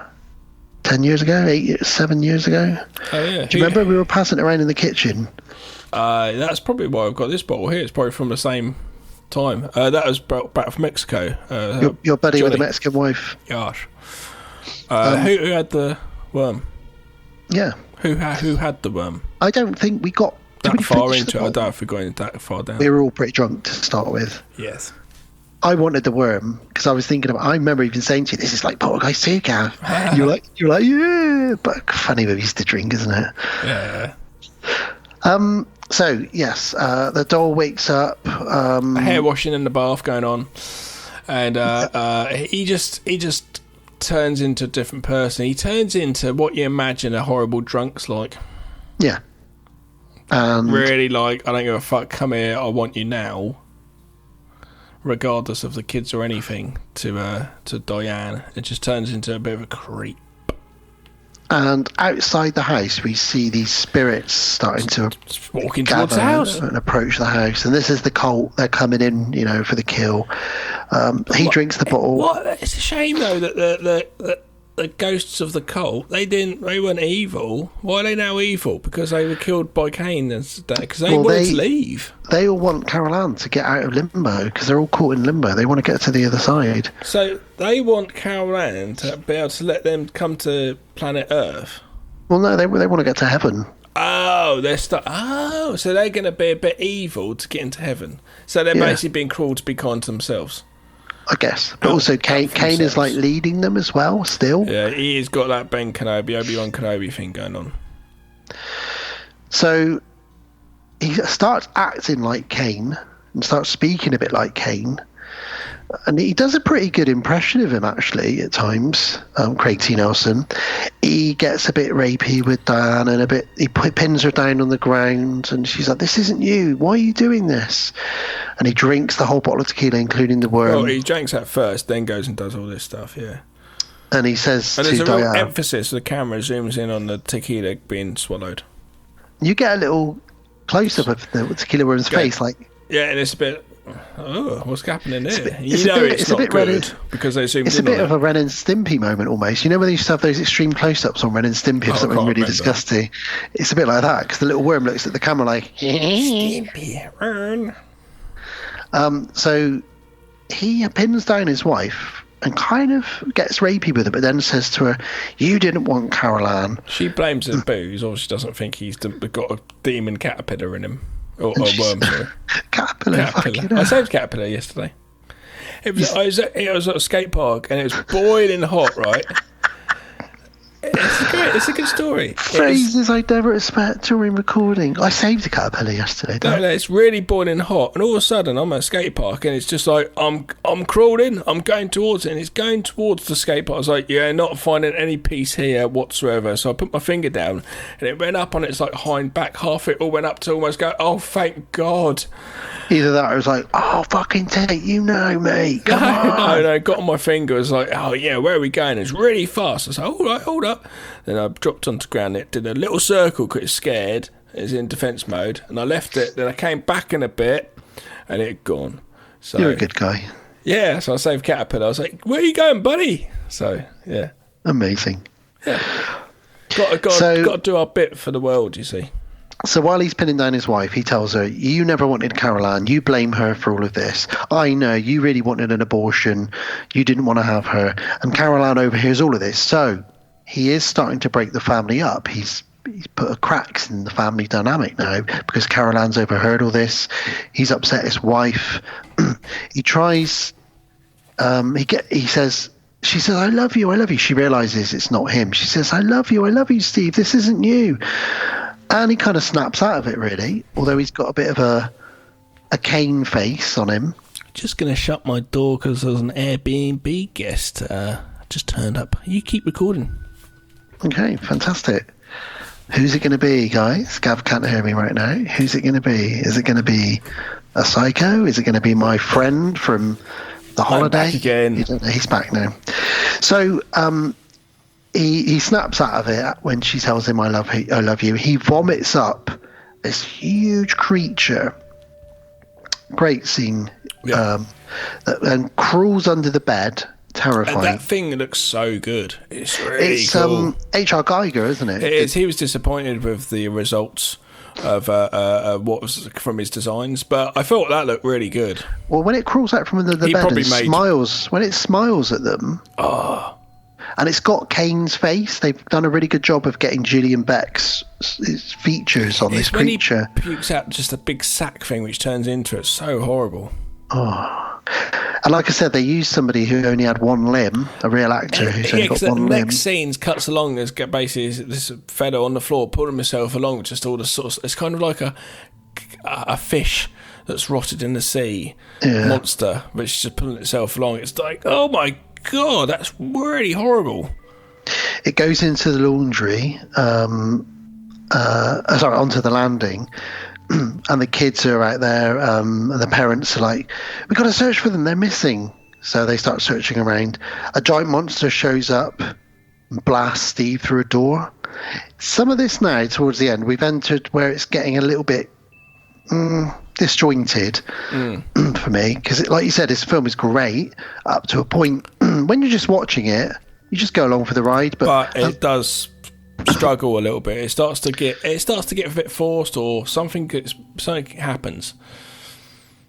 10 years ago, 7 years ago. Oh, yeah. Do you remember we were passing it around in the kitchen? That's probably why I've got this bottle here. It's probably from the same time. That was brought back from Mexico. Your buddy Johnny. with the Mexican wife. Gosh. Who had the worm? Yeah. Who had the worm? I don't think we got that far into it. I don't know if we got that far down. We were all pretty drunk to start with. Yes. I wanted the worm because I was thinking about. I remember even saying to you, "This is like Poltergeist 2, Gav." You're like, yeah. But funny movies to drink, isn't it? Yeah. So yes, the doll wakes up. Hair washing in the bath going on, and he just turns into a different person. He turns into what you imagine a horrible drunk's like. Yeah. Really, like, I don't give a fuck, come here, I want you now. Regardless of the kids or anything, to Diane. It just turns into a bit of a creep. And outside the house, we see these spirits starting to walking towards the house and approach the house. And this is the cult. They're coming in, for the kill. He drinks the bottle. What? It's a shame though that the ghosts of the cult, they weren't evil. Why are they now evil? Because they were killed by Cain because they wanted to leave. They all want Carol Ann to get out of limbo because they're all caught in limbo. They want to get to the other side. So they want Carol Ann to be able to let them come to planet Earth. Well, no, they want to get to heaven. Oh, so they're going to be a bit evil to get into heaven. So they're basically being cruel to be kind to themselves. I guess. But also Cain is like leading them as well still. Yeah, he's got that Ben Kenobi, Obi-Wan Kenobi thing going on. So he starts acting like Cain and starts speaking a bit like Cain. And he does a pretty good impression of him, actually, at times, Craig T. Nelson. He gets a bit rapey with Diane and he pins her down on the ground and she's like, this isn't you. Why are you doing this? And he drinks the whole bottle of tequila, including the worm. Well, he drinks that first, then goes and does all this stuff, yeah. And he says and to there's a real Diane... emphasis, the camera zooms in on the tequila being swallowed. You get a little close-up of the tequila worm's face, like... Yeah, and it's a bit... Oh, what's happening there? It's not good because they zoomed in. It's a bit of a Ren and Stimpy moment almost. You know when they used to have those extreme close-ups on Ren and Stimpy of something really disgusting? It's a bit like that because the little worm looks at the camera like Stimpy, Ren. So he pins down his wife and kind of gets rapey with her, but then says to her, "You didn't want Carol Ann." She blames the booze, or she doesn't think he's got a demon caterpillar in him. Or worm, sorry. Caterpillar. I saved caterpillar yesterday. I was at a skate park and it was boiling hot, right? It's a good story. Phrases I never expect during recording. I saved a caterpillar yesterday. No, it's really boiling hot, and all of a sudden I'm at a skate park, and it's just like I'm crawling, I'm going towards it, and it's going towards the skate park. I was like, yeah, not finding any peace here whatsoever. So I put my finger down, and it went up on its like hind back half. It all went up to almost go. Oh, thank God. Either that, or it was like, oh, fucking take, mate. Come on. No, got on my finger. It was like, oh yeah, where are we going? It's really fast. I was like, all right, hold up. Then I dropped onto the ground. It did a little circle because it's scared. It's in defence mode, and I left it. Then I came back in a bit, and it had gone. So you're a good guy. Yeah, so I saved caterpillar. I was like, where are you going, buddy? So yeah, amazing. Yeah, got to do our bit for the world. You see. So while he's pinning down his wife, he tells her, you never wanted Carol Ann. You blame her for all of this. I know you really wanted an abortion. You didn't want to have her. And Carol Ann overhears all of this. So he is starting to break the family up. He's put cracks in the family dynamic now because Carol Ann's overheard all this. He's upset his wife. He tries... He says... She says, I love you. She realises it's not him. She says, I love you, Steve. This isn't you. And he kind of snaps out of it, really, although he's got a bit of a Cain face on him. Just going to shut my door because there's an Airbnb guest just turned up. You keep recording. Okay, fantastic. Who's it going to be, guys? Gav can't hear me right now. Who's it going to be? Is it going to be a psycho? Is it going to be my friend from the holiday? I'm back again. You don't know, he's back now. So, He snaps out of it when she tells him, I love you. He vomits up this huge creature. Great scene. Yeah. And crawls under the bed. Terrifying. And that thing looks so good. It's really cool. H.R. Geiger, isn't it? It is. He was disappointed with the results of what was from his designs, but I thought that looked really good. Well, when it crawls out from under the bed and smiles, when it smiles at them... Oh... And it's got Cain's face. They've done a really good job of getting Gillian Beck's features on this creature. He pukes out just a big sack thing which turns into it. So horrible. Oh. And like I said, they used somebody who only had one limb, a real actor who's only got one limb. The next scene cuts along. There's basically this fella on the floor pulling himself along with just all the sorts. It's kind of like a fish that's rotted in the sea Yeah. monster, which is just pulling itself along. It's like, oh my god, that's really horrible. It goes into the laundry, onto the landing, and the kids are out there, and the parents are like, we've got to search for them, they're missing. So they start searching around. A giant monster shows up and blasts Steve through a door. Some of this now, towards the end, we've entered where it's getting a little bit disjointed for me, because like you said, this film is great up to a point. When you're just watching it, you just go along for the ride, but it does struggle a little bit. It starts to get a bit forced, or something happens.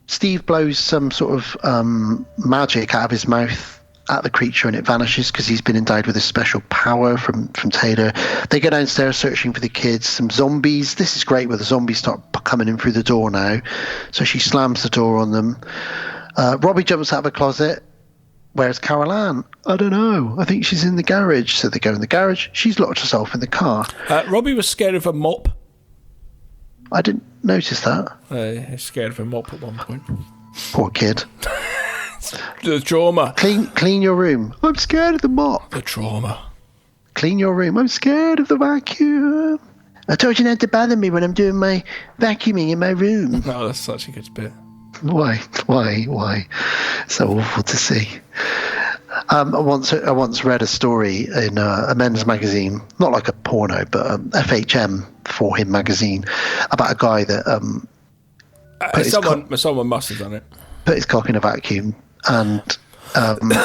Steve blows some sort of magic out of his mouth at the creature, and it vanishes because he's been endowed with a special power from Taylor. They go downstairs searching for the kids. Some zombies. This is great where the zombies start coming in through the door now. So she slams the door on them. Robbie jumps out of a closet. Where's Carol Ann? I don't know. I think she's in the garage. So they go in the garage. She's locked herself in the car. Robbie was scared of a mop. I didn't notice that. He's scared of a mop at one point. Poor kid. The trauma. Clean your room. I'm scared of the mop. The trauma. Clean your room. I'm scared of the vacuum. I told you not to bother me when I'm doing my vacuuming in my room. No, that's such a good bit. Why? So awful to see. I once read a story in a men's magazine, not like a porno, but FHM for him magazine, about a guy that someone must have done it. Put his cock in a vacuum, and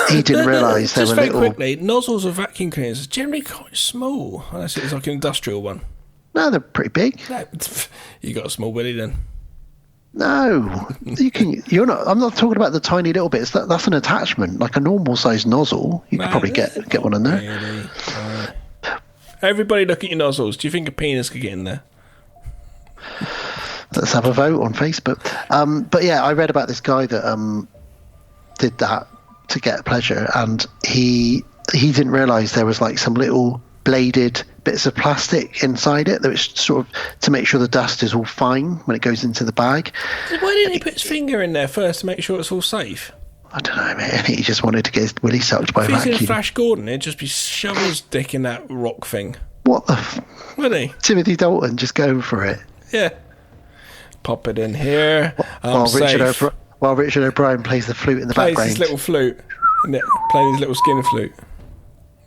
he didn't realise they were very little. Quickly, nozzles of vacuum cleaners are generally quite small, unless it's like an industrial one. No, they're pretty big. No, you got a small willy then. No, you can. You're not. I'm not talking about the tiny little bits. That's an attachment, like a normal sized nozzle. You could probably get one in there. Really? Everybody, look at your nozzles. Do you think a penis could get in there? Let's have a vote on Facebook. But yeah, I read about this guy that did that to get pleasure, and he didn't realise there was like some little bladed bits of plastic inside it that was sort of to make sure the dust is all fine when it goes into the bag. Why didn't he put his finger in there first to make sure it's all safe? I don't know, man. He just wanted to get his willy sucked by a vacuum. If he's in Flash Gordon, he'd just be shoving his dick in that rock thing. What the? Wouldn't he? Timothy Dalton just going for it. Yeah. Pop it in here. While Richard O'Brien plays the flute in the background. Plays his little flute. Playing his little skin flute.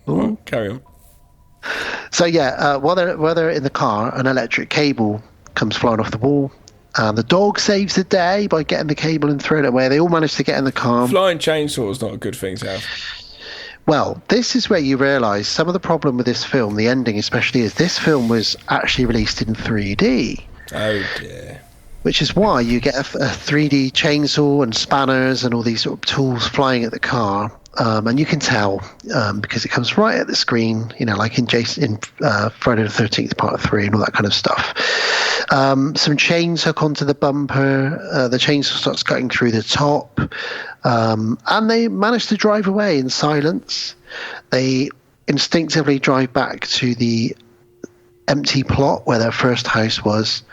Oh, carry on. So yeah, while they're in the car, an electric cable comes flying off the wall, and the dog saves the day by getting the cable and throwing it away. They all manage to get in the car. Flying chainsaw is not a good thing to have. Well, this is where you realise some of the problem with this film, the ending especially, is this film was actually released in 3D. Oh dear. Which is why you get a 3D chainsaw and spanners and all these sort of tools flying at the car. And you can tell because it comes right at the screen, you know, like in Friday the 13th Part 3 and all that kind of stuff. Some chains hook onto the bumper. The chainsaw starts cutting through the top. And they manage to drive away in silence. They instinctively drive back to the empty plot where their first house was,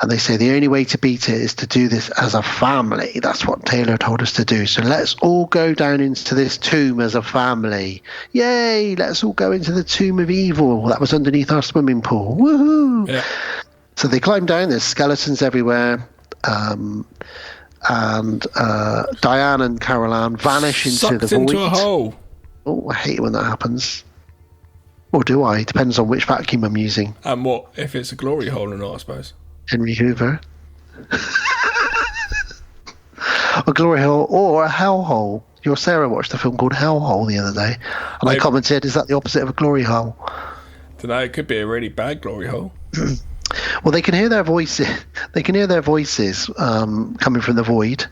and they say the only way to beat it is to do this as a family. That's what Taylor told us to do, so let's all go down into this tomb as a family. Yay, let's all go into the tomb of evil that was underneath our swimming pool. Woohoo! Yeah. So they climb down, there's skeletons everywhere, and Diane and Carol Ann vanish into the void. Into a hole. Oh, I hate it when that happens. Or do I? Depends on which vacuum I'm using. And what if it's a glory hole or not, I suppose? Henry Hoover. A glory hole or a hell hole. Your Sarah watched a film called Hell Hole the other day, and I commented, is that the opposite of a glory hole? Don't know, it could be a really bad glory hole. Well, they can hear their voices. They can hear their voices coming from the void.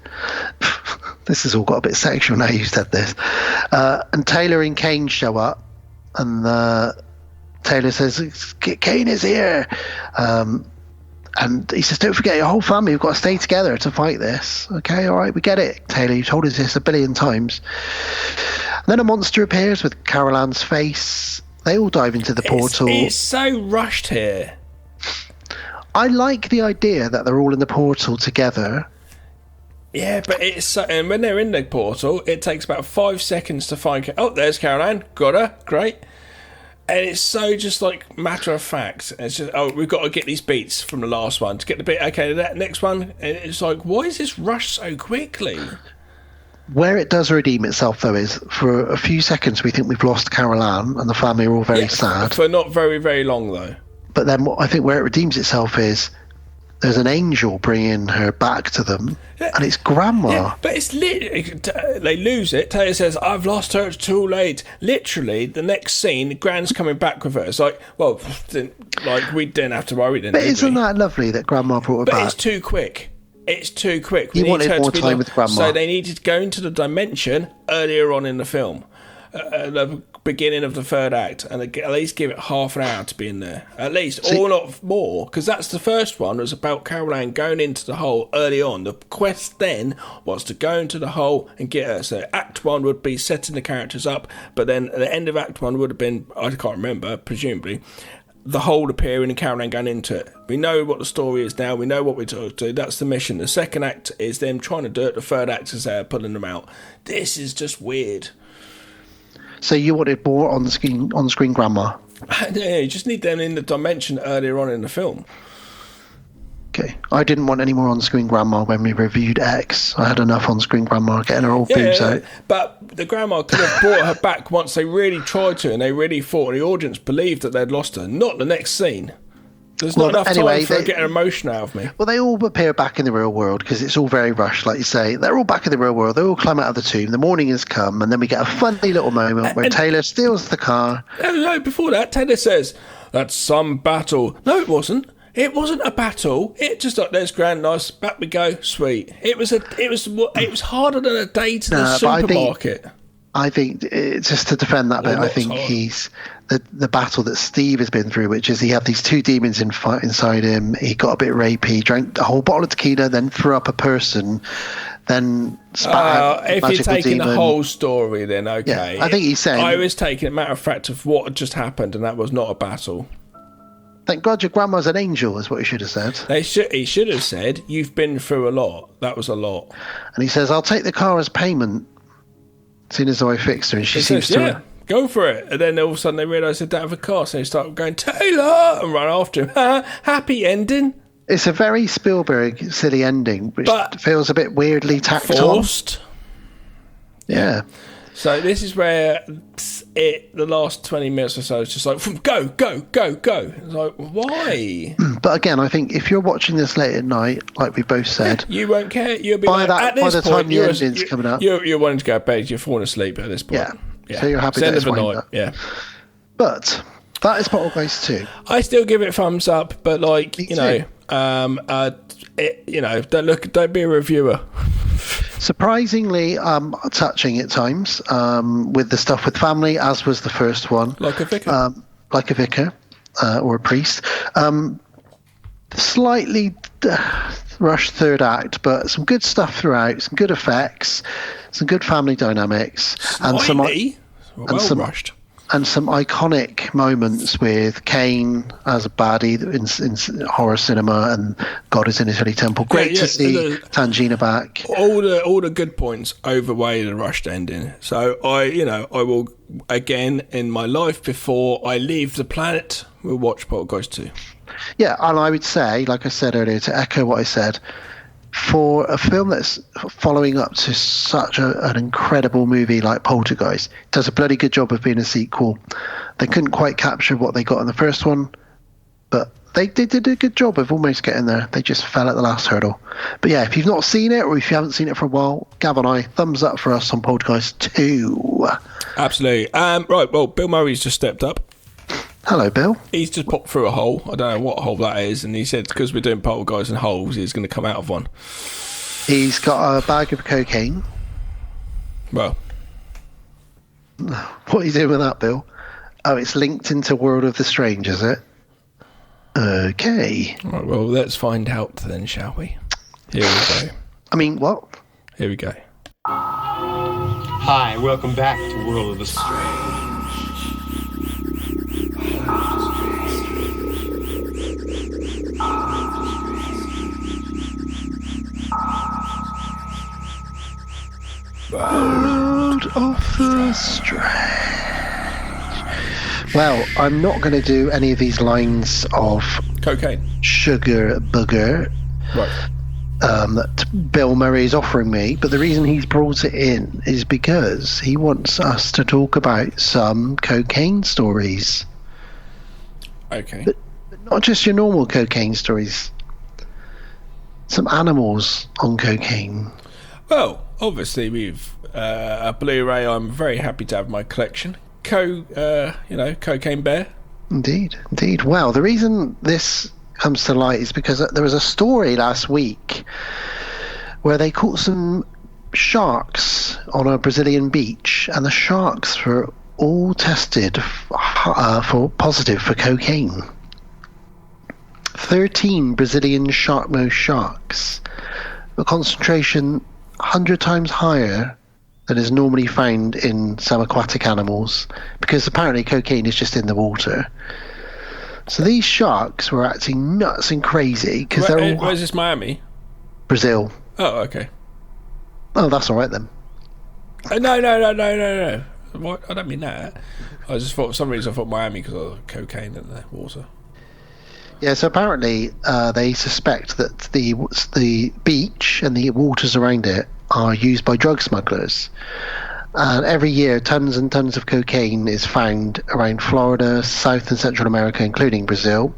This has all got a bit sexual now you said this. And Taylor and Kane show up. And Taylor says, Kane is here. And he says, don't forget your whole family. We've got to stay together to fight this. Okay, all right, we get it, Taylor. You've told us this a billion times. And then a monster appears with Carol Ann's face. They all dive into the portal. It's so rushed here. I like the idea that they're all in the portal together. Yeah, but it's and when they're in the portal, it takes about 5 seconds to find. Oh, there's Carol Ann. Got her. Great. And it's so just like matter of fact. It's just, oh, we've got to get these beats from the last one to get the bit. Okay, that next one. And it's like, why is this rushed so quickly? Where it does redeem itself, though, is for a few seconds we think we've lost Carol Ann and the family are all very sad. For not very, very long, though. But then I think where it redeems itself is there's an angel bringing her back to them, and it's Grandma. Yeah, but it's they lose it. Taylor says, "I've lost her. It's too late." Literally, the next scene, Gran's coming back with her. It's like, well, like we didn't have to worry then. But isn't that lovely that Grandma brought her back? But it's too quick. It's too quick. You wanted more time with Grandma. So they needed to go into the dimension earlier on in the film. The beginning of the third act, and at least give it half an hour to be in there, at least, or not more, because that's the first one was about Carol Ann going into the hole early on. The quest then was to go into the hole and get her. So Act 1 would be setting the characters up, but then at the end of Act 1 would have been, I can't remember, presumably, the hole appearing and Carol Ann going into it. We know what the story is now. We know what we're to do. That's the mission. The second act is them trying to do it. The third act is there pulling them out. This is just weird. So you wanted more on screen Grandma? Yeah, you just need them in the dimension earlier on in the film. Okay. I didn't want any more on-screen Grandma when we reviewed X. I had enough on-screen Grandma getting her old boobs out. But the Grandma could have brought her back once they really tried to, and they really thought, and the audience believed that they'd lost her. Not the next scene. There's not enough time for her to get her emotion out of me. Well, they all appear back in the real world because it's all very rushed, like you say. They're all back in the real world. They all climb out of the tomb. The morning has come, and then we get a funny little moment where Taylor steals the car. No, before that, Taylor says, "That's some battle." No, it wasn't. It wasn't a battle. It just like, there's Grand, nice, back we go, sweet. It was harder than a day to the supermarket. I think just to defend that bit, I think he's the battle that Steve has been through, which is he had these two demons inside him. He got a bit rapey, drank a whole bottle of tequila, then threw up a person, then spat out a if you're taking the whole story, then okay. Yeah, I think he's saying I was taking a matter of fact of what had just happened, and that was not a battle. Thank God your grandma's an angel, is what he should have said. He should have said, "You've been through a lot." That was a lot. And he says, "I'll take the car as payment." Seeing as though I fixed her, and she seems to go for it. And then all of a sudden they realise they don't have a car, so they start going, "Taylor!" and run after him. Happy ending. It's a very Spielberg silly ending, which feels a bit weirdly tacked forced. Yeah. So this is where the last 20 minutes or so is just like, go, go, go, go. It's like, why? But again, I think if you're watching this late at night, like we both said, you won't care. You'll be by the time the ending's coming up, you're wanting to go to bed. You're falling asleep at this point. Yeah. So you're happy that it's wind up. Yeah. But that is Poltergeist 2. I still give it thumbs up, but like don't be a reviewer. Surprisingly touching at times with the stuff with family, as was the first one. Like a vicar. Or a priest. Slightly rushed third act, but some good stuff throughout, some good effects, some good family dynamics. Slightly. Rushed. And some iconic moments with Kane as a baddie in horror cinema, and God is in His Holy Temple. Great to see Tangina back. All the good points overweigh the rushed ending. So I will again in my life before I leave the planet, we'll watch Poltergeist 2. Yeah, and I would say, like I said earlier, to echo what I said, for a film that's following up to such an incredible movie like Poltergeist, it does a bloody good job of being a sequel. They couldn't quite capture what they got in the first one, but they did a good job of almost getting there. They just fell at the last hurdle. But yeah, if you've not seen it, or if you haven't seen it for a while, Gav and I, thumbs up for us on Poltergeist 2. Absolutely. Right, well, Bill Murray's just stepped up. Hello, Bill. He's just popped through a hole. I don't know what hole that is. And he said because we're doing Poltergeist and holes, he's going to come out of one. He's got a bag of cocaine. Well. What are you doing with that, Bill? Oh, it's linked into World of the Strange, is it? Okay. Right, well, let's find out then, shall we? Here we go. I mean, what? Here we go. Hi, welcome back to World of the Strange. World of the Strange. Well, I'm not going to do any of these lines of Cocaine. sugar booger Right. that Bill Murray is offering me, but the reason he's brought it in is because he wants us to talk about some cocaine stories. Okay. But not just your normal cocaine stories. Some animals on cocaine. Well, obviously we've a Blu-ray. I'm very happy to have in my collection. Cocaine Bear. Indeed. Well, the reason this comes to light is because there was a story last week where they caught some sharks on a Brazilian beach, and the sharks were all tested for positive for cocaine. 13 Brazilian shark-nosed sharks, a concentration 100 times higher than is normally found in some aquatic animals, because apparently cocaine is just in the water. So these sharks were acting nuts and crazy because they're all... Where's this, Miami? Brazil. Oh, okay. Oh, that's all right then. No. What? I don't mean that. I just thought, for some reason, I thought Miami because of cocaine in the water. Yeah, so apparently they suspect that the beach and the waters around it are used by drug smugglers. And every year, tons and tons of cocaine is found around Florida, South and Central America, including Brazil.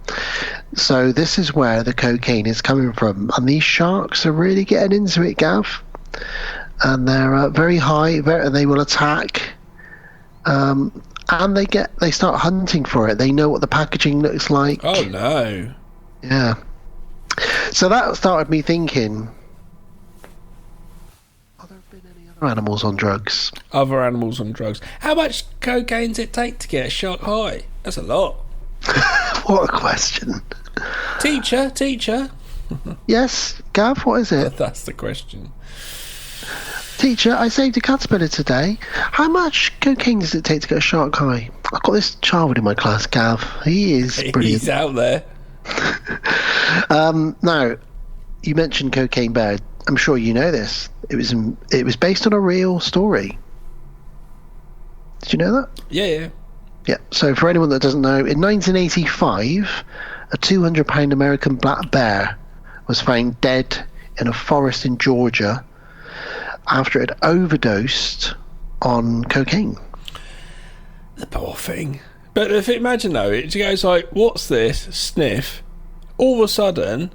So this is where the cocaine is coming from. And these sharks are really getting into it, Gav. And they're very high, and they will attack. And they start hunting for it. They know what the packaging looks like. Oh, no. Yeah. So that started me thinking, have there been any other animals on drugs? Other animals on drugs. How much cocaine does it take to get a shark high? That's a lot. What a question. Teacher. Yes, Gav, what is it? That's the question. Teacher, I saved a caterpillar today. How much cocaine does it take to get a shark high? I've got this child in my class, Gav. He is brilliant. He's out there. Now, you mentioned Cocaine Bear. I'm sure you know this. It was based on a real story. Did you know that? Yeah. Yeah. So for anyone that doesn't know, in 1985, a 200-pound American black bear was found dead in a forest in Georgia after it had overdosed on cocaine. The poor thing. But if imagine though, it goes like, what's this? Sniff. All of a sudden,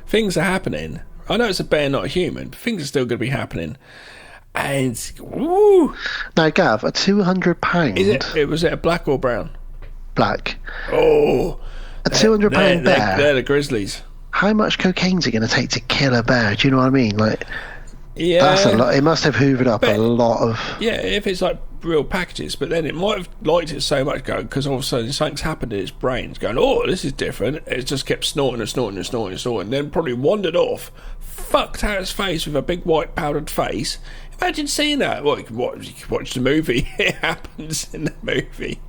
things are happening. I know it's a bear, not a human, but things are still going to be happening. And woo! Now, Gav, a 200 pound. Was it a black or brown? Black. Oh, a 200 pound bear. They're the grizzlies. How much cocaine's it going to take to kill a bear? Do you know what I mean? Like, yeah, that's a lot. It must have hoovered up a lot of. Yeah, if it's like real packages, but then it might have liked it so much, because all of a sudden something's happened in its brains, going, oh, this is different. It just kept snorting, then probably wandered off, fucked out its face with a big white powdered face. Imagine seeing that. Well, you can watch the movie. It happens in the movie.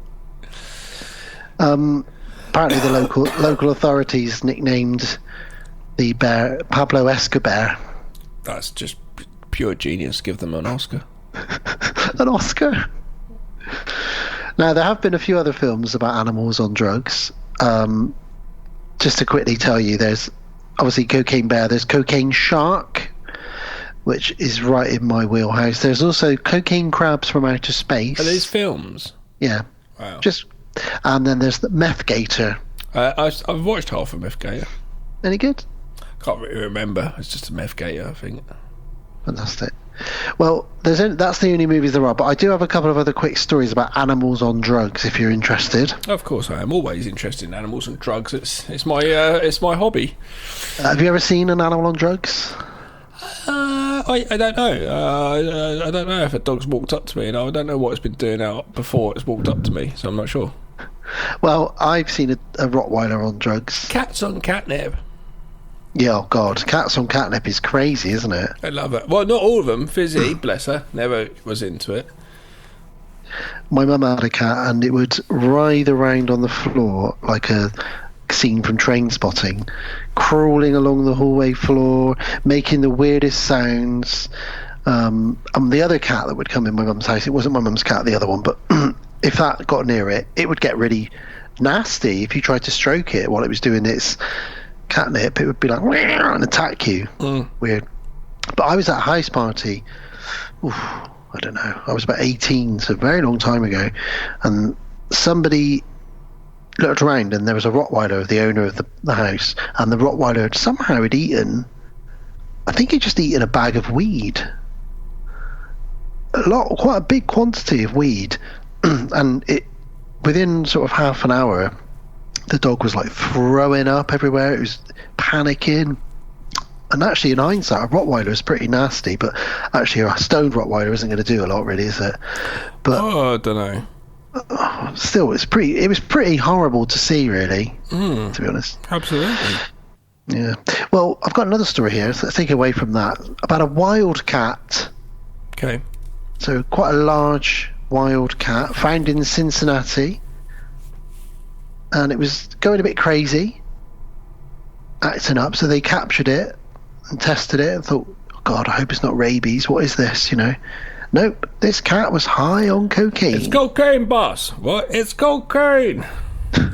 Apparently, the local authorities nicknamed the bear Pablo Escobar. That's just pure genius. Give them an Oscar. An Oscar. Now, there have been a few other films about animals on drugs. Just to quickly tell you, there's obviously Cocaine Bear. There's Cocaine Shark, which is right in my wheelhouse. There's also Cocaine Crabs from Outer Space. Are these films? Yeah. Wow. And then there's the Meth Gator. I've watched half of Meth Gator. Any good? Can't really remember. It's just a Meth Gator, I think. Fantastic. Well, that's the only movies there are, but I do have a couple of other quick stories about animals on drugs, if you're interested. Of course I am. Always interested in animals and drugs. It's my hobby. Have you ever seen an animal on drugs? I don't know. I don't know if a dog's walked up to me, and I don't know what it's been doing out before it's walked up to me, so I'm not sure. Well, I've seen a Rottweiler on drugs. Cats on catnip. Yeah, oh God, cats on catnip is crazy, isn't it? I love it. Well, not all of them. Fizzy, bless her, never was into it. My mum had a cat, and it would writhe around on the floor like a scene from Train Spotting, crawling along the hallway floor, making the weirdest sounds. And the other cat that would come in my mum's house, it wasn't my mum's cat, the other one, but if that got near it, it would get really nasty. If you tried to stroke it while it was doing its catnip, it would be like and attack you. Weird. But I was at a house party. I don't know. I was about 18, so a very long time ago, and somebody looked around, and there was a Rottweiler, the owner of the house, and the Rottweiler somehow had eaten. I think he'd just eaten a bag of weed. Quite a big quantity of weed, and within sort of half an hour, the dog was like throwing up everywhere. It was panicking. And actually, in hindsight, a Rottweiler is pretty nasty, but actually a stoned Rottweiler isn't going to do a lot, really, is it? But I don't know. Still, it was pretty horrible to see, really, to be honest. Absolutely. Yeah. Well, I've got another story here, so let's take away from that, about a wild cat. Okay. So quite a large wild cat found in Cincinnati, and it was going a bit crazy, acting up, so they captured it and tested it and thought, oh God, I hope it's not rabies. What is this, Nope, this cat was high on cocaine. It's cocaine, boss. What? It's cocaine.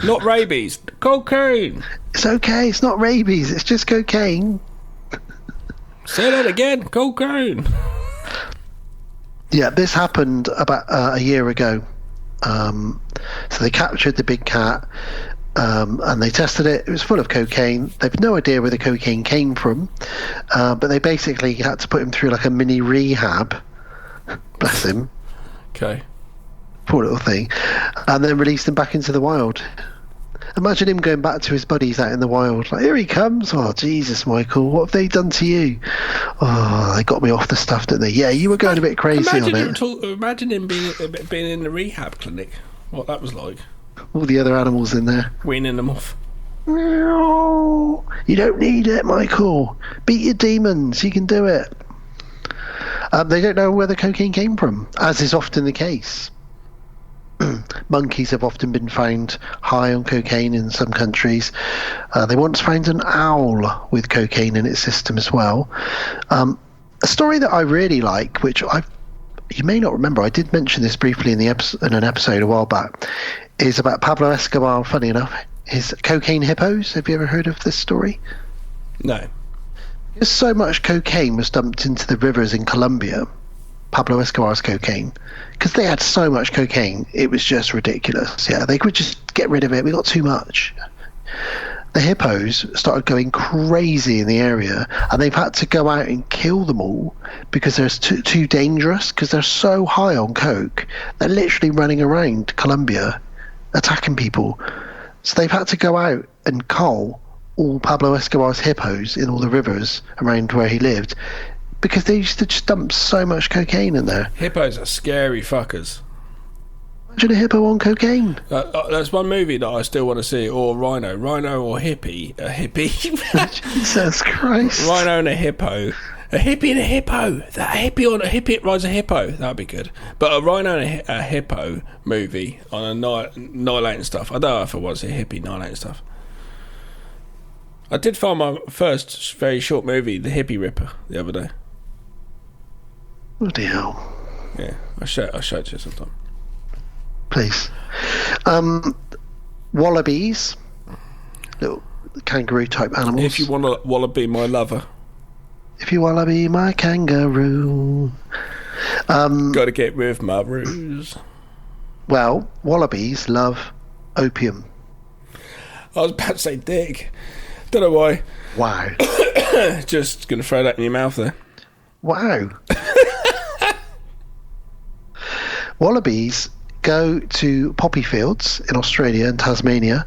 Not rabies. Cocaine. It's okay, it's not rabies, it's just cocaine. Say that again. Cocaine. Yeah, this happened about a year ago. So they captured the big cat, and they tested it. It was full of cocaine. They've no idea where the cocaine came from, but they basically had to put him through like a mini rehab. Bless him. Okay. Poor little thing. And then released him back into the wild. Imagine him going back to his buddies out in the wild. Like, here he comes. Oh, Jesus, Michael, what have they done to you? Oh, they got me off the stuff, didn't they? Yeah, you were going a bit crazy on it. Imagine him being in the rehab clinic. What that was like. All the other animals in there. Weaning them off. You don't need it, Michael. Beat your demons. You can do it. They don't know where the cocaine came from, as is often the case. Monkeys have often been found high on cocaine in some countries. They once found an owl with cocaine in its system as well. A story that I really like, which you may not remember, I did mention this briefly in an episode a while back, is about Pablo Escobar. Funny enough, his cocaine hippos. Have you ever heard of this story? No. Because so much cocaine was dumped into the rivers in Colombia, Pablo Escobar's cocaine, because they had so much cocaine, it was just ridiculous. Yeah, they could just get rid of it. We got too much. The hippos started going crazy in the area, and they've had to go out and kill them all because they're too dangerous, because they're so high on coke. They're literally running around Colombia attacking people. So they've had to go out and cull all Pablo Escobar's hippos in all the rivers around where he lived, because they used to just dump so much cocaine in there. Hippos are scary fuckers. Imagine a hippo on cocaine. That's one movie that I still want to see. Or rhino or hippie. A hippie. Jesus Christ. Rhino and a hippo. A hippie and a hippo. That hippie rides a hippo. That'd be good. But a rhino and a hippo movie on annihilating stuff. I don't know if it was a hippie annihilating stuff. I did find my first very short movie, The Hippie Ripper, the other day. Bloody hell. Yeah, I'll show it you sometime. Please. Wallabies, little kangaroo type animals. If you want to be my lover. If you want to be my kangaroo. Gotta get with my ruse. Well, wallabies love opium. I was about to say dick. Don't know why. Wow. Just gonna throw that in your mouth there. Wow. Wallabies go to poppy fields in Australia and Tasmania,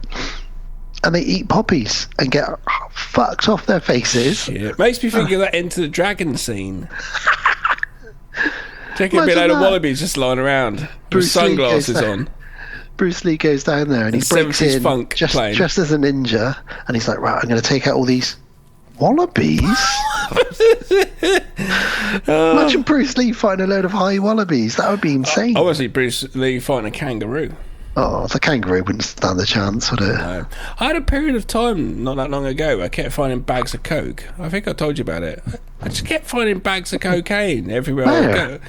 and they eat poppies and get fucked off their faces. Shit. Makes me think of that Into the Dragon scene. Take a bit out of wallabies just lying around with sunglasses on. Bruce Lee goes down there and he breaks in just as a ninja, and he's like, right, I'm going to take out all these wallabies. Oh. Imagine Bruce Lee fighting a load of high wallabies. That would be insane. I want to see Bruce Lee fighting a kangaroo. Oh, the kangaroo wouldn't stand a chance, would it? No. I had a period of time not that long ago where I kept finding bags of coke. I think I told you about it. I just kept finding bags of cocaine everywhere I would go.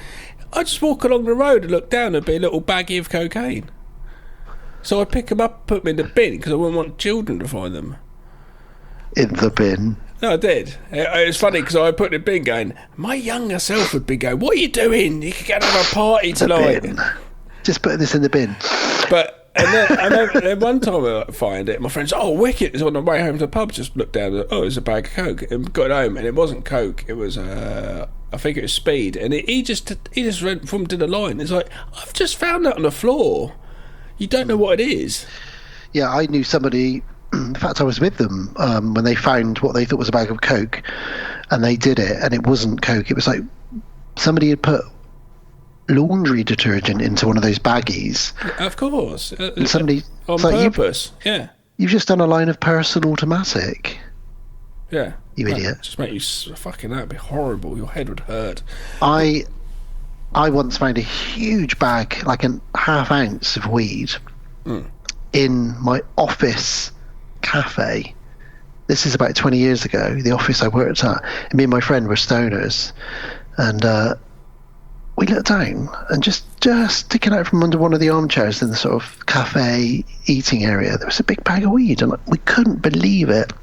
I just walk along the road and look down, there'd be a little baggie of cocaine. So I'd pick them up, put them in the bin because I wouldn't want children to find them. In the bin. No, I did. It's funny because I put it in the bin going, my younger self would be going, what are you doing? You could go and have a party tonight. Bin. Just put this in the bin. But and then one time I find it, my friend's, oh, wicked. It's on the way home to the pub, just looked down and, it's a bag of coke. And got home and it wasn't coke, it was, I think it was speed. And he just went from to the line. It's like, I've just found that on the floor. You don't know what it is. Yeah, I knew somebody. In fact, I was with them when they found what they thought was a bag of coke, and they did it, and it wasn't coke. It was like somebody had put laundry detergent into one of those baggies. Of course. And somebody on purpose. You've just done a line of Person Automatic. Yeah. You idiot. Just make you fucking, that'd be horrible. Your head would hurt. I once found a huge bag, like a half ounce of weed, in my office cafe. This is about 20 years ago, the office I worked at. And me and my friend were stoners. And we looked down and just sticking out from under one of the armchairs in the sort of cafe eating area, there was a big bag of weed. And we couldn't believe it.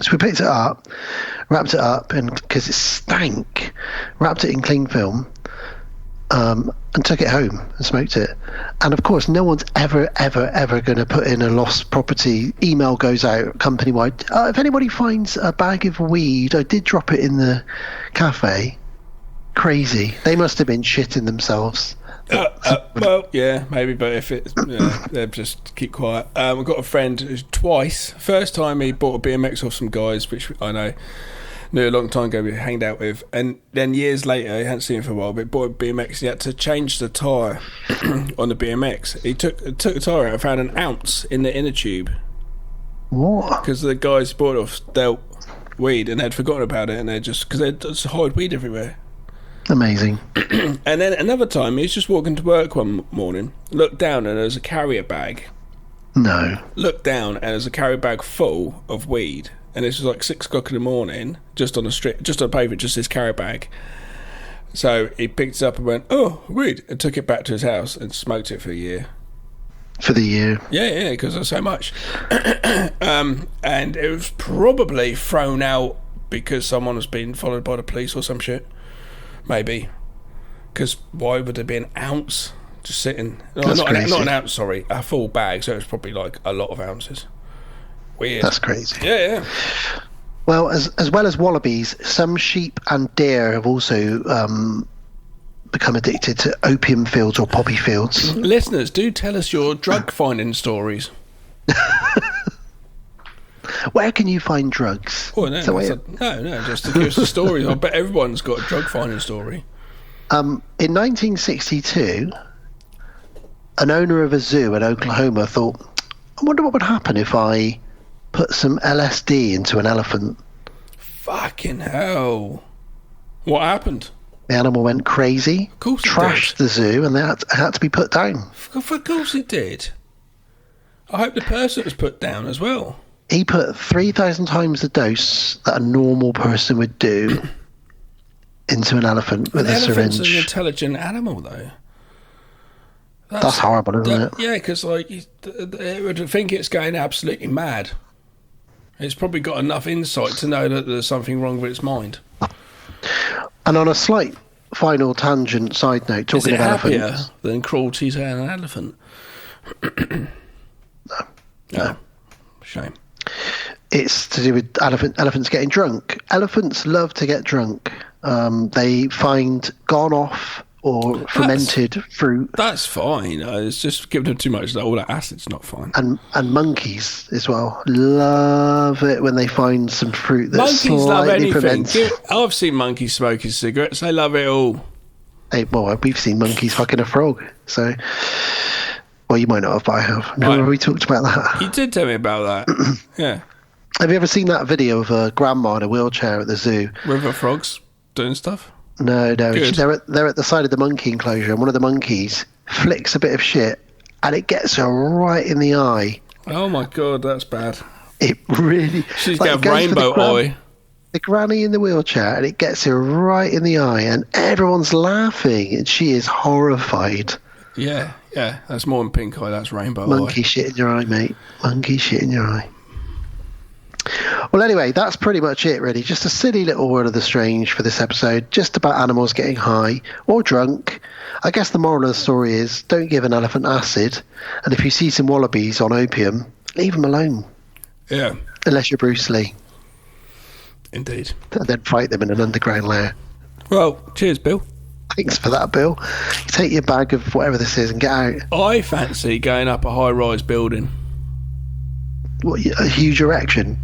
So we picked it up, wrapped it up, and because it stank, wrapped it in cling film, and took it home and smoked it. And of course, no one's ever going to put in a lost property. Email goes out company wide. If anybody finds a bag of weed, I did drop it in the cafe. Crazy. They must have been shitting themselves. Well, yeah, maybe, but if it's, they just keep quiet. I've got a friend who's twice. First time he bought a BMX off some guys, which I knew a long time ago we hanged out with, and then years later, he hadn't seen him for a while, but he bought a BMX, he had to change the tyre on the BMX. He took the tyre out and found an ounce in the inner tube. What? Because the guys bought it off dealt weed, and they'd forgotten about it, and they because they'd just hide weed everywhere. Amazing. And then another time, he was just walking to work one morning, looked down, and there was a carrier bag. No. Looked down, and there's a carrier bag full of weed. And this was like 6 o'clock in the morning, just on the street, just on the pavement, just this carrier bag. So he picked it up and went, oh, weed, and took it back to his house and smoked it for a year. For the year? Yeah, because there's so much. And it was probably thrown out because someone was being followed by the police or some shit. Maybe. Because why would there be an ounce just sitting? Not an ounce, sorry, a full bag, so it was probably like a lot of ounces. Weird. That's crazy. Yeah. Well, as well as wallabies, some sheep and deer have also become addicted to opium fields or poppy fields. Listeners, do tell us your drug finding stories. Where can you find drugs? Oh, no, just to give us a story. I bet everyone's got a drug finding story. In 1962, an owner of a zoo in Oklahoma thought, I wonder what would happen if I put some LSD into an elephant. Fucking hell. What happened? The animal went crazy, of course trashed the zoo, and they had to be put down. Of course it did. I hope the person was put down as well. He put 3,000 times the dose that a normal person would do into an elephant with a syringe. An elephant's an intelligent animal, though. That's horrible, isn't it? Yeah, because it would think it's going absolutely mad. It's probably got enough insight to know that there's something wrong with its mind. And on a slight final tangent side note, talking of elephants... Is it happier than cruelty to an elephant? No. Shame. It's to do with elephants getting drunk. Elephants love to get drunk. They find gone off or fermented fruit. That's fine. It's just giving them too much. All that acid's not fine. And monkeys as well love it when they find some fruit that's monkeys love anything. Fermented. I've seen monkeys smoking cigarettes. They love it all. Hey, well, we've seen monkeys fucking a frog. So, well, you might not have, but I have. Remember we talked about that? You did tell me about that. Yeah. Have you ever seen that video of a grandma in a wheelchair at the zoo? River frogs doing stuff? No. They're at the side of the monkey enclosure, and one of the monkeys flicks a bit of shit and it gets her right in the eye. Oh my God, that's bad. It really... She's like, got it goes for rainbow eye. the granny in the wheelchair, and it gets her right in the eye, and everyone's laughing, and she is horrified. Yeah, that's more than pink eye, that's rainbow Monkey eye. shit in your eye, mate. Monkey shit in your eye. Well, anyway, that's pretty much it, really. Just a silly little word of the strange for this episode, just about animals getting high or drunk. I guess the moral of the story is don't give an elephant acid, and if you see some wallabies on opium, leave them alone. Yeah. Unless you're Bruce Lee. Indeed. And then fight them in an underground lair. Well, cheers, Bill. Thanks for that, Bill. You take your bag of whatever this is and get out. I fancy going up a high-rise building. What, a huge erection?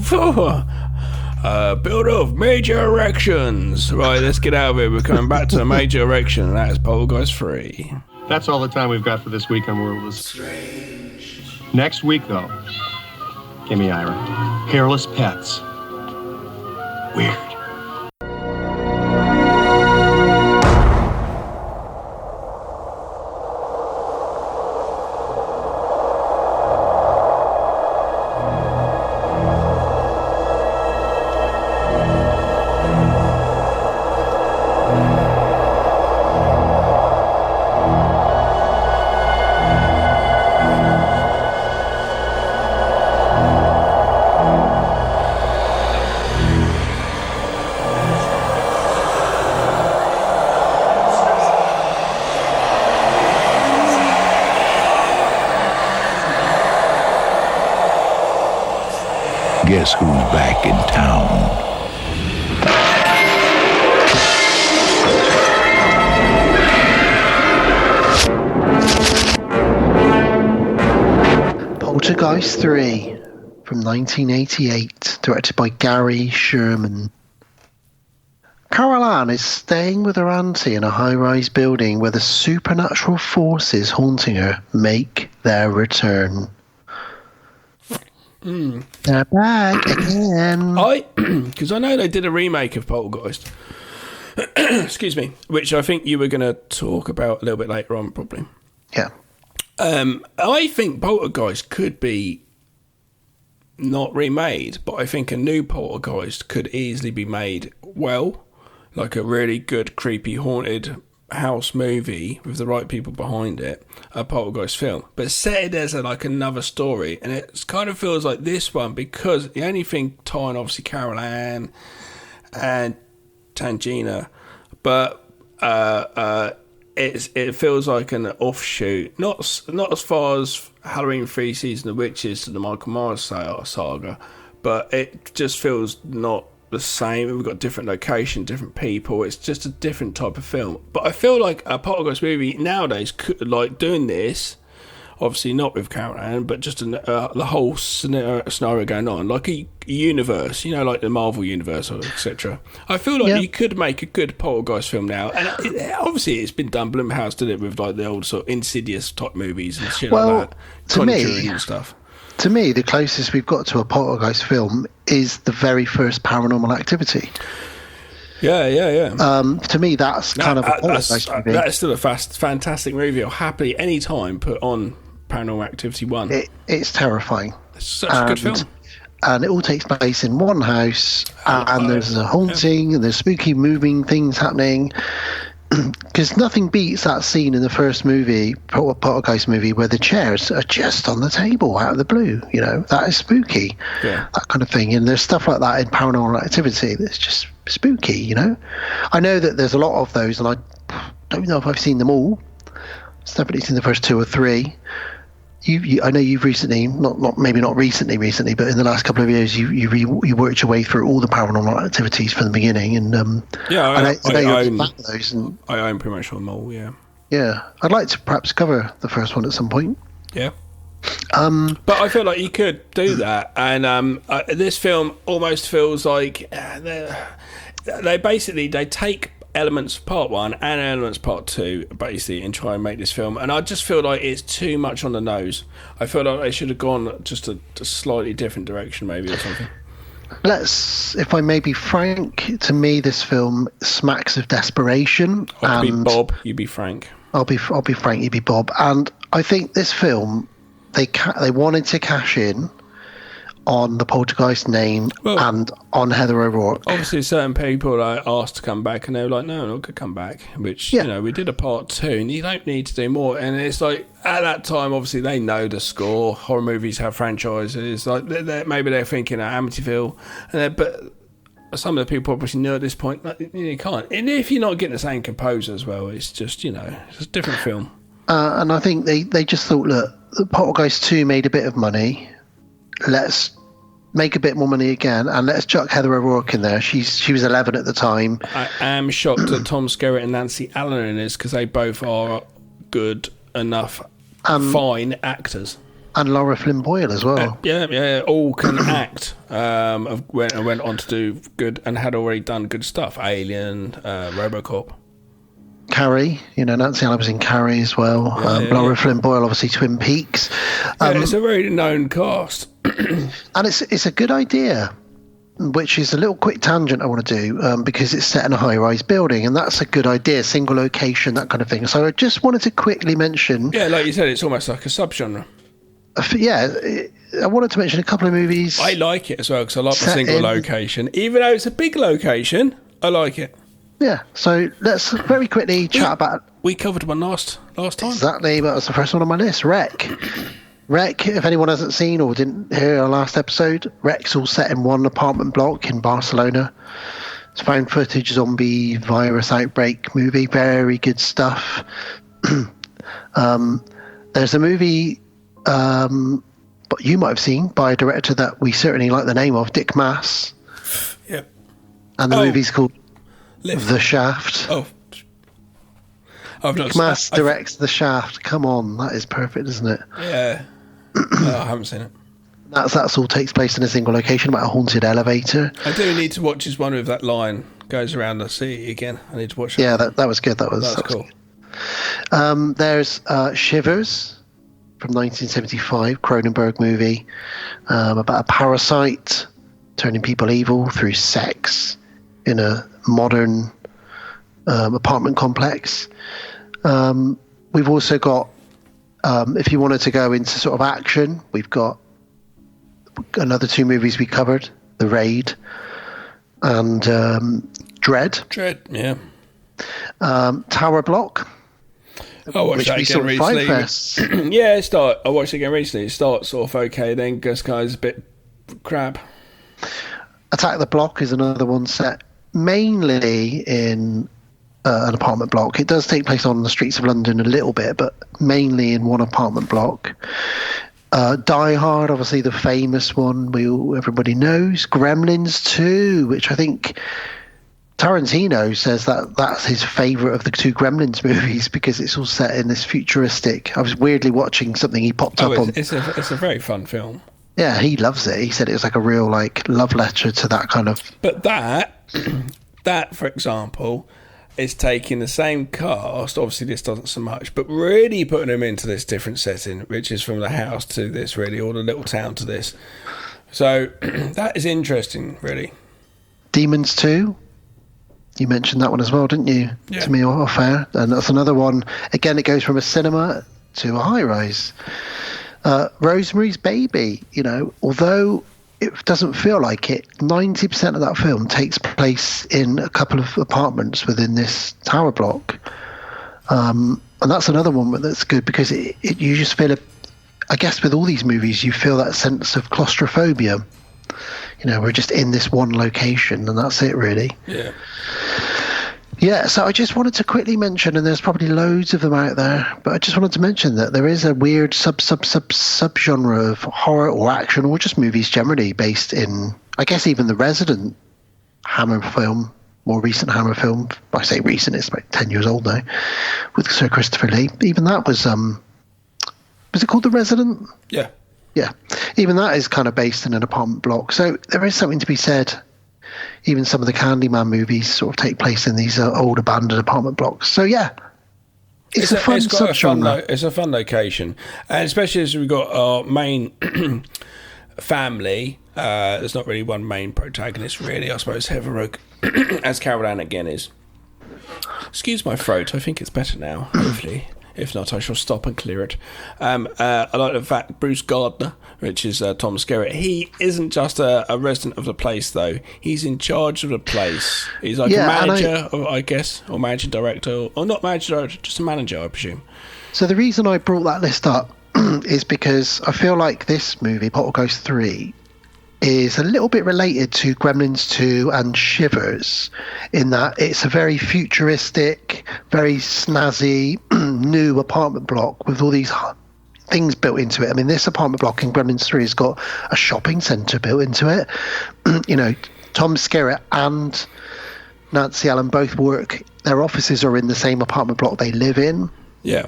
Build of major erections. Right, let's get out of here. We're coming back to a major erection, and that is Poltergeist 3. That's all the time we've got for this week on World of the Strange. Next week, though, gimme Ira. Hairless pets. Weird. Guess who's back in town? Poltergeist 3 from 1988, directed by Gary Sherman. Carol Ann is staying with her auntie in a high-rise building where the supernatural forces haunting her make their return. They're back again. Because I know they did a remake of Poltergeist. Excuse me, which I think you were going to talk about a little bit later on, probably. Yeah. I think Poltergeist could be not remade, but I think a new Poltergeist could easily be made well, like a really good, creepy, haunted house movie with the right people behind it, a Poltergeist film, but set it as like another story, and it kind of feels like this one, because the only thing tying obviously Carol Ann and Tangina, but it feels like an offshoot, not as far as Halloween 3 Season of Witches to the Michael Myers saga, but it just feels not the same. We've got different location, different people. It's just a different type of film. But I feel like a Poltergeist movie nowadays could, like, doing this, obviously not with Carol Ann, but just the whole scenario going on, like a universe, you know, like the Marvel universe, etc. I feel like you could make a good Poltergeist film now, and obviously it's been done. Blumhouse did it with like the old sort of Insidious type movies and shit like that, Conjuring and stuff. To me, the closest we've got to a Poltergeist film is the very first Paranormal Activity. Yeah. To me, that's kind of a Poltergeist movie. That is still a fantastic movie. I'll happily, any time, put on Paranormal Activity 1. It's terrifying. It's such a good film. And it all takes place in one house, and there's a haunting, and there's spooky moving things happening. Because nothing beats that scene in the first movie, Poltergeist movie, where the chairs are just on the table out of the blue. You know, that is spooky. Yeah. That kind of thing. And there's stuff like that in Paranormal Activity that's just spooky, you know. I know that there's a lot of those, and I don't know if I've seen them all. I've definitely seen the first 2 or 3. I know you've recently, maybe not recently, but in the last couple of years, you worked your way through all the Paranormal Activities from the beginning, and I own pretty much all them all. Yeah, I'd like to perhaps cover the first one at some point. Yeah. But I feel like you could do that, and this film almost feels like they take elements of part 1 and elements of part 2 basically and try and make this film, and I just feel like it's too much on the nose. I feel like they should have gone just a slightly different direction maybe, or something. If I may be frank, to me this film smacks of desperation. I could be Bob, you be Frank. I'll be frank, you be Bob. And I think this film, they wanted to cash in on the Poltergeist name and on Heather O'Rourke. Obviously, certain people are asked to come back, and they were like, "No, I'm not going to come back." Which we did a part 2, and you don't need to do more. And it's like at that time, obviously, they know the score. Horror movies have franchises. Like maybe they're thinking Amityville, but some of the people obviously knew at this point you can't. And if you're not getting the same composer as well, it's just it's a different film. And I think they just thought, look, the Poltergeist 2 made a bit of money. Let's make a bit more money again, and let's chuck Heather O'Rourke in there. She was 11 at the time. I am shocked that Tom Skerritt and Nancy Allen are in this, because they both are good enough, fine actors. And Laura Flynn Boyle as well. Yeah, all can act. Went on to do good and had already done good stuff. Alien, RoboCop. Carrie, Nancy Allen was in Carrie as well. Laura Flynn Boyle, obviously Twin Peaks. It's a very known cast. And it's a good idea, which is a little quick tangent I want to do, because it's set in a high-rise building, and that's a good idea, single location, that kind of thing. So I just wanted to quickly mention... Yeah, like you said, it's almost like a subgenre. I wanted to mention a couple of movies. I like it as well, because I like the single location. Even though it's a big location, I like it. Yeah, so let's very quickly chat about... We covered one last time. Exactly, but that's the first one on my list, Wreck. Wreck, if anyone hasn't seen or didn't hear our last episode, Wreck's all set in one apartment block in Barcelona. It's found footage zombie virus outbreak movie, very good stuff. There's a movie but you might have seen by a director that we certainly like the name of, Dick Maas. Yeah. And the movie's called Lift. The Shaft. Oh. Dick Maas directs The Shaft. Come on, that is perfect, isn't it? Yeah. I haven't seen it. That's all takes place in a single location about a haunted elevator. I do need to watch his one with that line goes around the city again. I need to watch it. Yeah, that was good. That was cool. There's Shivers from 1975, Cronenberg movie, about a parasite turning people evil through sex in a modern apartment complex. We've also got, if you wanted to go into sort of action, we've got another 2 movies we covered, The Raid and Dread. Dread, yeah. Tower Block. I watched that again recently. Yeah, I watched it again recently. It starts off okay, then goes a bit crap. Attack the Block is another one set mainly in an apartment block. It does take place on the streets of London a little bit, but mainly in one apartment block. Die Hard, obviously the famous one everybody knows. Gremlins 2, which I think Tarantino says that's his favourite of the 2 Gremlins movies because it's all set in this futuristic... I was weirdly watching something he popped up on. It's a very fun film. Yeah, he loves it. He said it was like a real love letter to that kind of... But that, for example, is taking the same cast, obviously this doesn't so much, but really putting them into this different setting, which is from the house to this, really, or the little town to this. So that is interesting, really. Demons 2? You mentioned that one as well, didn't you? Yeah. To me, off air. And that's another one. Again, it goes from a cinema to a high-rise. Rosemary's Baby, although it doesn't feel like it, 90% of that film takes place in a couple of apartments within this tower block. And that's another one that's good because you just feel I guess with all these movies, you feel that sense of claustrophobia. We're just in this one location and that's it, really. Yeah. Yeah, so I just wanted to quickly mention, and there's probably loads of them out there, but I just wanted to mention that there is a weird sub-genre of horror or action or just movies generally based in, I guess, even the Resident Hammer film, more recent Hammer film. I say recent, it's about 10 years old now, with Sir Christopher Lee. Even that was it called The Resident? Yeah. Yeah. Even that is kind of based in an apartment block. So there is something to be said. Even some of the Candyman movies sort of take place in these old abandoned apartment blocks. So yeah, it's a fun subgenre. It's a fun location, and especially as we've got our main family. There's not really one main protagonist, really. I suppose Heather O'Rourke, as Carol Ann again is. Excuse my throat. I think it's better now. Hopefully. If not, I shall stop and clear it. I like the fact Bruce Gardner, which is Tom Skerritt, he isn't just a resident of the place, though. He's in charge of the place. He's like a manager, I guess, or managing director, or not managing director, just a manager, I presume. So the reason I brought that list up is because I feel like this movie, Poltergeist 3, is a little bit related to Gremlins 2 and Shivers, in that it's a very futuristic, very snazzy, new apartment block with all these things built into it. I mean, this apartment block in Gremlins 3 has got a shopping centre built into it. Tom Skerritt and Nancy Allen both work. Their offices are in the same apartment block they live in. Yeah.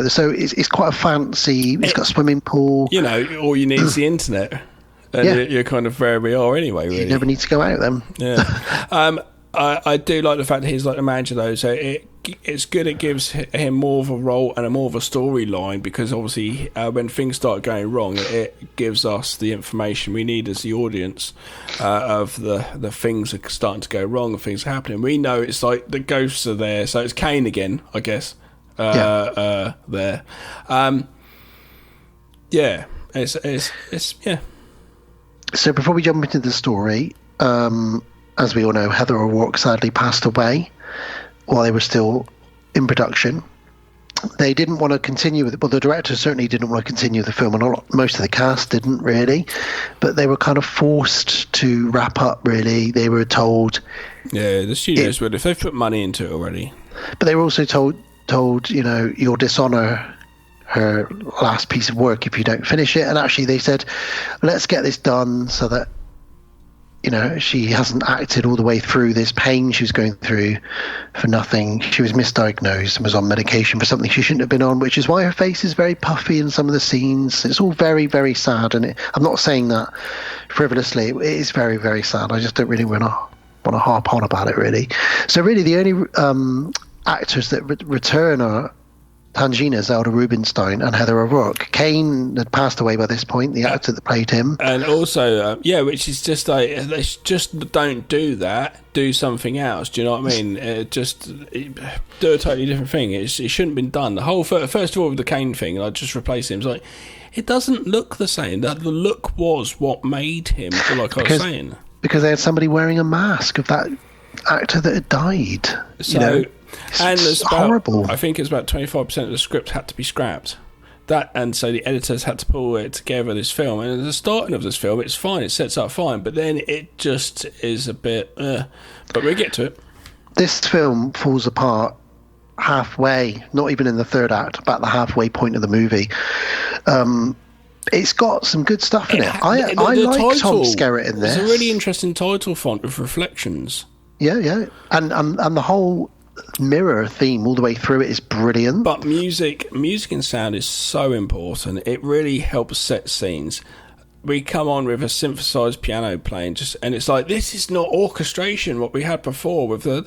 So it's quite a fancy. It's got a swimming pool. All you need is the internet. And you're kind of where we are anyway, really. You never need to go out then. Yeah. I do like the fact that he's like the manager, though, so it's good. It gives him more of a role and more of a storyline, because obviously when things start going wrong, it gives us the information we need as the audience of the things are starting to go wrong and things are happening. We know it's like the ghosts are there, so it's Kane again, I guess. There. It's yeah. So before we jump into the story, as we all know, Heather O'Rourke sadly passed away while they were still in production. They didn't want to continue with it. Well, the director certainly didn't want to continue the film, and most of the cast didn't really. But they were kind of forced to wrap up, really. They were told... Yeah, the studios would, if they've put money into it already. But they were also told, you'll dishonour her last piece of work if you don't finish it. And actually they said, let's get this done so that she hasn't acted all the way through this pain she was going through for nothing. She was misdiagnosed and was on medication for something she shouldn't have been on, which is why her face is very puffy in some of the scenes. It's all very, very sad, and I'm not saying that frivolously. It is very, very sad. I just don't really want to harp on about it, really. So really the only actors that return are Tangina, Zelda Rubinstein, and Heather O'Rourke. Kane had passed away by this point, the actor that played him. And also, which is just like, they just don't do that. Do something else. Do you know what I mean? Do a totally different thing. It shouldn't have been done. The whole first of all with the Kane thing, and I just replaced him. It's like, it doesn't look the same. The look was what made him. Like I was saying, because they had somebody wearing a mask of that actor that had died. So. It's horrible. I think it's about 25% of the script had to be scrapped. And so the editors had to pull it together, this film. And at the starting of this film, it's fine. It sets up fine. But then it just is a bit... But we'll get to it. This film falls apart halfway, not even in the third act, about the halfway point of the movie. It's got some good stuff in it. I like Tom Skerritt in this. It's a really interesting title font with reflections. Yeah. And the whole... mirror theme all the way through it is brilliant. But music and sound is so important. It really helps set scenes. We come on with a synthesized piano playing, and it's like, this is not orchestration what we had before with the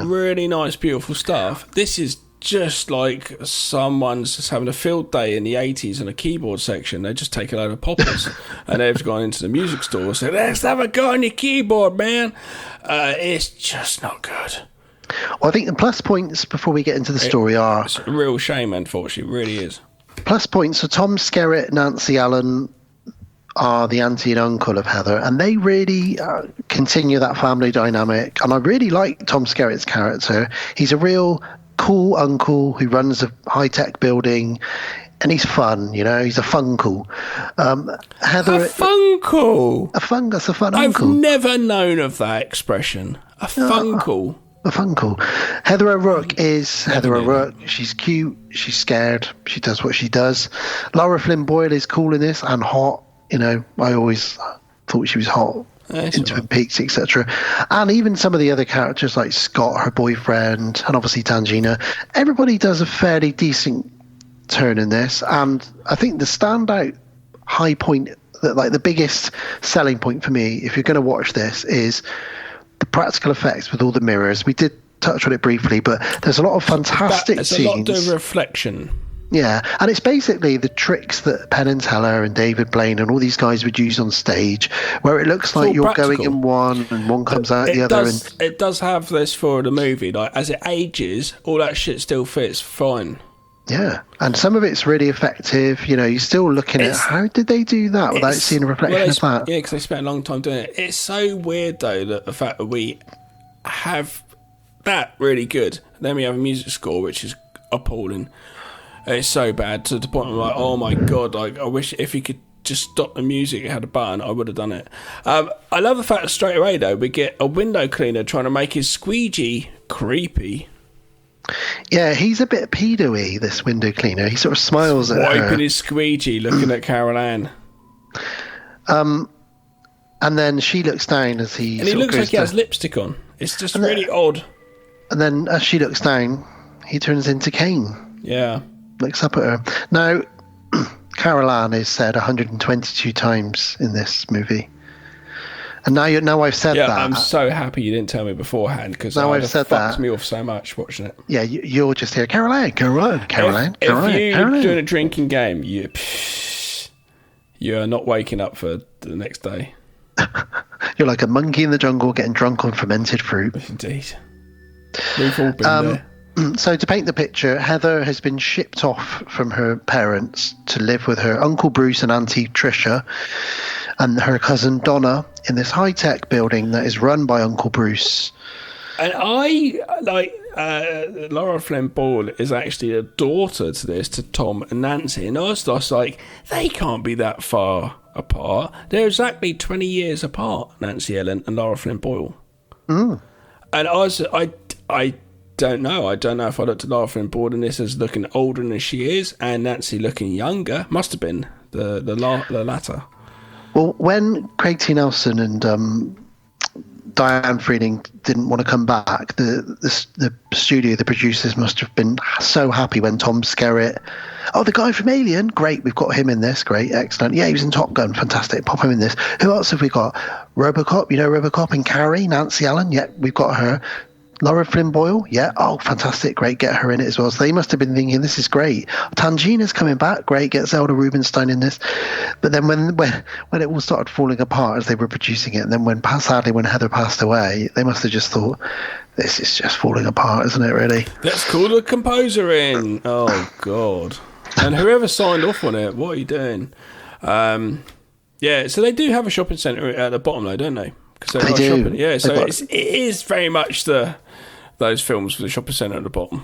really nice, beautiful stuff. This is just like someone's just having a field day in the 80s in a keyboard section. They just take a load of poppers and they've gone into the music store and said, let's have a go on your keyboard, man. It's just not good. Well, I think the plus points before we get into the story are... It's a real shame, unfortunately. It really is. Plus points. So Tom Skerritt, Nancy Allen are the auntie and uncle of Heather, and they really continue that family dynamic. And I really like Tom Skerritt's character. He's a real... cool uncle who runs a high-tech building, and he's fun, he's a funkle. Heather, a funkle? A fungus, a fun I've uncle. I've never known of that expression. A funkle. A funkle. Heather O'Rourke is Heather O'Rourke. She's cute, she's scared, she does what she does. Laura Flynn Boyle is cool in this and hot. I always thought she was hot. In Twin Peaks, etc. And even some of the other characters like Scott, her boyfriend, and obviously Tangina. Everybody does a fairly decent turn in this, and I think the standout high point, the biggest selling point for me, if you're going to watch this, is the practical effects with all the mirrors. We did touch on it briefly, but there's a lot of fantastic scenes. There's a lot of reflection. Yeah, and it's basically the tricks that Penn and Teller and David Blaine and all these guys would use on stage, where it looks like you're practical. going in one and one comes out the other. It does have this for the movie. Like, as it ages, all that shit still fits fine. Yeah, and some of it's really effective. You know, you're still looking at how did they do that without seeing a reflection of that? Yeah, because they spent a long time doing it. It's so weird, though, that the fact that we have that really good, then we have a music score which is appalling. It's so bad to the point where I'm like, oh my god, like, I wish if he could just stop the music, it had a button, I would have done it. I love the fact that straight away, though, we get a window cleaner trying to make his squeegee creepy. Yeah, he's a bit pedo-y, this window cleaner. He sort of smiles at her. Wiping his squeegee, looking at Carol Ann. And then she looks down as he. And he looks like he has lipstick on. It's just really odd. And then as she looks down, he turns into Kane. Yeah. Looks up at her. Now, Carol Ann is said 122 times in this movie. And now I've said that. I'm so happy you didn't tell me beforehand, because now I've said fucked that. me off so much watching it. Yeah, you're just here, Carol Ann, Carol Ann, Carol Ann, Carol Ann. If you're doing a drinking game, you're not waking up for the next day. You're like a monkey in the jungle getting drunk on fermented fruit. Indeed. We've all been there. So to paint the picture, Heather has been shipped off from her parents to live with her Uncle Bruce and Auntie Tricia and her cousin Donna in this high-tech building that is run by Uncle Bruce. And I, like, Laura Flynn Boyle is actually a daughter to Tom and Nancy. And I was just like, they can't be that far apart. They're exactly 20 years apart, Nancy Ellen and Laura Flynn Boyle. Mm. And I don't know. I don't know if I looked at Laura Flynn Boyle in this as looking older than she is, and Nancy looking younger. Must have been the latter. Well, when Craig T. Nelson and Diane Freeling didn't want to come back, the studio, the producers must have been so happy when Tom Skerritt, the guy from Alien, great, we've got him in this, great, excellent. Yeah, he was in Top Gun, fantastic, pop him in this. Who else have we got? RoboCop, RoboCop and Carrie, Nancy Allen, yeah, we've got her. Laura Flynn Boyle, yeah, fantastic, great, get her in it as well. So they must have been thinking, this is great. Tangina's coming back, great, get Zelda Rubinstein in this. But then when it all started falling apart as they were producing it, and then sadly when Heather passed away, they must have just thought, this is just falling apart, isn't it, really? Let's call the composer in. Oh, God. And whoever signed off on it, what are you doing? Yeah, so they do have a shopping centre at the bottom, though, don't they? They do. Shopping. Yeah, so it is very much those films with the shopping centre at the bottom.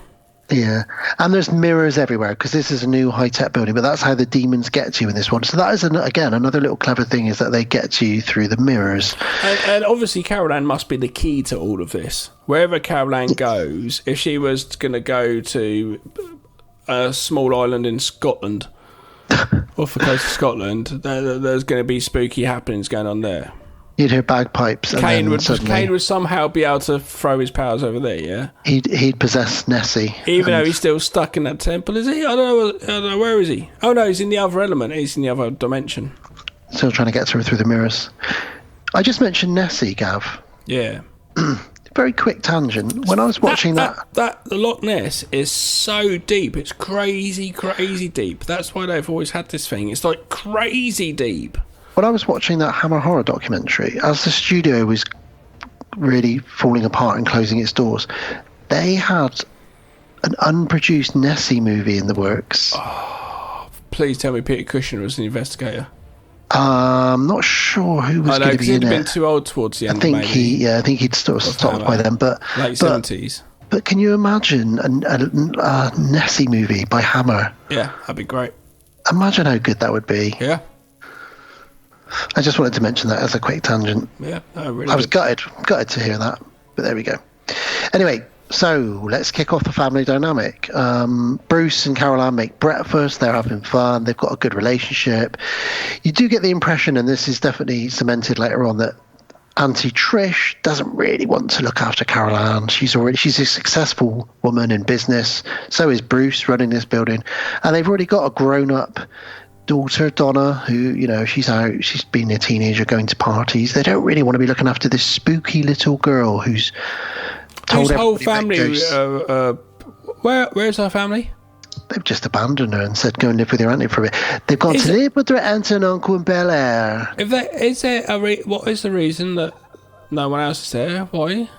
Yeah, and there's mirrors everywhere because this is a new high-tech building, but that's how the demons get to you in this one. So that is, again, another little clever thing is that they get to you through the mirrors. And obviously Carol Ann must be the key to all of this. Wherever Carol Ann goes, if she was going to go to a small island in Scotland, off the coast of Scotland, there's going to be spooky happenings going on there. You'd hear bagpipes. Kane would somehow be able to throw his powers over there, yeah? He'd possess Nessie. Even though he's still stuck in that temple, is he? I don't know, where is he? Oh no, he's in the other element. He's in the other dimension. Still trying to get to her through the mirrors. I just mentioned Nessie, Gav. Yeah. Very quick tangent. When I was watching the Loch Ness is so deep. It's crazy, crazy deep. That's why they've always had this thing. It's like crazy deep. When I was watching that Hammer Horror documentary, as the studio was really falling apart and closing its doors, they had an unproduced Nessie movie in the works. Oh, please tell me Peter Cushing was an investigator. I'm not sure who was going to be in it. He'd been too old towards the end. I think he'd sort of stopped by then. But late 70s. But can you imagine a Nessie movie by Hammer? Yeah, that'd be great. Imagine how good that would be. Yeah. I just wanted to mention that as a quick tangent. Yeah, really. I was gutted to hear that, but there we go. Anyway, so let's kick off the family dynamic. Bruce and Carol Ann make breakfast. They're having fun. They've got a good relationship. You do get the impression, and this is definitely cemented later on, that Auntie Trish doesn't really want to look after Carol Ann. She's a successful woman in business. So is Bruce running this building, and they've already got a grown-up daughter, Donna, who, she's been a teenager going to parties. They don't really want to be looking after this spooky little girl who's told whole everybody family. Where's her family? they've just abandoned her and said, go and live with your auntie for a bit. They've gone to live with their aunt and uncle in Bel Air. What is the reason that no one else is there? Why?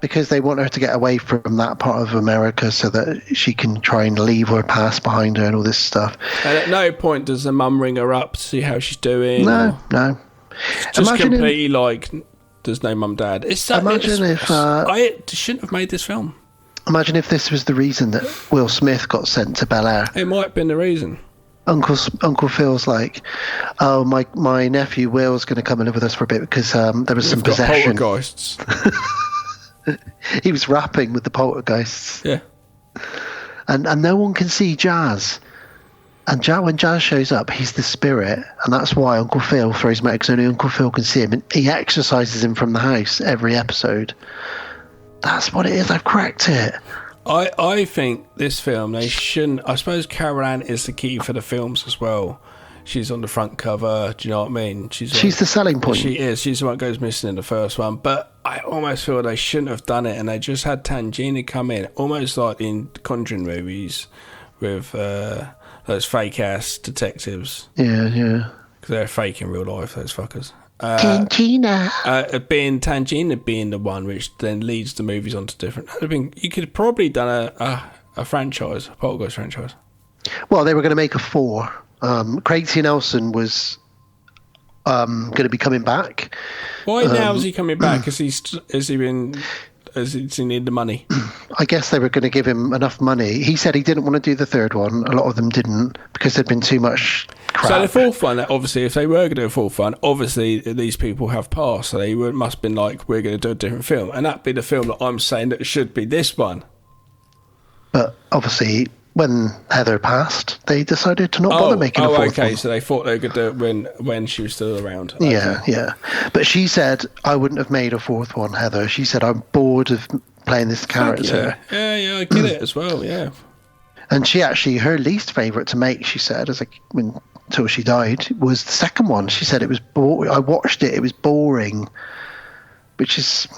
Because they want her to get away from that part of America so that she can try and leave her past behind her and all this stuff. And at no point does the mum ring her up to see how she's doing. No. Just completely there's no mum, dad. I shouldn't have made this film. Imagine if this was the reason that Will Smith got sent to Bel Air. It might have been the reason. Uncle Phil's like, oh, my nephew Will's going to come and live with us for a bit because there was some possession. Poltergeists. He was rapping with the poltergeists. Yeah. And no one can see Jazz. And when Jazz shows up, he's the spirit. And that's why Uncle Phil throws him out, because only Uncle Phil can see him. And he exorcises him from the house every episode. That's what it is. I've cracked it. I think this film, they shouldn't... I suppose Carol Ann is the key for the films as well. She's on the front cover. Do you know what I mean? She's the selling point. She is. She's the one that goes missing in the first one. But I almost feel they shouldn't have done it, and they just had Tangina come in, almost like in Conjuring movies with those fake-ass detectives. Yeah. Because they're fake in real life, those fuckers. Tangina. Tangina being the one which then leads the movies onto different... You could have probably done a franchise, a Poltergeist franchise. Well, they were going to make a 4. Craig T. Nelson was going to be coming back. Why now is he coming back? Does he need the money? I guess they were going to give him enough money. He said he didn't want to do the third one. A lot of them didn't because there'd been too much crap. So the fourth one, obviously, if they were going to do a fourth one, obviously these people have passed. So they must have been like, we're going to do a different film. And that'd be the film that I'm saying that should be this one. But obviously... when Heather passed, they decided to not bother making a fourth one. So they thought they could do it when she was still around. Okay. Yeah. But she said, I wouldn't have made a fourth one, Heather. She said, I'm bored of playing this character. Yeah, I get it as well, yeah. And she actually, her least favourite to make, she said, until she died, was the second one. She said it was boring. I watched it was boring, which is...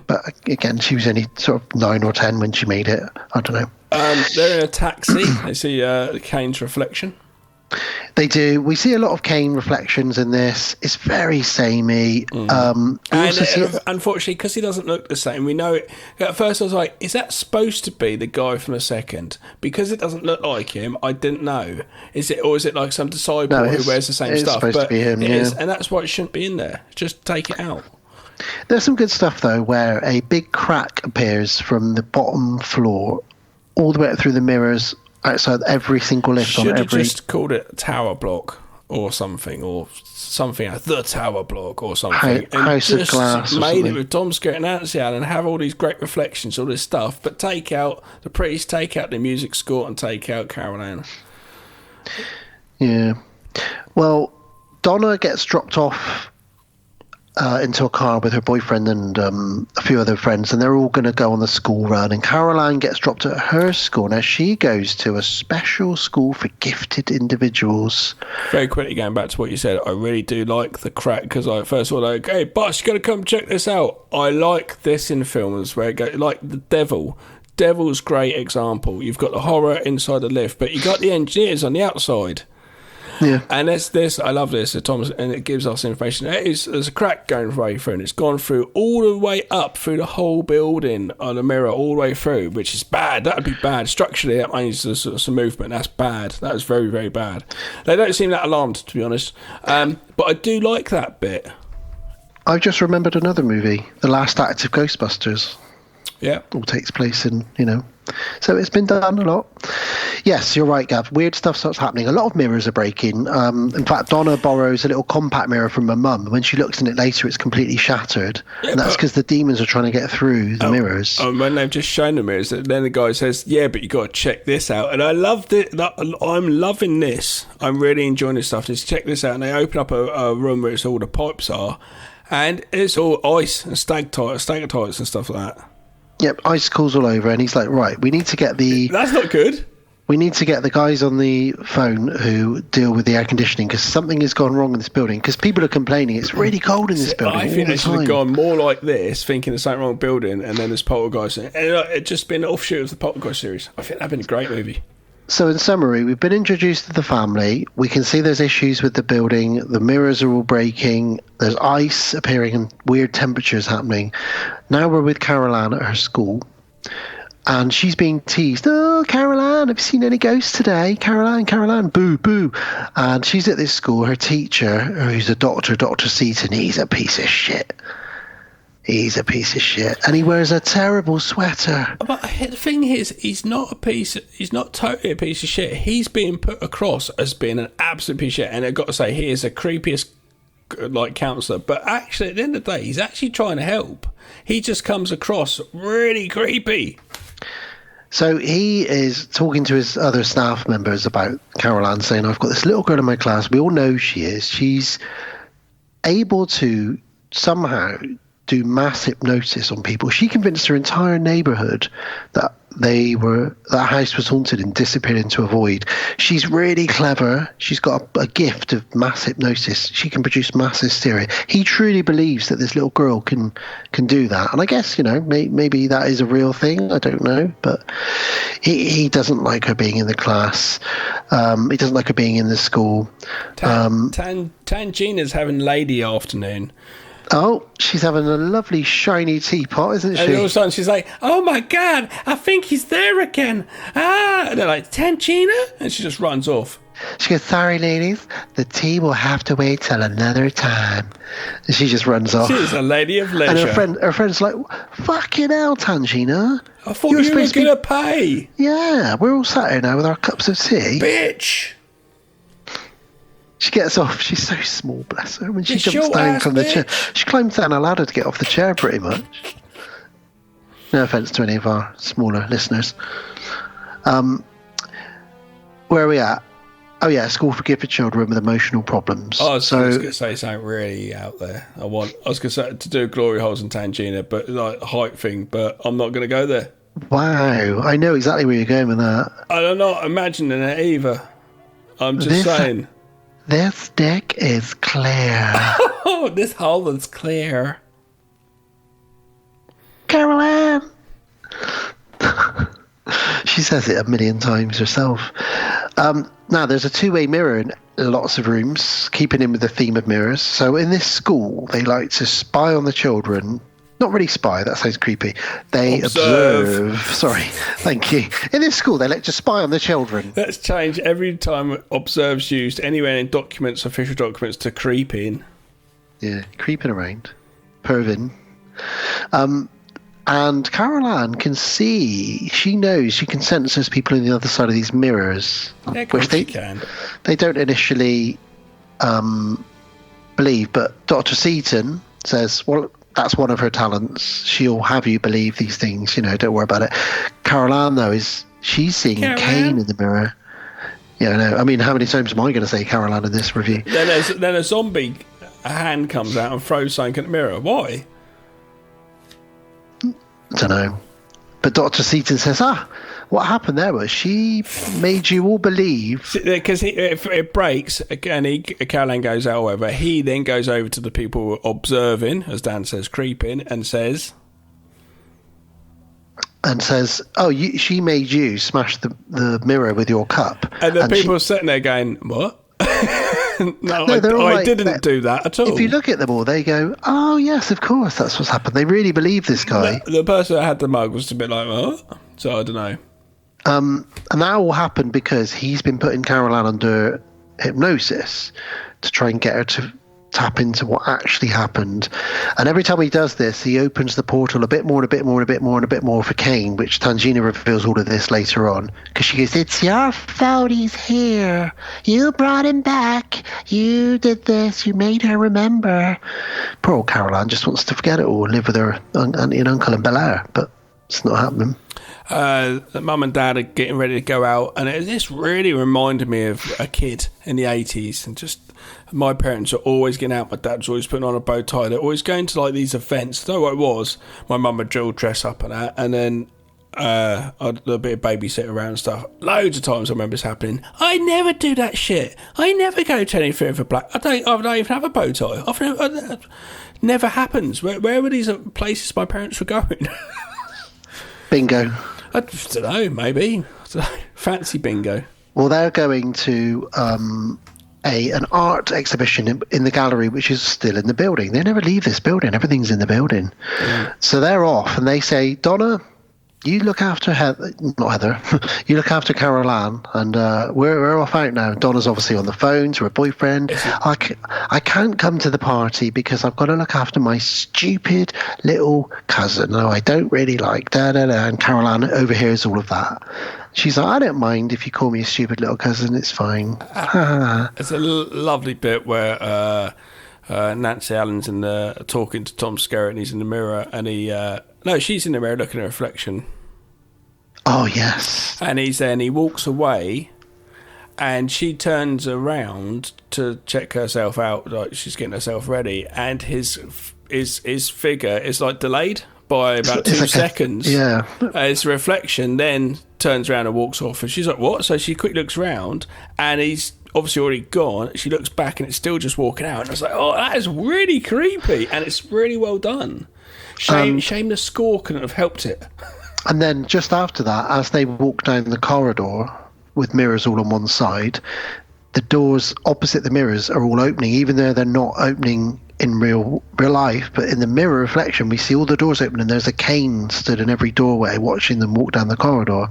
But again, she was only sort of 9 or 10 when she made it. I don't know. They're in a taxi. They see Kane's reflection. They do. We see a lot of Kane reflections in this. It's very samey. Unfortunately, because he doesn't look the same, we know it. At first I was like, is that supposed to be the guy from the second? Because it doesn't look like him, I didn't know. Is it like some disciple who wears the same stuff? It's supposed to be him, it is, and that's why it shouldn't be in there. Just take it out. There's some good stuff, though, where a big crack appears from the bottom floor all the way up through the mirrors outside every single lift. Should have just called it Tower Block or something like the Tower Block or something. House of Glass. Made it with Tom Skerritt and Nancy Allen and have all these great reflections, all this stuff, but take out the priest, take out the music score, and take out Carol Ann. Yeah. Well, Donna gets dropped off into a car with her boyfriend and a few other friends, and they're all going to go on the school run, and Caroline gets dropped at her school. Now she goes to a special school for gifted individuals. Very quickly, going back to what you said, I really do like the crack, because I first thought, like, hey boss, you got to come check this out. I like this in films where it goes like the Devil's great example. You've got the horror inside the lift, but you got the engineers on the outside. Yeah. And this, I love this, Thomas, and it gives us information. There's a crack going right through, and it's gone through all the way up through the whole building on a mirror, all the way through, which is bad. That would be bad. Structurally, that means there's some movement. That's bad. That is very, very bad. They don't seem that alarmed, to be honest. But I do like that bit. I've just remembered another movie, The Last Act of Ghostbusters. Yeah. All takes place in, So it's been done a lot. Yes, you're right, Gav. Weird stuff starts happening. A lot of mirrors are breaking. In fact, Donna borrows a little compact mirror from her mum. When she looks in it later, it's completely shattered. Yeah, and that's because the demons are trying to get through the mirrors. When they've just shown the mirrors, then the guy says, yeah, but you got to check this out. And I loved it. I'm loving this. I'm really enjoying this stuff. Just check this out. And they open up a room where all the pipes are. And it's all ice and stalactites and stuff like that. Yep, icicles all over, and he's like, right, we need to get That's not good. We need to get the guys on the phone who deal with the air conditioning, because something has gone wrong in this building, because people are complaining it's really cold in this building. I think they should have gone more like this, thinking there's something wrong with the building, and then there's Poltergeist. And it's just been an offshoot of the Poltergeist series. I think that'd been a great movie. So in summary, we've been introduced to the family. We can see there's issues with the building. The mirrors are all breaking. There's ice appearing and weird temperatures happening. Now we're with Carol Ann at her school. And she's being teased. Oh, Carol Ann, have you seen any ghosts today? Carol Ann, boo, boo. And she's at this school. Her teacher, who's a doctor, Dr. Seaton, he's a piece of shit. He's a piece of shit, and he wears a terrible sweater. But the thing is, he's not totally a piece of shit. He's being put across as being an absolute piece of shit, and I've got to say, he is the creepiest, counsellor. But actually, at the end of the day, he's actually trying to help. He just comes across really creepy. So he is talking to his other staff members about Carol Ann, saying, I've got this little girl in my class. We all know she is. She's able to somehow do mass hypnosis on people. She convinced her entire neighborhood that that house was haunted and disappeared into a void. She's really clever. She's got a gift of mass hypnosis. She can produce mass hysteria. He truly believes that this little girl can do that. And I guess, maybe that is a real thing. I don't know. But he doesn't like her being in the class. He doesn't like her being in the school. Tangina's having lady afternoon. Oh, she's having a lovely shiny teapot, isn't she? And all of a sudden she's like, oh my God, I think he's there again. And they're like, Tangina? And she just runs off. She goes, sorry, ladies, the tea will have to wait till another time. And she just runs off. She's a lady of leisure. And her friend's like, fucking hell, Tangina. I thought you were going to pay. Yeah, we're all sat here now with our cups of tea. Bitch. She gets off. She's so small, bless her. When she jumps down from the chair, she climbs down a ladder to get off the chair, pretty much. No offence to any of our smaller listeners. Where are we at? Oh yeah, school for gifted children with emotional problems. I was going to say something really out there. I was going to say to do glory holes in Tangina, but like height thing. But I'm not going to go there. Wow, I know exactly where you're going with that. I'm not imagining it either. I'm just saying. This deck is clear. Oh, this hole is clear. Carol Ann. She says it a million times herself. Now, there's a two-way mirror in lots of rooms, keeping in with the theme of mirrors. So in this school, they like to spy on the children. Not really spy, that sounds creepy. They observe. Sorry, thank you. In this school, they like to spy on the children. Let's change every time observe's used anywhere in documents, official documents, to creep in. Yeah, creeping around. Pervin. And Carol Ann can see, she knows, she can sense there's people on the other side of these mirrors. Yeah, which they can. They don't initially believe, but Dr. Seaton says, well, that's one of her talents. She'll have you believe these things, don't worry about it. Carol Ann, though, she's seeing Kane in the mirror. Yeah, I know. I mean, how many times am I going to say Carol Ann in this review? Then a zombie hand comes out and throws something at the mirror. Why? I don't know. But Dr. Seaton says, what happened there was she made you all believe. Because it breaks, and Caroline goes out, however. He then goes over to the people observing, as Dan says, creeping, and says... she made you smash the mirror with your cup. And the people are sitting there going, what? No, I didn't do that at all. If you look at them all, they go, oh, yes, of course, that's what's happened. They really believe this guy. The person that had the mug was a bit like, what? So I don't know. And that all happened because he's been putting Carol Ann under hypnosis to try and get her to tap into what actually happened. And every time he does this, he opens the portal a bit more and a bit more and a bit more and a bit more for Kane, which Tangina reveals all of this later on. Because she goes, it's your fault he's here. You brought him back. You did this. You made her remember. Poor old Carol Ann just wants to forget it all and live with her auntie and uncle in Bel Air. But it's not happening. Mum and Dad are getting ready to go out, and this really reminded me of a kid in the 80s, and just my parents are always getting out. My dad's always putting on a bow tie. They're always going to like these events. Though it was my mum would all dress up and that, and then I'd do a bit of babysit around and stuff. Loads of times I remember this happening. I never do that shit. I never go to anything for black. I don't even have a bow tie. Never happens. Where were these places my parents were going? Bingo. I don't know, maybe. I So, fancy bingo. Well, they're going to an art exhibition in the gallery, which is still in the building. They never leave this building. Everything's in the building. So they're off, and they say, Donna, you look after not Heather. You look after Carol Ann, and we're off out now. Donna's obviously on the phone to her boyfriend. I can't come to the party because I've got to look after my stupid little cousin. No, I don't really like And Carol Ann overhears all of that. She's like, I don't mind if you call me a stupid little cousin. It's fine. It's a lovely bit where Nancy Allen's talking to Tom Skerritt, and he's in the mirror, and she's in the mirror looking at her reflection. Oh, yes. And he's there, and he walks away, and she turns around to check herself out, like she's getting herself ready, and his figure is like delayed by about 2 seconds. His reflection then turns around and walks off, and she's like, what? So she quickly looks around, and he's obviously already gone. She looks back, and it's still just walking out, and I was like, oh, that is really creepy, and it's really well done. Shame the score couldn't have helped it. And then just after that, as they walk down the corridor with mirrors all on one side, the doors opposite the mirrors are all opening, even though they're not opening in real life. But in the mirror reflection, we see all the doors open, and there's a cane stood in every doorway watching them walk down the corridor.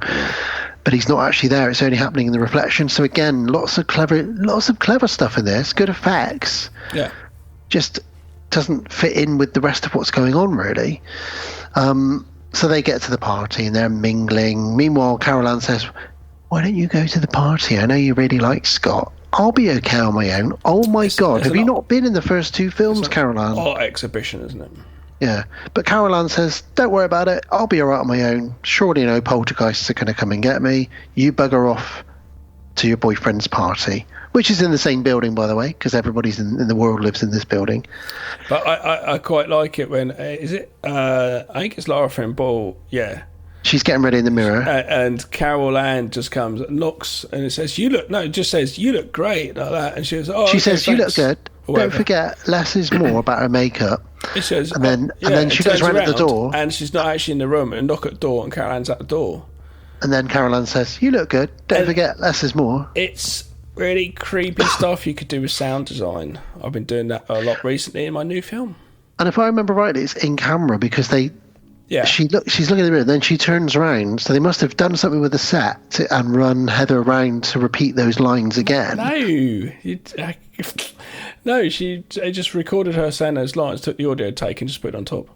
But he's not actually there. It's only happening in the reflection. So again, lots of clever stuff in this. Good effects. Yeah. Just doesn't fit in with the rest of what's going on, really. So they get to the party and they're mingling. Meanwhile, Carol Ann says, why don't you go to the party? I know you really like Scott. I'll be okay on my own. Oh my God, have you not been in the first 2 films, Carol Ann? Art exhibition, isn't it? Yeah, but Carol Ann says, don't worry about it. I'll be all right on my own. Surely no poltergeists are going to come and get me. You bugger off to your boyfriend's party, which is in the same building, by the way, because everybody's in the world lives in this building. But I quite like it when, is it, I think it's Lara Flynn Ball, yeah. She's getting ready in the mirror. And Carol Ann just comes, knocks, and it says, it just says, you look great, like that. And she goes, oh, she says, you look good. Don't forget, less is more about her makeup. It says, and then she goes round at the door. And she's not actually in the room, and knock at the door, and Carol Ann's at the door. And then Carol Ann says, you look good. Don't forget, less is more. It's really creepy stuff you could do with sound design. I've been doing that a lot recently in my new film. And if I remember rightly, it's in camera because she's looking in the mirror, then she turns around. So they must have done something with the set and run Heather around to repeat those lines again. No, she just recorded her saying those lines, took the audio take, and just put it on top.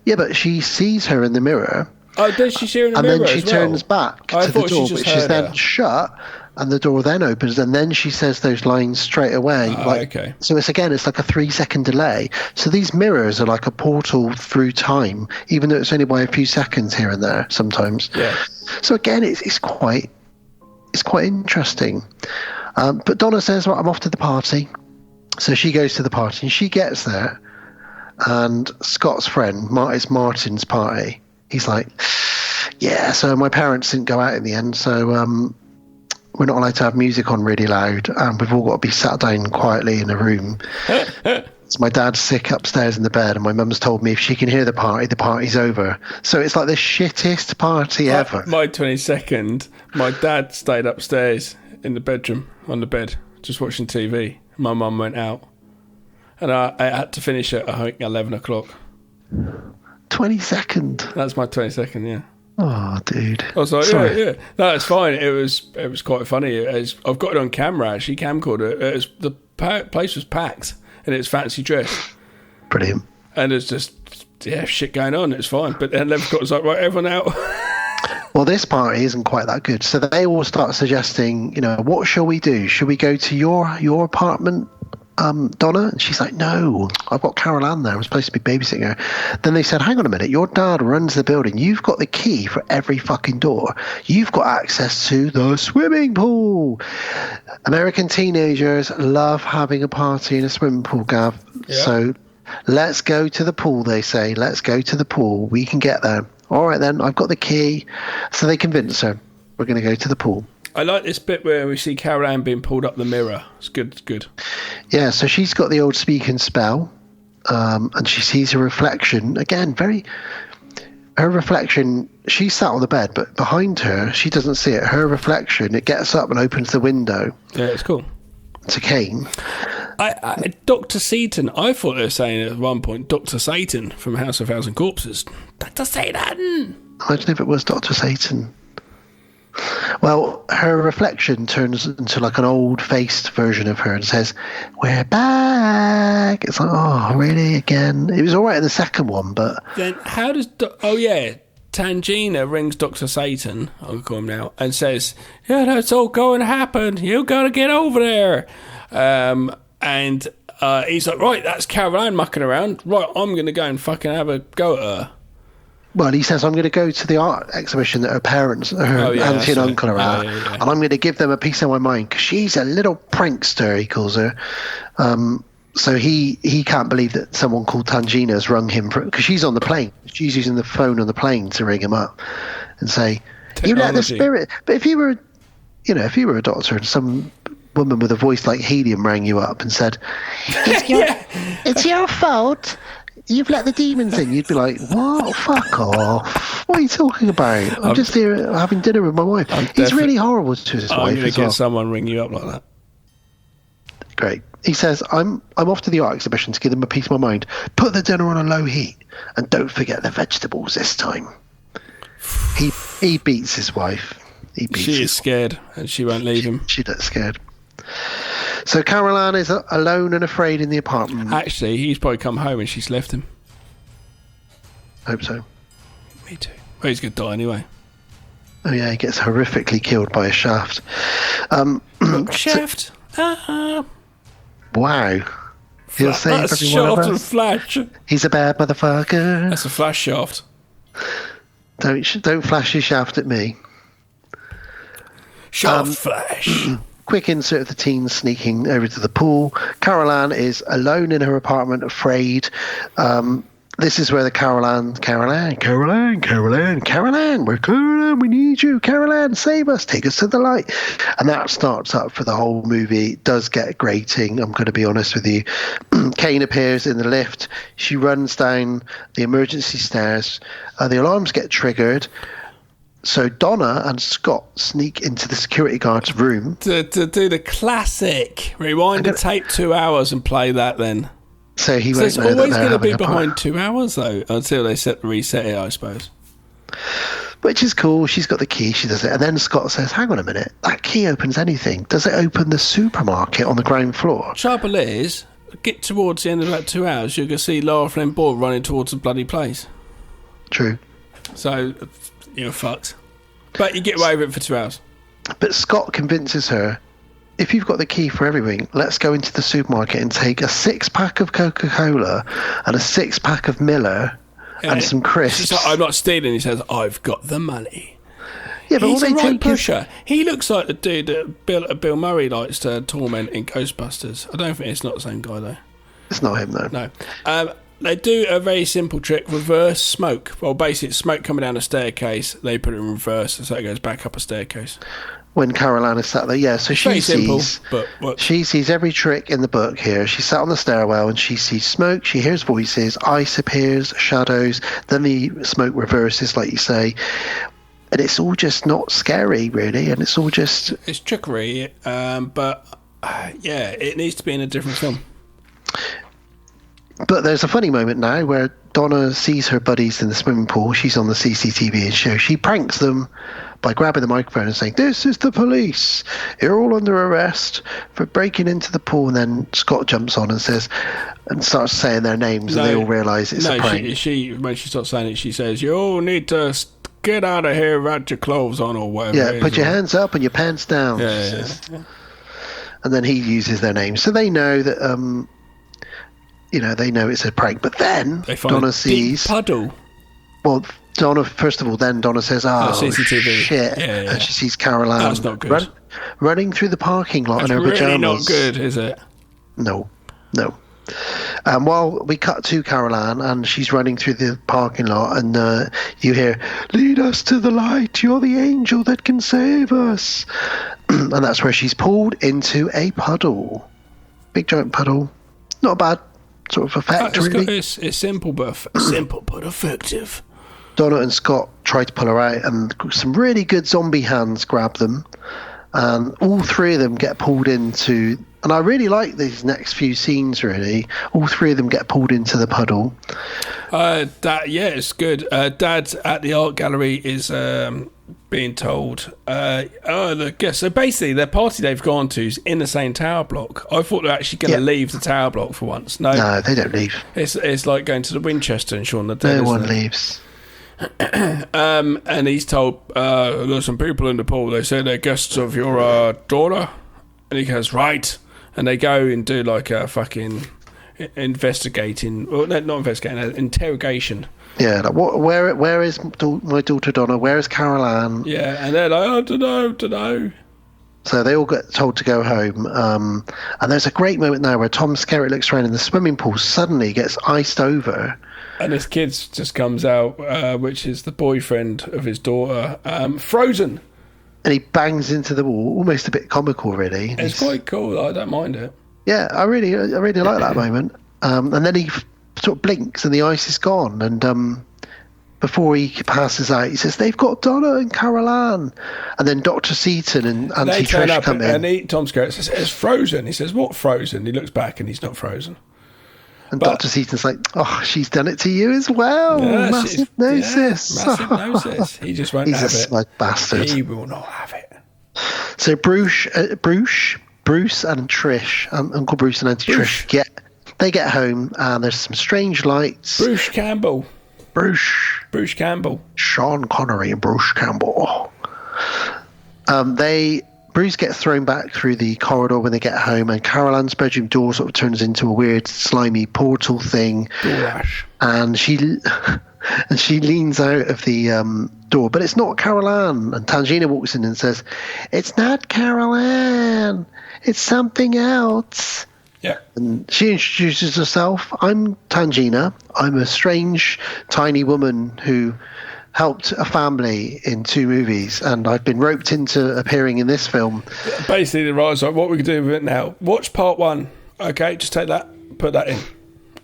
Yeah, but she sees her in the mirror. Oh, does she see her in the mirror? And then she turns back to the door, which is then shut, and the door then opens, and then she says those lines straight away. Okay. So it's like a 3-second delay. So these mirrors are like a portal through time, even though it's only by a few seconds here and there sometimes. Yeah. So again, it's quite interesting. But Donna says, well, I'm off to the party. So she goes to the party, and she gets there, and Scott's friend, it's Martin's party. He's like, yeah, so my parents didn't go out in the end, so we're not allowed to have music on really loud, and we've all got to be sat down quietly in a room. So my dad's sick upstairs in the bed, and my mum's told me if she can hear the party's over. So it's like the shittest party ever. My 22nd, my dad stayed upstairs in the bedroom, on the bed, just watching TV. My mum went out, and I had to finish at, I think, 11 o'clock. 22nd. That's my 22nd, yeah. Oh, dude. I was like, sorry. Yeah. No, it's fine. It was quite funny. I've got it on camera, actually, camcorder. The place was packed, and it was fancy dress. Brilliant. And there's just, shit going on. It's fine. But then 11 o'clock was like, right, everyone out. Well, this party isn't quite that good. So they all start suggesting, what shall we do? Should we go to your apartment, Donna? And she's like, no, I've got Carol Ann there. I'm supposed to be babysitting her. Then they said, hang on a minute, your dad runs the building. You've got the key for every fucking door. You've got access to the swimming pool. American teenagers love having a party in a swimming pool, Gav. Yeah. So let's go to the pool, they say. Let's go to the pool. We can get there. All right, then, I've got the key. So they convince her. We're going to go to the pool. I like this bit where we see Carol Ann being pulled up the mirror. It's good. It's good. Yeah, so she's got the old speak and spell, and she sees her reflection. Again, very, her reflection, she's sat on the bed, but behind her, she doesn't see it. Her reflection, it gets up and opens the window. Yeah, it's cool. To Kane. Dr. Seaton, I thought they were saying at one point, Dr. Satan from House of Thousand Corpses. Dr. Satan! Imagine if it was Dr. Satan. Well, her reflection turns into like an old-faced version of her and says, "We're back." It's like, oh, really? Again? It was all right in the second one, but... Then how does... Tangina rings Dr. Satan, I'll call him now, and says, "Yeah, that's all going to happen. You got to get over there." And he's like, "Right, that's Caroline mucking around. Right, I'm going to go and fucking have a go at her." Well, he says, "I'm going to go to the art exhibition that her parents, her auntie and uncle are at, and I'm going to give them a piece of my mind, because she's a little prankster," he calls her. So he can't believe that someone called Tangina has rung him, because she's on the plane. She's using the phone on the plane to ring him up and say, "You let the spirit..." But if you were a doctor and some woman with a voice like helium rang you up and said, "It's your fault. You've let the demons in," you'd be like, "What? Fuck off. What are you talking about? I'm just here having dinner with my wife." He's really horrible to his wife. I'm going to get someone ring you up like that. Great. He says, I'm off to the art exhibition to give them a piece of my mind. Put the dinner on a low heat, and don't forget the vegetables this time. He beats his wife. She is scared, and she won't leave him. She looks scared. So Caroline is alone and afraid in the apartment. Actually, he's probably come home and she's left him. Hope so. Me too. Well, he's going to die anyway. Oh yeah, he gets horrifically killed by a shaft. Shaft? Wow. He'll save that's every one of shaft and us. flash. He's a bad motherfucker. That's a flash shaft. Don't flash your shaft at me. Shaft flash. Quick insert of the teens sneaking over to the pool. Caroline is alone in her apartment, afraid. This is where the Caroline, we're Caroline, we need you, Caroline, save us, take us to the light. And that starts up for the whole movie. It does get grating, I'm going to be honest with you. Kane appears in the lift. She runs down the emergency stairs. The alarms get triggered. So Donna and Scott sneak into the security guard's room. To do the classic. Rewind the tape 2 hours and play that then. So he So won't it's know always that going to be they're having a behind 2 hours though, until they reset it, I suppose. Which is cool. She's got the key. She does it. And then Scott says, "Hang on a minute. That key opens anything. Does it open the supermarket on the ground floor?" Trouble is, get towards the end of that 2 hours, you're going to see Laura Flynn Boyle running towards the bloody place. True. So you're fucked. But you get away with it for 2 hours. But Scott convinces her, "If you've got the key for everything, let's go into the supermarket and take a 6-pack of Coca-Cola and a 6-pack of Miller and some crisps." She's like, "I'm not stealing." He says, "I've got the money." Yeah, but he's all a they right take pusher. He looks like the dude that Bill Murray likes to torment in Ghostbusters. I don't think it's not the same guy though. It's not him though. No. They do a very simple trick: reverse smoke. Well, basically, it's smoke coming down a staircase. They put it in reverse, so it goes back up a staircase. When Caroline is sat there, yeah. So she sees, she sees every trick in the book here. She's sat on the stairwell and she sees smoke. She hears voices. Ice appears, shadows. Then the smoke reverses, like you say. And it's all just not scary, really. And it's all just... It's trickery, but yeah, it needs to be in a different film. But there's a funny moment now where Donna sees her buddies in the swimming pool. She's on the CCTV show. She pranks them by grabbing the microphone and saying, "This is the police. You're all under arrest for breaking into the pool." And then Scott jumps on and says, and starts saying their names, and they all realise it's a prank. She when she starts saying it, she says, "You all need to get out of here without your clothes on," or whatever. Yeah, put your hands up and your pants down. Yeah. And then he uses their names, so they know that. They know it's a prank. But then Donna sees puddle. Well, Donna, first of all, then Donna says, CCTV. Shit. Yeah. And she sees Caroline That's not good. Running through the parking lot in her really pajamas. Not good, is it? No. While we cut to Caroline and she's running through the parking lot, and you hear, "Lead us to the light, you're the angel that can save us." And that's where she's pulled into a puddle. Big giant puddle. Not a bad sort of effect, really. It's simple but effective. Donna and Scott try to pull her out, and some really good zombie hands grab them, and all three of them get pulled into. And I really like these next few scenes. Really, all three of them get pulled into the puddle. It's good. Dad at the art gallery is being told, so basically their party they've gone to is in the same tower block. I thought they're actually going to leave the tower block for once. No, they don't leave. It's like going to the Winchester and Shaun the Dead. No one leaves. And he's told, there's some people in the pool. They say they're guests of your daughter. And he goes, right. And they go and do like a fucking interrogation. Yeah, like, where is my daughter Donna? Where is Carol Ann? Yeah, and they're like, I don't know. So they all get told to go home. And there's a great moment now where Tom Skerritt looks around and the swimming pool suddenly gets iced over. And this kid just comes out, which is the boyfriend of his daughter, frozen. And he bangs into the wall, almost a bit comical, really. It's quite cool. I don't mind it. Yeah, I really like that moment. And then he sort of blinks and the ice is gone. And before he passes out, he says, "They've got Donna and Carol Ann." And then Dr. Seaton and Auntie Trish come in. And Tom Skerritt says, "It's frozen." He says, "What frozen?" He looks back and he's not frozen. And Dr. Seaton's like, "Oh, she's done it to you as well. Yeah, massive gnosis." Yeah, massive gnosis. He just won't have it. He's a smug bastard. He will not have it. So Bruce and Trish, Uncle Bruce and Auntie Trish get home, and there's some strange lights. Bruce Campbell. Sean Connery and Bruce Campbell. Bruce gets thrown back through the corridor when they get home, and Carol Ann's bedroom door sort of turns into a weird, slimy portal thing. Gosh. And she leans out of the door, but it's not Carol Ann. And Tangina walks in and says, "It's not Carol Ann. It's something else." Yeah. And she introduces herself. "I'm Tangina. I'm a strange, tiny woman who helped a family in 2 movies, and I've been roped into appearing in this film." Basically, the writer's like, what we can do with it now? Watch part 1. Okay, just take that, put that in.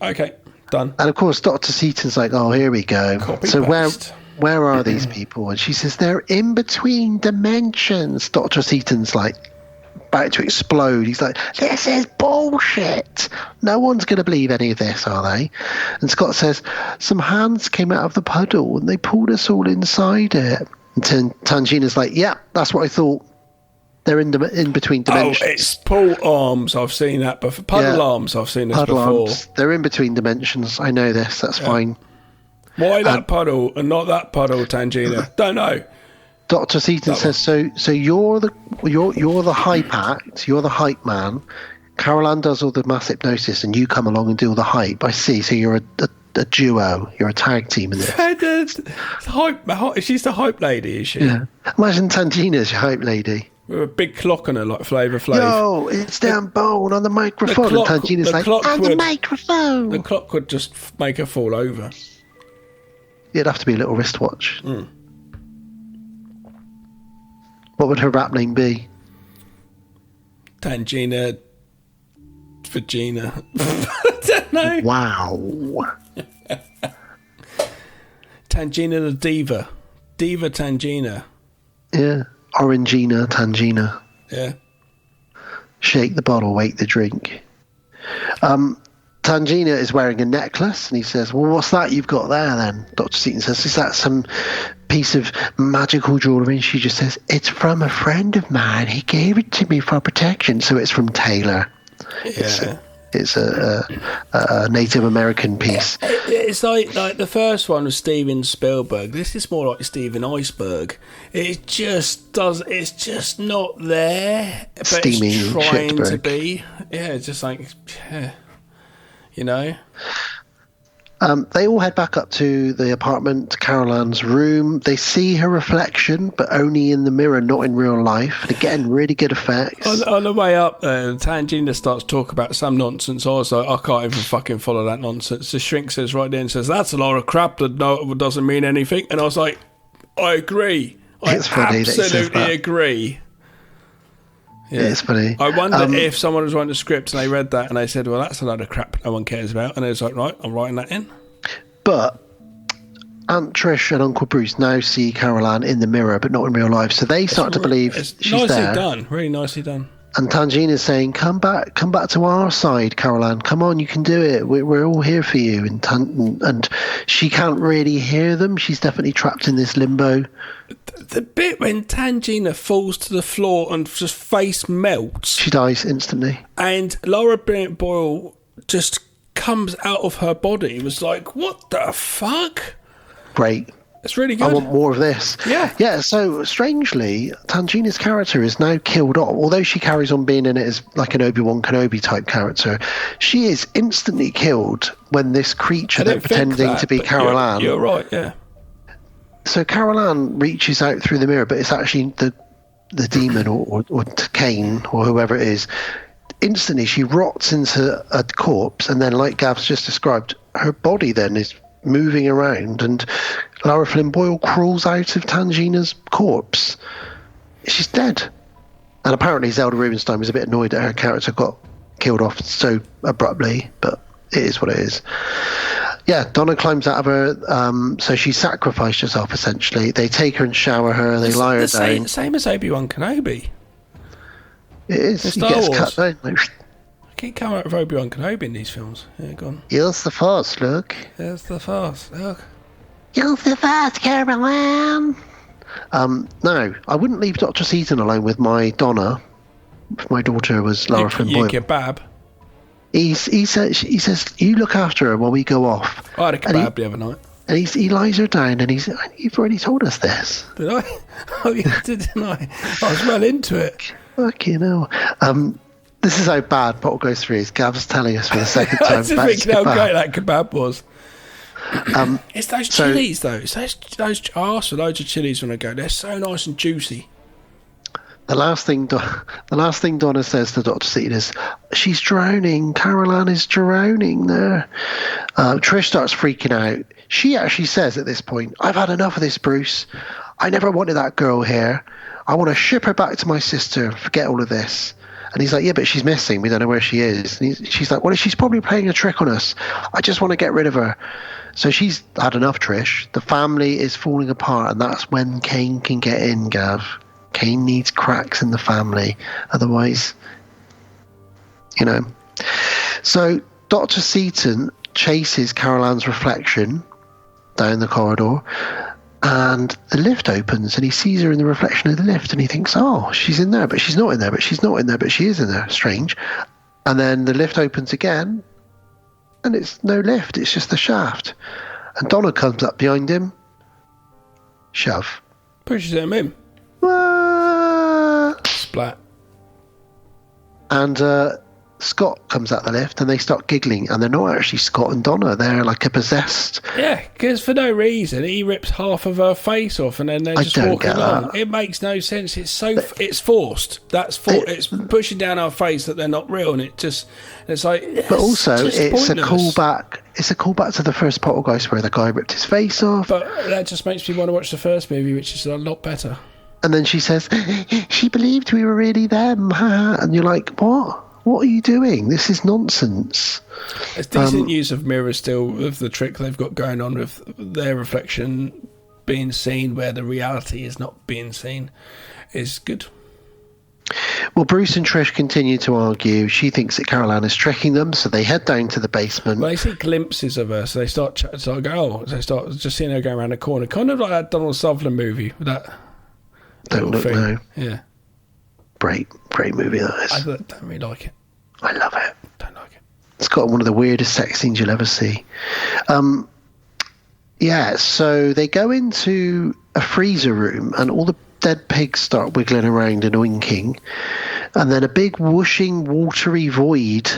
Okay, done. And of course, Dr. Seaton's like, "Oh, here we go." So where are these people? And she says, "They're in between dimensions." Dr. Seaton's like about to explode. He's like, "This is bullshit. No one's going to believe any of this, are they?" And Scott says, "Some hands came out of the puddle and they pulled us all inside it." And Tangina's like, "Yeah, that's what I thought. They're in between dimensions." Oh, it's pull arms. I've seen that before. Puddle arms. I've seen this puddle before. Arms. They're in between dimensions. I know this. That's fine. Why that puddle and not that puddle, Tangina? Don't know. Dr. Seaton says, so you're the hype act, you're the hype man. Carol Ann does all the mass hypnosis and you come along and do all the hype. I see. So you're a duo, you're a tag team in this. She's the hype lady, is she? Yeah. Imagine Tangina's your hype lady. With a big clock on her, like Flavor Flav. Yo, it's Dan Bone on the microphone. And Tangina's like, on the microphone. The clock would just make her fall over. It'd have to be a little wristwatch. What would her rap name be? Tangina Vagina. I don't know. Wow. Tangina the Diva. Diva Tangina. Yeah. Orangina Tangina. Yeah. Shake the bottle, wake the drink. Tangina is wearing a necklace, and he says, "Well, what's that you've got there then?" Dr. Seaton says, "Is that some piece of magical jewellery?" And she just says, "It's from a friend of mine. He gave it to me for protection." So it's from Taylor. Yeah. It's a Native American piece. It's like the first one was Steven Spielberg. This is more like Steven Iceberg. It just does. It's just not there, but Steamy it's trying shitberg. to be. Yeah, it's just like, you know. They all head back up to the apartment, Carol Ann's room. They see her reflection, but only in the mirror, not in real life. And again, really good effects. On the way up, Tangina starts talking about some nonsense. I was like, I can't even fucking follow that nonsense. The shrink says right there and says, "That's a lot of crap that doesn't mean anything." And I was like, I agree. It's funny that he says absolutely that. agree. Yeah. It's funny. I wonder if someone was writing a script and they read that and they said, "Well, that's a load of crap no one cares about," and it's like, right, I'm writing that in. But Aunt Trish and Uncle Bruce now see Carol Ann in the mirror, but not in real life. So they start to believe she's nicely there. done, really nicely done. And Tangina's saying, come back to our side, Carol Ann. Come on, you can do it. We're all here for you. And she can't really hear them. She's definitely trapped in this limbo. The bit when Tangina falls to the floor and just face melts. She dies instantly. And Laura Bennett Boyle just comes out of her body. It was like, what the fuck? Great. It's really good. I want more of this. Yeah, so strangely, Tangina's character is now killed off. Although she carries on being in it as like an Obi-Wan Kenobi type character, she is instantly killed when this creature that's pretending to be Carol Ann. You're right, yeah. So Carol Ann reaches out through the mirror, but it's actually the demon or Kane or whoever it is. Instantly, she rots into a corpse, and then, like Gav's just described, her body then is moving around, and Lara Flynn Boyle crawls out of Tangina's corpse. She's dead. And apparently Zelda Rubinstein was a bit annoyed that her character got killed off so abruptly, but it is what it is. Yeah, Donna climbs out of her, so she sacrificed herself essentially. They take her and shower her, they lie her down. Same as Obi-Wan Kenobi. It is. In He Star gets Wars. cut down. Like, I keep coming out with Obi-Wan Kenobi in these films. Yeah, go on. use the Force, Luke. There's the Force. Look. Use the Force, Carol Ann. No, I wouldn't leave Dr. Seaton alone with my Donna. If my daughter was Lara Flynn Boyle. You kebab. He says, you look after her while we go off. I had a kebab the other night. And he lies her down, and you've already told us this. Did I? Oh, you did, didn't I? I was well into it. Fucking hell. This is how bad Poltergeist 3 is. Gav's telling us for the second I time. was thinking how great that kebab was. It's those so- chilies, though. It's those. I ask for loads of chilies when I go. They're so nice and juicy. The last thing Donna says to Dr. Seaton is, she's drowning. Carol Ann is drowning there. Trish starts freaking out. She actually says at this point, I've had enough of this, Bruce. I never wanted that girl here. I want to ship her back to my sister and forget all of this. And he's like, yeah, but she's missing. We don't know where she is. And she's like, well, she's probably playing a trick on us. I just want to get rid of her. So she's had enough, Trish. The family is falling apart, and that's when Kane can get in, Gav. Kane needs cracks in the family. Otherwise, you know. So Dr. Seaton chases Carol Ann's reflection down the corridor, and the lift opens, and he sees her in the reflection of the lift, and he thinks, oh, she's in there, but she's not in there, but she's not in there, but she is in there. Strange. And then the lift opens again, and it's no lift, it's just the shaft. And Donna comes up behind him. Shove. Pushes him in. Ah! Splat. And Scott comes out the lift, and they start giggling, and they're not actually Scott and Donna, they're like a possessed. Yeah, because for no reason he rips half of her face off, and then they're just don't walking get along. that. It makes no sense. It's it's forced. It's pushing down our face that they're not real, and it's like. But also, just it's pointless. a callback. It's a callback to the first Poltergeist where the guy ripped his face off. But that just makes me want to watch the first movie, which is a lot better. And then she says, she believed we were really them. And you're like, what? What are you doing? This is nonsense. It's decent use of mirrors still, of the trick they've got going on with their reflection being seen where the reality is not being seen is good. Well, Bruce and Trish continue to argue. She thinks that Carol Ann is tricking them, so they head down to the basement. Well, they see glimpses of her, so they start just seeing her go around a corner, kind of like that Donald Sutherland movie with that. Don't look now. Yeah, Great movie that is. I don't really like it. I love it. Don't like it. It's got one of the weirdest sex scenes you'll ever see. Yeah, so they go into a freezer room, and all the dead pigs start wiggling around and winking, and then a big whooshing watery void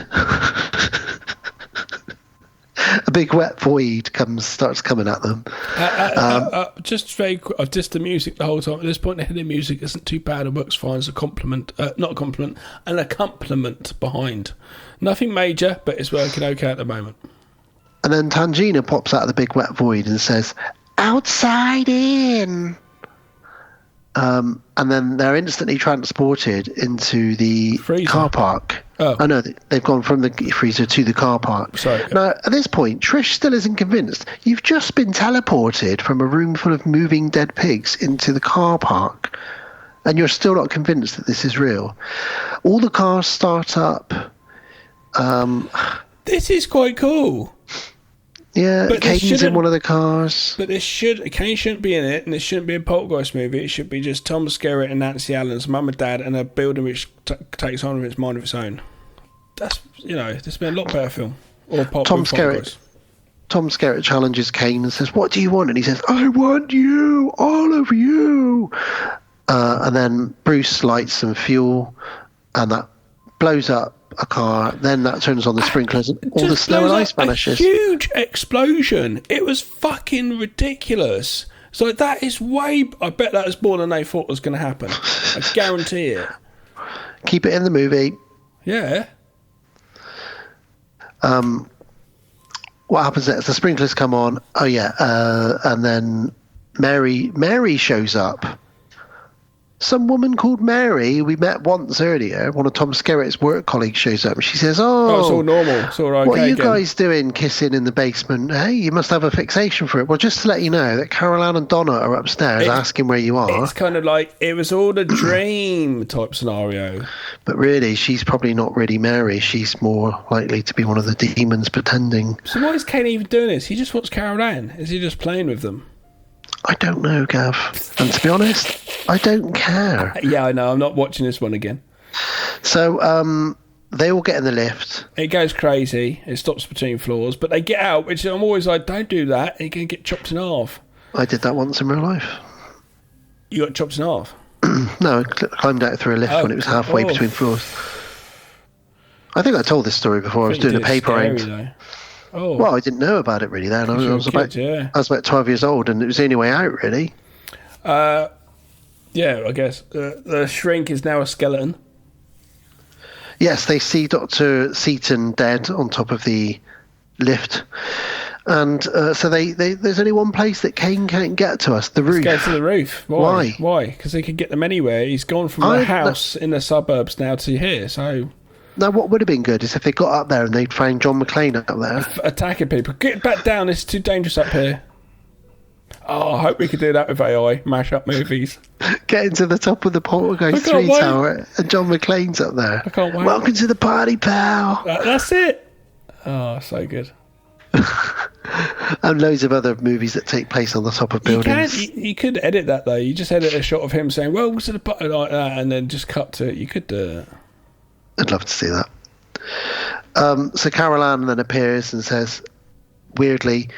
a big wet void starts coming at them. Just very quick, I've dissed the music the whole time. At this point, the hidden music isn't too bad. It works fine as a compliment, not a compliment, an accompaniment behind. Nothing major, but it's working okay at the moment. And then Tangina pops out of the big wet void and says, outside in. And then they're instantly transported into the Freezer. car park. Oh. No, they've gone from the freezer to the car park. Sorry. Now, at this point, Trish still isn't convinced. You've just been teleported from a room full of moving dead pigs into the car park, and you're still not convinced that this is real. All the cars start up. This is quite cool. Yeah, But this Kane's in shouldn't- one of the cars. But Kane shouldn't be in it, and this shouldn't be a Poltergeist movie. It should be just Tom Skerritt and Nancy Allen's mum and dad, and a building which takes on its mind of its own. That's this has been a lot better film. Or Tom Skerritt challenges Kane and says, "What do you want?" And he says, "I want you, all of you." And then Bruce lights some fuel, and that blows up a car. Then that turns on the sprinklers, and all the snow and ice vanishes. A huge explosion. It was fucking ridiculous. So that is I bet that was more than they thought was going to happen. I guarantee it. Keep it in the movie. Yeah. What happens next? The sprinklers come on. Oh yeah, and then Mary shows up. Some woman called Mary we met once earlier. One of Tom Skerritt's work colleagues shows up. And she says, "Oh, It's all normal. It's all okay. what are you again. guys doing kissing in the basement? Hey, you must have a fixation for it." Well, just to let you know that Carol Ann and Donna are upstairs asking where you are. It's kind of like it was all a dream type scenario. But really, she's probably not really Mary. She's more likely to be one of the demons pretending. So why is Kane even doing this? He just wants Carol Ann. Is he just playing with them? I don't know, Gav. And to be honest, I don't care. Yeah, I know. I'm not watching this one again. So they all get in the lift. It goes crazy. It stops between floors, but they get out, which I'm always like, don't do that. You're going to get chopped in half. I did that once in real life. You got chopped in half? No, I climbed out through a lift when it was halfway between floors. I think I told this story before. I was doing a paper round. Oh. Well, I didn't know about it really then. I was about 12 years old, and it was the only way out, really. Yeah, I guess. The shrink is now a skeleton. Yes, they see Dr. Seaton dead on top of the lift. And so there's only one place that Kane can't get to us, the roof. Let's go to the roof. Why? Why? Because he could get them anywhere. He's gone from a house in the suburbs now to here, so... Now, what would have been good is if they got up there and they'd found John McClane up there. Attacking people. Get back down, it's too dangerous up here. Oh, I hope we could do that with AI. Mash up movies. Getting to the top of the Poltergeist 3 tower and John McClane's up there. I can't wait. Welcome to the party, pal. That's it. Oh, so good. And loads of other movies that take place on the top of buildings. You could edit that, though. You just edit a shot of him saying, "Well, to the party," like that, and then just cut to it. You could do it. I'd love to see that. So Carol Ann then appears and says, weirdly,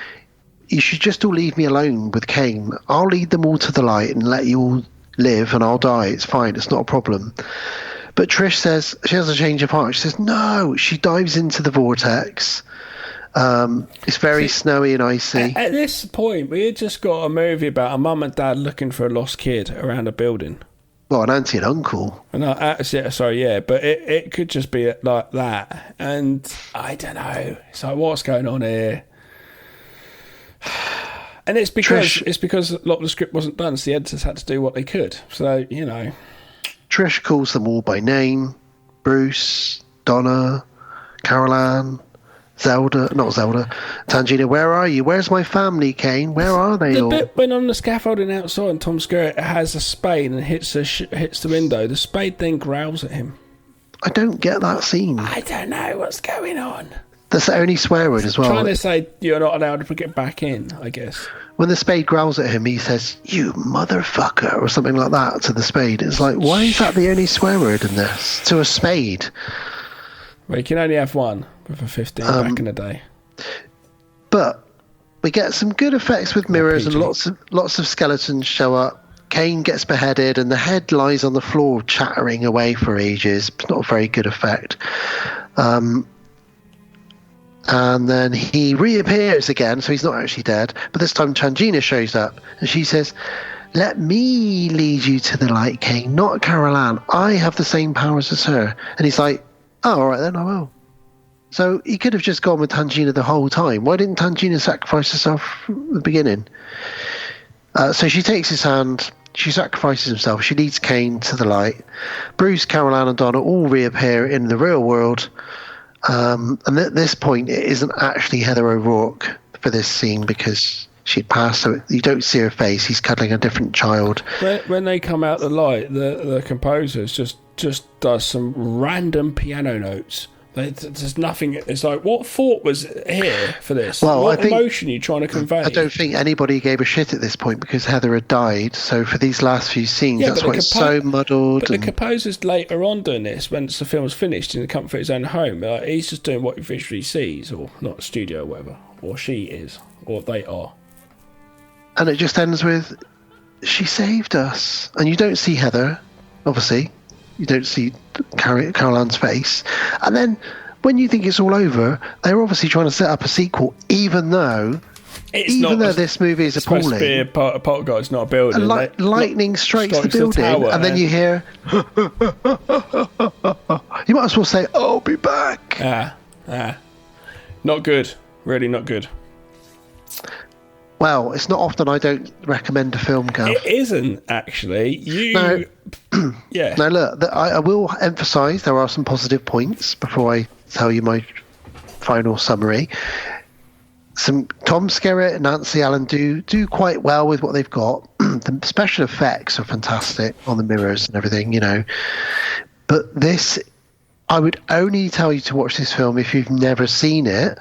"You should just all leave me alone with Kane. I'll lead them all to the light and let you all live, and I'll die. It's fine. It's not a problem." But Trish says she has a change of heart. She says, "No." She dives into the vortex. It's very snowy and icy. At this point, we had just got a movie about a mum and dad looking for a lost kid around a building. Well, an auntie and uncle. No, but it could just be like that. And I don't know. It's like, what's going on here? And it's because a lot of the script wasn't done, so the editors had to do what they could. So, Trish calls them all by name. Bruce, Donna, Carol Ann, Tangina, where are you? Where's my family, Kane? Where are they all? The bit when on the scaffolding outside and Tom Skerritt has a spade and hits the window, the spade then growls at him. I don't get that scene. I don't know what's going on. That's the only swear word as well. Trying to say you're not allowed to get back in, I guess. When the spade growls at him, he says, "You motherfucker," or something like that to the spade. It's like, why is that the only swear word in this? To a spade. Well, you can only have one with a 15 back in the day. But we get some good effects with mirrors, and lots of skeletons show up. Kane gets beheaded, and the head lies on the floor chattering away for ages. It's not a very good effect. And then he reappears again, so he's not actually dead. But this time Tangina shows up, and she says, "Let me lead you to the light, Kane, not Carol Ann. I have the same powers as her." And he's like, "Oh, all right then, I will." So he could have just gone with Tangina the whole time. Why didn't Tangina sacrifice herself at the beginning? So she takes his hand. she sacrifices herself. She leads Kane to the light. Bruce, Carol Ann, and Donna all reappear in the real world. And at this point, it isn't actually Heather O'Rourke for this scene because she'd passed, so you don't see her face. He's cuddling a different child. When they come out the light, the composers just does some random piano notes. There's nothing. It's like, what thought was here for this? Well, what I think, emotion are you trying to convey? I don't think anybody gave a shit at this point because Heather had died. So for these last few scenes, that's why it's so muddled. But the composer's later on doing this, once the film's finished in the comfort of his own home, he's just doing what he visually sees, or not studio or whatever, or she is, or they are. And it just ends with, she saved us. And you don't see Heather, obviously. You don't see Carol Ann's face. And then when you think it's all over, they're obviously trying to set up a sequel, even though this movie is appalling. It's supposed to be a Poltergeist, not a building. And lightning strikes the building, tower, and then you hear... you might as well say, I'll be back. Not good. Really not good. Well, it's not often I don't recommend a film, Gav. It isn't, actually. Yeah. Now, look, I will emphasise there are some positive points before I tell you my final summary. Tom Skerritt and Nancy Allen do quite well with what they've got. The special effects are fantastic on the mirrors and everything, you know. But this, I would only tell you to watch this film if you've never seen it.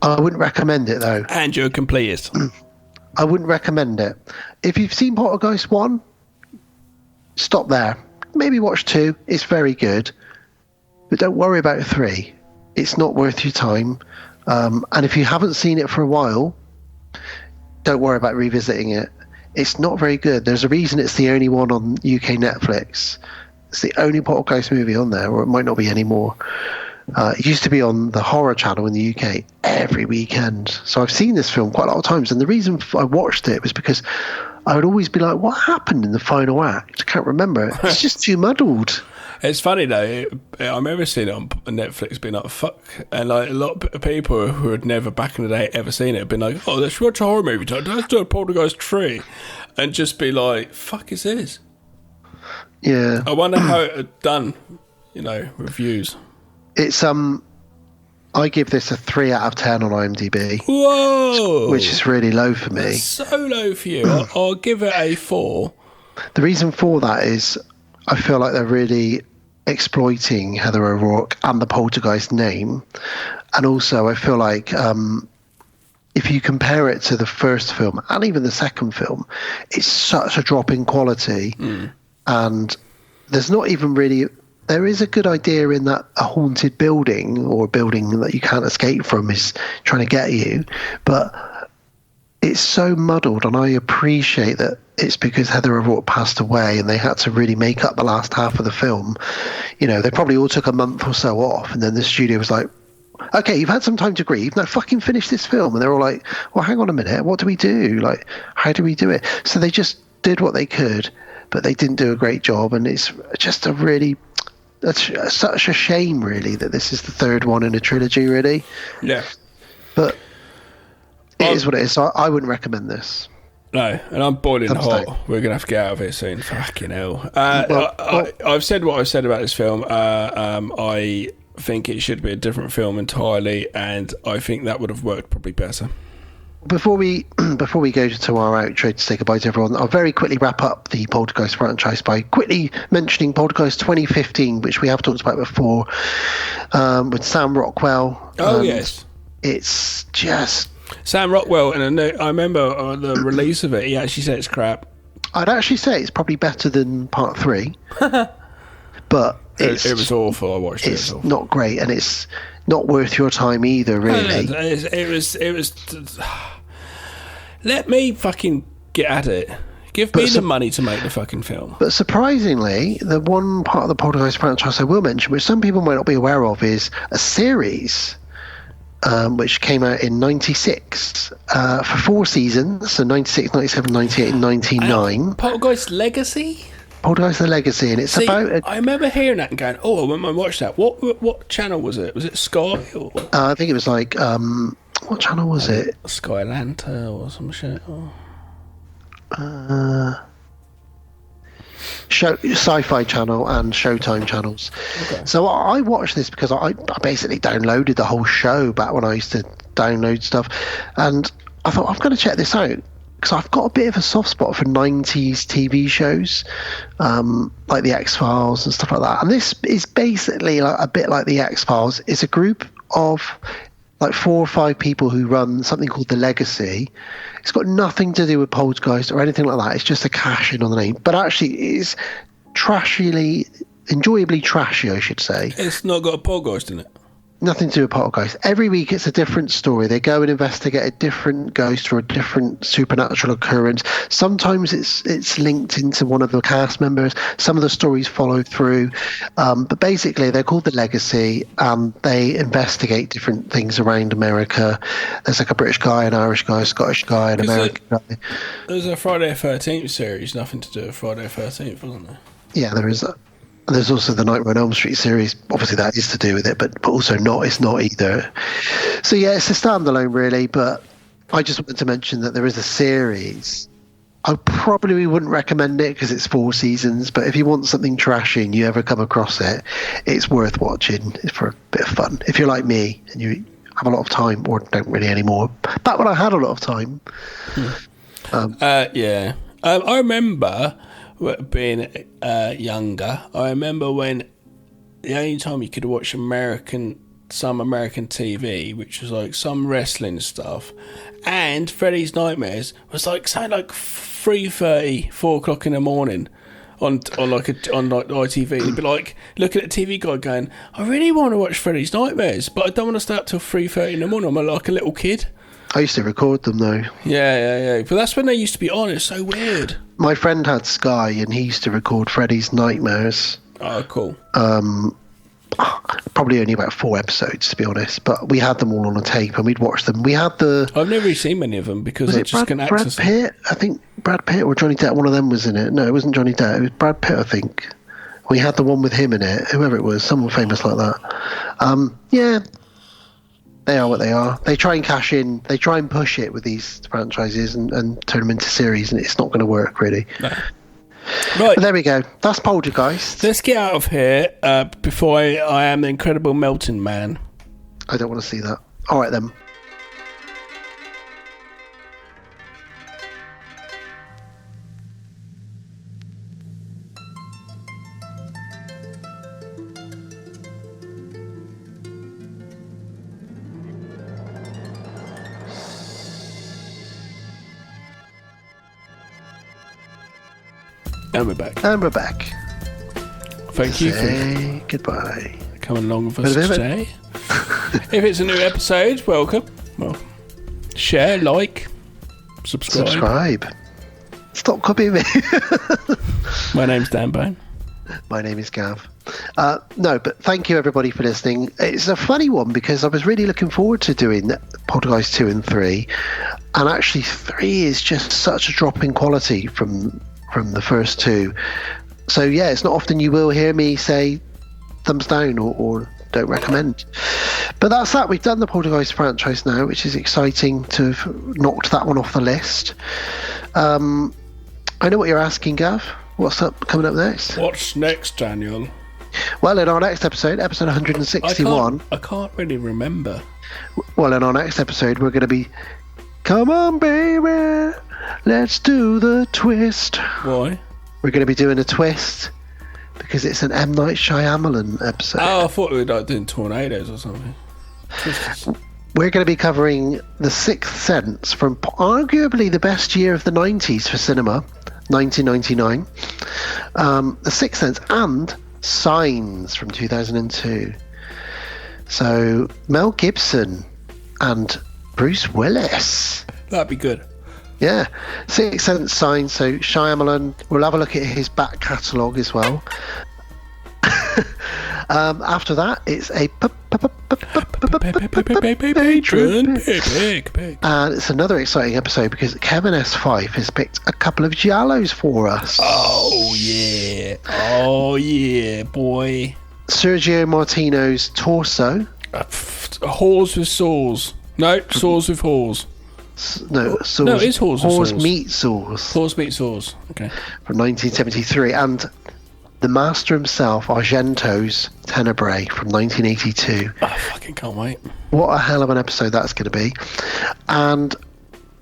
I wouldn't recommend it, though. And you're a completist. I wouldn't recommend it. If you've seen Poltergeist 1, stop there. Maybe watch 2. It's very good. But don't worry about 3. It's not worth your time. And if you haven't seen it for a while, don't worry about revisiting it. It's not very good. There's a reason it's the only one on UK Netflix. It's the only Poltergeist movie on there, or it might not be anymore. It used to be on the horror channel in the UK every weekend. So I've seen this film quite a lot of times. And the reason I watched it was because I would always be like, what happened in the final act? I can't remember. It's just too muddled. It's funny, though. I remember seeing it on Netflix being like, fuck. And like a lot of people who had never back in the day ever seen it have been like, oh, let's watch a horror movie. Let's do a Poltergeist 3. And just be like, fuck is this? Yeah. I wonder how it had done, reviews. It's I give this a 3 out of 10 on IMDb. Whoa! Which is really low for me. That's so low for you. I'll give it a 4. The reason for that is I feel like they're really exploiting Heather O'Rourke and the Poltergeist name. And also I feel like if you compare it to the first film and even the second film, it's such a drop in quality. And there's not even really... There is a good idea in that a haunted building or a building that you can't escape from is trying to get you, but it's so muddled, and I appreciate that it's because Heather O'Rourke passed away and they had to really make up the last half of the film. They probably all took a month or so off, and then the studio was like, okay, you've had some time to grieve, now fucking finish this film. And they're all like, well, hang on a minute, what do we do? Like, how do we do it? So they just did what they could, but they didn't do a great job, and it's just that's such a shame, really, that this is the third one in a trilogy, really. Yeah. But it is what it is. So I wouldn't recommend this. No, and I'm boiling hot. We're going to have to get out of here soon. Fucking hell. I've said what I've said about this film. I think it should be a different film entirely, and I think that would have worked probably better. Before we go to our outro to say goodbye to everyone, I'll very quickly wrap up the Poltergeist franchise by quickly mentioning Poltergeist 2015, which we have talked about before, with Sam Rockwell. Oh, yes. It's just... Sam Rockwell, and I remember the release of it, he actually said it's crap. I'd actually say it's probably better than Part 3, but it was awful. I watched it. It's not great, and it's not worth your time either, really. No, it was. Let me fucking get at it. Give me the money to make the fucking film. But surprisingly, the one part of the Poltergeist franchise I will mention, which some people might not be aware of, is a series which came out in 96 for 4 seasons, so 96, 97, 98, and 99. Poltergeist Legacy? Poltergeist The Legacy, and it's about... I remember hearing that and going, oh, I went and watched that. What channel was it? Was it Sky? Or? I think it was like... what channel was it? Sky Lanta or some shit. Sci-Fi Channel and Showtime channels. Okay. So I watched this because I basically downloaded the whole show back when I used to download stuff, and I thought I'm going to check this out because I've got a bit of a soft spot for 90s TV shows, like the X-Files and stuff like that. And this is basically like a bit like the X-Files. It's a group of like 4 or 5 people who run something called The Legacy. It's got nothing to do with Poltergeist or anything like that. It's just a cash in on the name. But actually, it is enjoyably trashy, I should say. It's not got a Poltergeist in it. Nothing to do with Poltergeist. Every week it's a different story. They go and investigate a different ghost or a different supernatural occurrence. Sometimes it's linked into one of the cast members. Some of the stories follow through. But basically they're called The Legacy, and they investigate different things around America. There's like a British guy, an Irish guy, a Scottish guy, an American guy. There's a Friday the 13th series, nothing to do with Friday the 13th, wasn't there? Yeah, there is that. There's also the Nightmare on Elm Street series. Obviously, that is to do with it, but also not. It's not either. So yeah, it's a standalone really. But I just wanted to mention that there is a series. I probably wouldn't recommend it because it's 4 seasons. But if you want something trashy and you ever come across it, it's worth watching. It's for a bit of fun. If you're like me and you have a lot of time, or don't really anymore. Back when I had a lot of time. Yeah, I remember being younger. I remember when the only time you could watch some American TV, which was like some wrestling stuff, and Freddy's Nightmares was like something like 3:30, 4 o'clock in the morning on ITV. It'd be like looking at the TV guide going, I really want to watch Freddy's Nightmares, but I don't want to stay up till 3:30 in the morning. I'm like a little kid. I used to record them though. Yeah. But that's when they used to be on. It's so weird. My friend had Sky, and he used to record Freddy's Nightmares. Oh, cool. Probably only about 4 episodes, to be honest. But we had them all on a tape, and we'd watch them. We had I've never really seen many of them because I just can access Brad Pitt? I think Brad Pitt or Johnny Depp, one of them was in it. No, it wasn't Johnny Depp. It was Brad Pitt, I think. We had the one with him in it, whoever it was, someone famous like that. Yeah. They are what they are. They try and cash in. They try and push it with these franchises and turn them into series, and it's not going to work, really. No. Right. But there we go. That's Poltergeist. Let's get out of here before I am the Incredible Melting Man. I don't want to see that. All right, then. And we're back. Thank you for goodbye. Coming along with us today. If it's a new episode, welcome. Well, share, like, subscribe. Stop copying me. My name's Dan Bone. My name is Gav. No, but thank you everybody for listening. It's a funny one because I was really looking forward to doing Poltergeist 2 and 3, and actually 3 is just such a drop in quality from the first 2. So yeah, it's not often you will hear me say thumbs down or don't recommend. But that's that. We've done the Poltergeist franchise now, which is exciting to have knocked that one off the list. I know what you're asking, Gav. What's coming up next? What's next, Daniel? Well, in our next episode 161. I can't really remember. Well, in our next episode, we're going to be, come on, baby, let's do the twist. Why? We're going to be doing a twist because it's an M. Night Shyamalan episode. Oh, I thought we were like doing tornadoes or something. We're going to be covering The Sixth Sense from arguably the best year of the 90s for cinema, 1999. The Sixth Sense and Signs from 2002. So Mel Gibson and Bruce Willis. That'd be good. Yeah, Sixth Sense, Signs. So Shyamalan. We'll have a look at his back catalogue as well. After that, it's a patron pick. And it's another exciting episode because Kevin S5 has picked a couple of giallos for us. Oh yeah, boy. Sergio Martino's Torso. Whores with saws. No, saws with whores. No, No, it is Horse and Saws. Meat Sauce Horse Meat Sauce. Okay. from 1973, and the master himself, Argento's Tenebrae from 1982. I fucking can't wait. What a hell of an episode that's going to be. And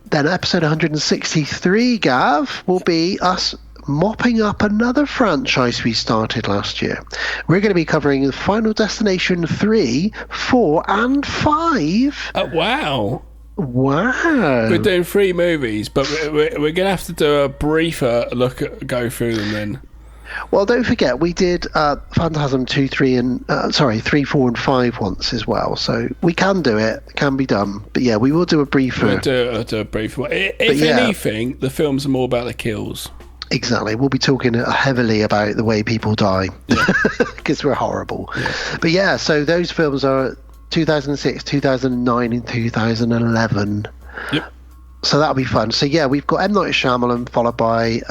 then episode 163, Gav, will be us mopping up another franchise we started last year. We're going to be covering Final Destination 3, 4, and 5. Oh, wow. Wow. We're doing 3 movies, but we're going to have to do a briefer go through them then. Well, don't forget, we did Phantasm 2, 3, and 3, 4, and 5 once as well. So we can do it. It can be done. But yeah, we will do a briefer. We'll do a briefer one. If anything, the films are more about the kills. Exactly. We'll be talking heavily about the way people die. Because we're horrible. Yeah. But yeah, so those films are 2006, 2009, and 2011. Yep. So that'll be fun. So yeah, we've got M. Night Shyamalan, followed by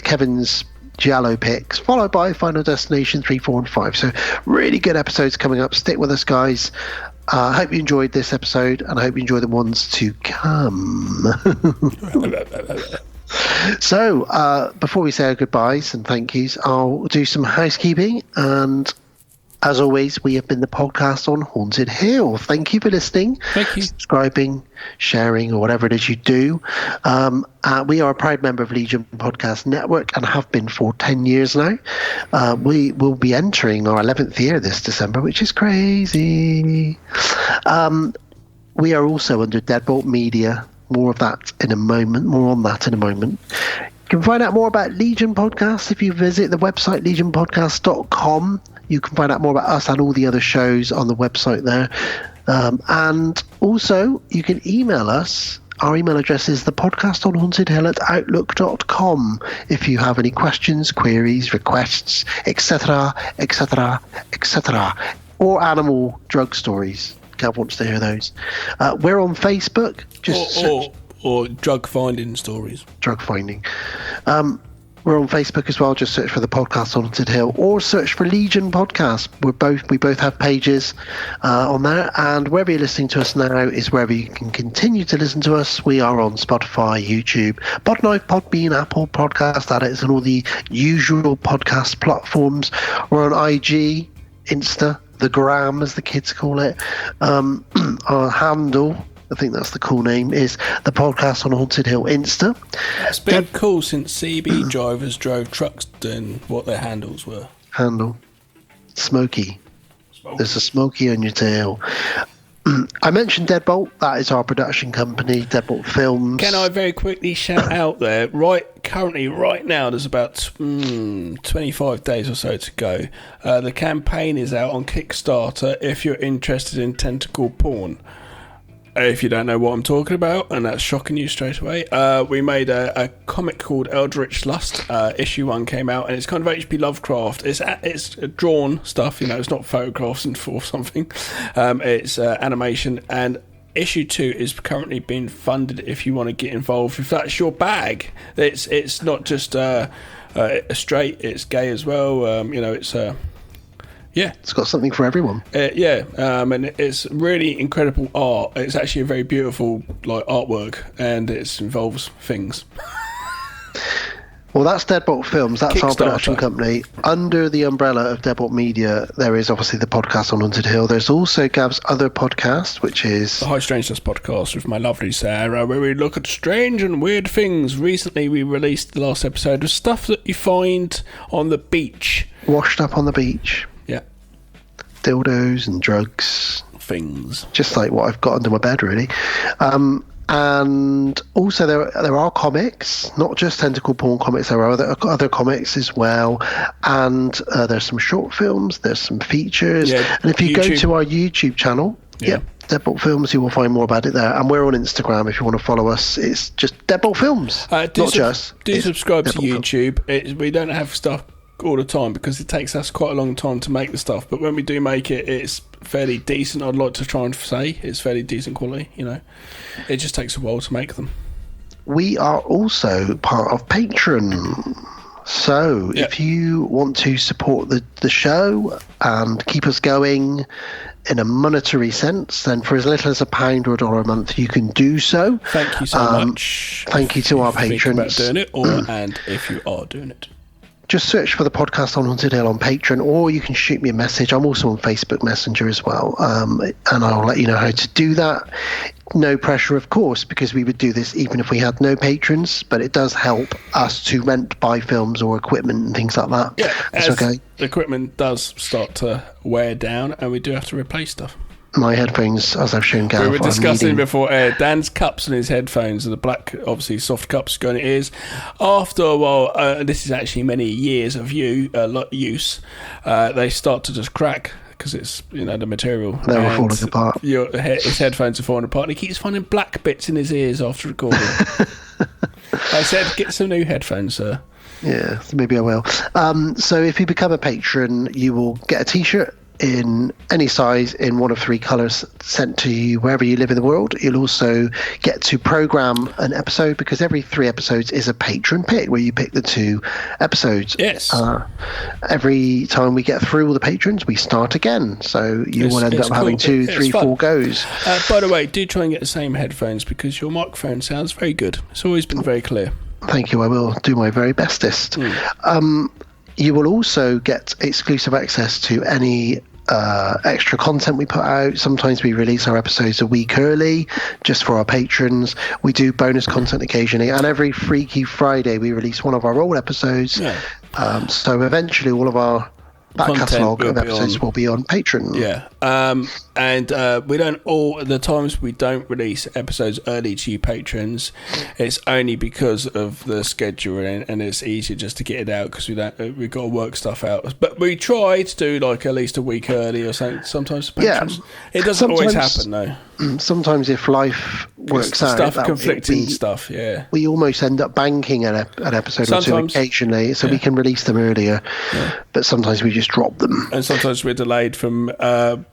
Kevin's Giallo picks, followed by Final Destination 3, 4, and 5. So really good episodes coming up. Stick with us, guys. I hope you enjoyed this episode, and I hope you enjoy the ones to come. So before we say our goodbyes and thank yous, I'll do some housekeeping. And as always, we have been the podcast on Haunted Hill. Thank you for listening. Thank you. Subscribing, sharing, or whatever it is you do. We are a proud member of Legion Podcast Network and have been for 10 years now. We will be entering our 11th year this December, which is crazy. We are also under Deadbolt Media. More on that in a moment. You can find out more about Legion Podcast if you visit the website legionpodcast.com. You can find out more about us and all the other shows on the website there. And also, you can email us. Our email address is thepodcastonhauntedhill@outlook.com if you have any questions, queries, requests, etc., or animal drug stories. Gav wants to hear those. We're on Facebook. Or drug finding stories. Drug finding. We're on Facebook as well. Just search for the podcast on Haunted Hill, or search for Legion Podcast. We both have pages on there, and wherever you're listening to us now is wherever you can continue to listen to us. We are on Spotify, YouTube, Podknife, Podbean, Apple Podcast Addicts, and all the usual podcast platforms. We're on IG, Insta, the Gram as the kids call it. Our handle, I think that's the cool name, is the podcast on Haunted Hill Insta. It's been cool since CB drivers drove trucks doing what their handles were. Handle. Smoky. There's a smoky on your tail. I mentioned Deadbolt. That is our production company, Deadbolt Films. Can I very quickly shout out there, currently, right now, there's about 25 days or so to go. The campaign is out on Kickstarter if you're interested in tentacle porn. If you don't know what I'm talking about, and that's shocking you straight away, we made a comic called Eldritch Lust. Issue 1 came out, and it's kind of H.P. Lovecraft. It's drawn stuff, it's not photographs or something. It's animation, and issue 2 is currently being funded if you want to get involved. If that's your bag, it's not just straight, it's gay as well. It's yeah, it's got something for everyone. And it's really incredible art. It's actually a very beautiful artwork, and it involves things. Well, that's Deadbolt Films. That's our production company. Under the umbrella of Deadbolt Media, there is obviously the podcast on Haunted Hill. There's also Gav's other podcast, which is the High Strangeness podcast with my lovely Sarah, where we look at strange and weird things. Recently, we released the last episode of stuff that you find on the beach. Washed up on the beach. Yeah. Dildos and drugs. Things. Just like what I've got under my bed, really. And also there are comics, not just tentacle porn comics. There are other comics as well, and there's some short films, there's some features. Yeah, and if you go to our YouTube channel, Deadbolt Films, you will find more about it there. And we're on Instagram if you want to follow us. It's just Deadbolt Films. Do subscribe to YouTube. We don't have stuff all the time because it takes us quite a long time to make the stuff, but when we do make it, it's fairly decent. I'd like to try and say it's fairly decent quality. It just takes a while to make them. We are also part of Patreon. So, if you want to support the show and keep us going in a monetary sense, then for as little as £1 or $1 a month, you can do so. Thank you so much. Thank you to our patrons. About doing it, and if you are doing it. Just search for the podcast on Haunted Hill on Patreon, or you can shoot me a message. I'm also on Facebook Messenger as well, and I'll let you know how to do that. No pressure, of course, because we would do this even if we had no patrons, but it does help us to rent, buy films or equipment and things like that. Yeah, that's okay. The equipment does start to wear down, and we do have to replace stuff. My headphones, as I've shown Gav, we were discussing before Dan's cups and his headphones, the black, obviously soft cups going in ears. After a while, this is actually many years of use, they start to just crack because it's, the material. They were falling apart. His headphones are falling apart, and he keeps finding black bits in his ears after recording. I said, get some new headphones, sir. Yeah, maybe I will. So if you become a patron, you will get a T-shirt in any size in one of 3 colours sent to you wherever you live in the world. You'll also get to program an episode, because every 3 episodes is a patron pick where you pick the 2 episodes. Yes. Every time we get through all the patrons, we start again, so you will end up having 2, 3, 4 goes. By the way, do try and get the same headphones, because your microphone sounds very good. It's always been very clear. Thank you. I will do my very bestest. You will also get exclusive access to any extra content we put out. Sometimes we release our episodes a week early just for our patrons. We do bonus content occasionally, and every Freaky Friday we release one of our old episodes. So eventually all of our back catalogue of episodes will be on Patreon. Yeah. And we don't, all the times we don't release episodes early to you patrons, it's only because of the schedule, and it's easier just to get it out because we've got to work stuff out. But we try to do like at least a week early or something. Sometimes for patrons. It doesn't always happen though. Sometimes if life works out, stuff conflicting stuff. Yeah, we almost end up banking an episode or 2 occasionally, so we can release them earlier. But sometimes we just drop them, and sometimes we're delayed from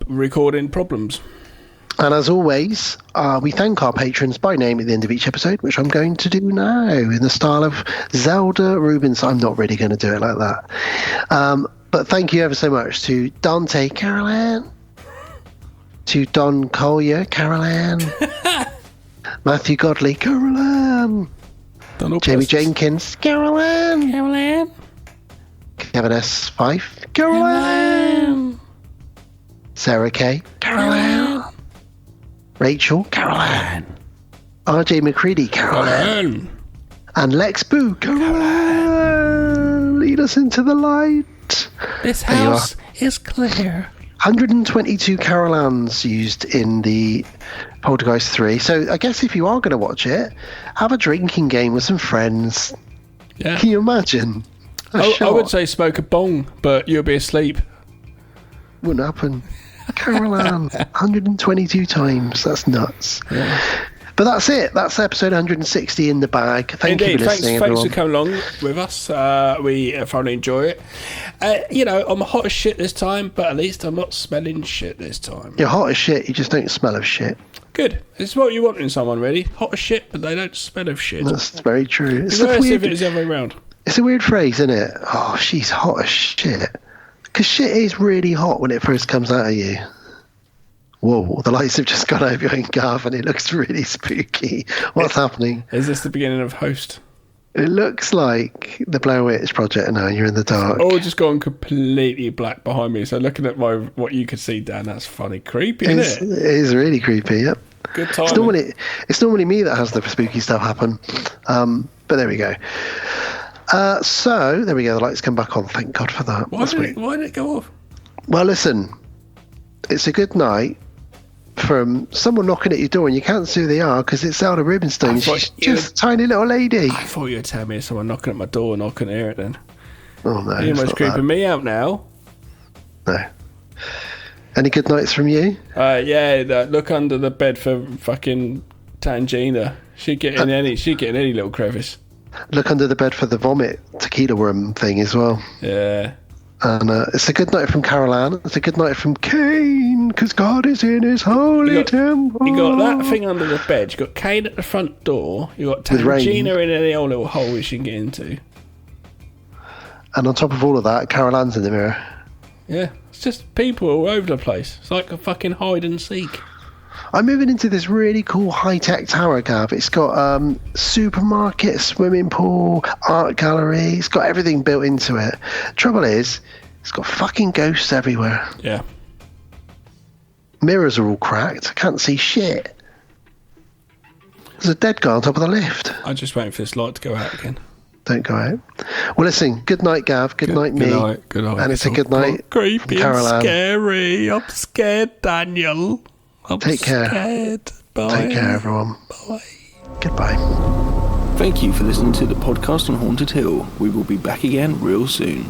recording problems. And as always, we thank our patrons by name at the end of each episode, which I'm going to do now in the style of Zelda Rubens. I'm not really going to do it like that. But thank you ever so much to Dante Carolan, to Don Collier Carolan, Matthew Godley Carolan, Jamie Jenkins Carolan, Kevin S. Fife Carolan, Sarah Kay Carolan, Rachel Carolan, RJ McCready Carolan, and Lex Boo Carolan. Lead us into the light. This house is clear. 122 Carolans used in the Poltergeist 3. So I guess if you are going to watch it, have a drinking game with some friends. Yeah. Can you imagine? I would say smoke a bong, but you'll be asleep. Wouldn't happen. Carolan, 122 times. That's nuts. Yeah. But that's it. That's episode 160 in the bag. Thank you for listening, everyone. Thanks for coming along with us. We thoroughly enjoy it. I'm hot as shit this time, but at least I'm not smelling shit this time. You're hot as shit. You just don't smell of shit. Good. It's what you want in someone, really. Hot as shit, but they don't smell of shit. That's very true. It's worse if it's the other way around. It's a weird phrase, isn't it? Oh, she's hot as shit. Because shit is really hot when it first comes out of you. Whoa, the lights have just gone over your Gav and it looks really spooky. What's happening? Is this the beginning of Host? It looks like the Blair Witch Project now. You're in the dark. Oh, just gone completely black behind me. So looking at what you could see, Dan, that's funny. Creepy, isn't it? It is really creepy, yep. Good time. It's normally me that has the spooky stuff happen. But there we go. So, there we go. The lights come back on. Thank God for that. Why did it go off? Well, listen. It's a good night from someone knocking at your door and you can't see who they are because it's Zelda Rubinstein. She's just a tiny little lady. I thought you were telling me someone knocking at my door and I couldn't hear it then. Oh, no. You're almost creeping me out now. No. Any good nights from you? Look under the bed for fucking Tangina. She'd get in any little crevice. Look under the bed for the vomit tequila worm thing as well. Yeah. And it's a good night from Carolan. It's a good night from Cain, because God is in his holy temple. You got that thing under the bed. You got Cain at the front door. You got Tangina in any old little hole she can get into. And on top of all of that, Carol Ann's in the mirror. Yeah, it's just people all over the place. It's like a fucking hide and seek. I'm moving into this really cool high-tech tower, Gav. It's got supermarket, swimming pool, art gallery. It's got everything built into it. Trouble is, it's got fucking ghosts everywhere. Yeah. Mirrors are all cracked. I can't see shit. There's a dead guy on top of the lift. I'm just waiting for this light to go out again. Don't go out. Well, listen. Good night, Gav. Good night, me. Good night. And it's a good night. Creepy and Carol Ann. scary. I'm scared, Daniel. Take care. Scared. Bye. Take care, everyone. Bye. Goodbye. Thank you for listening to the podcast on Haunted Hill. We will be back again real soon.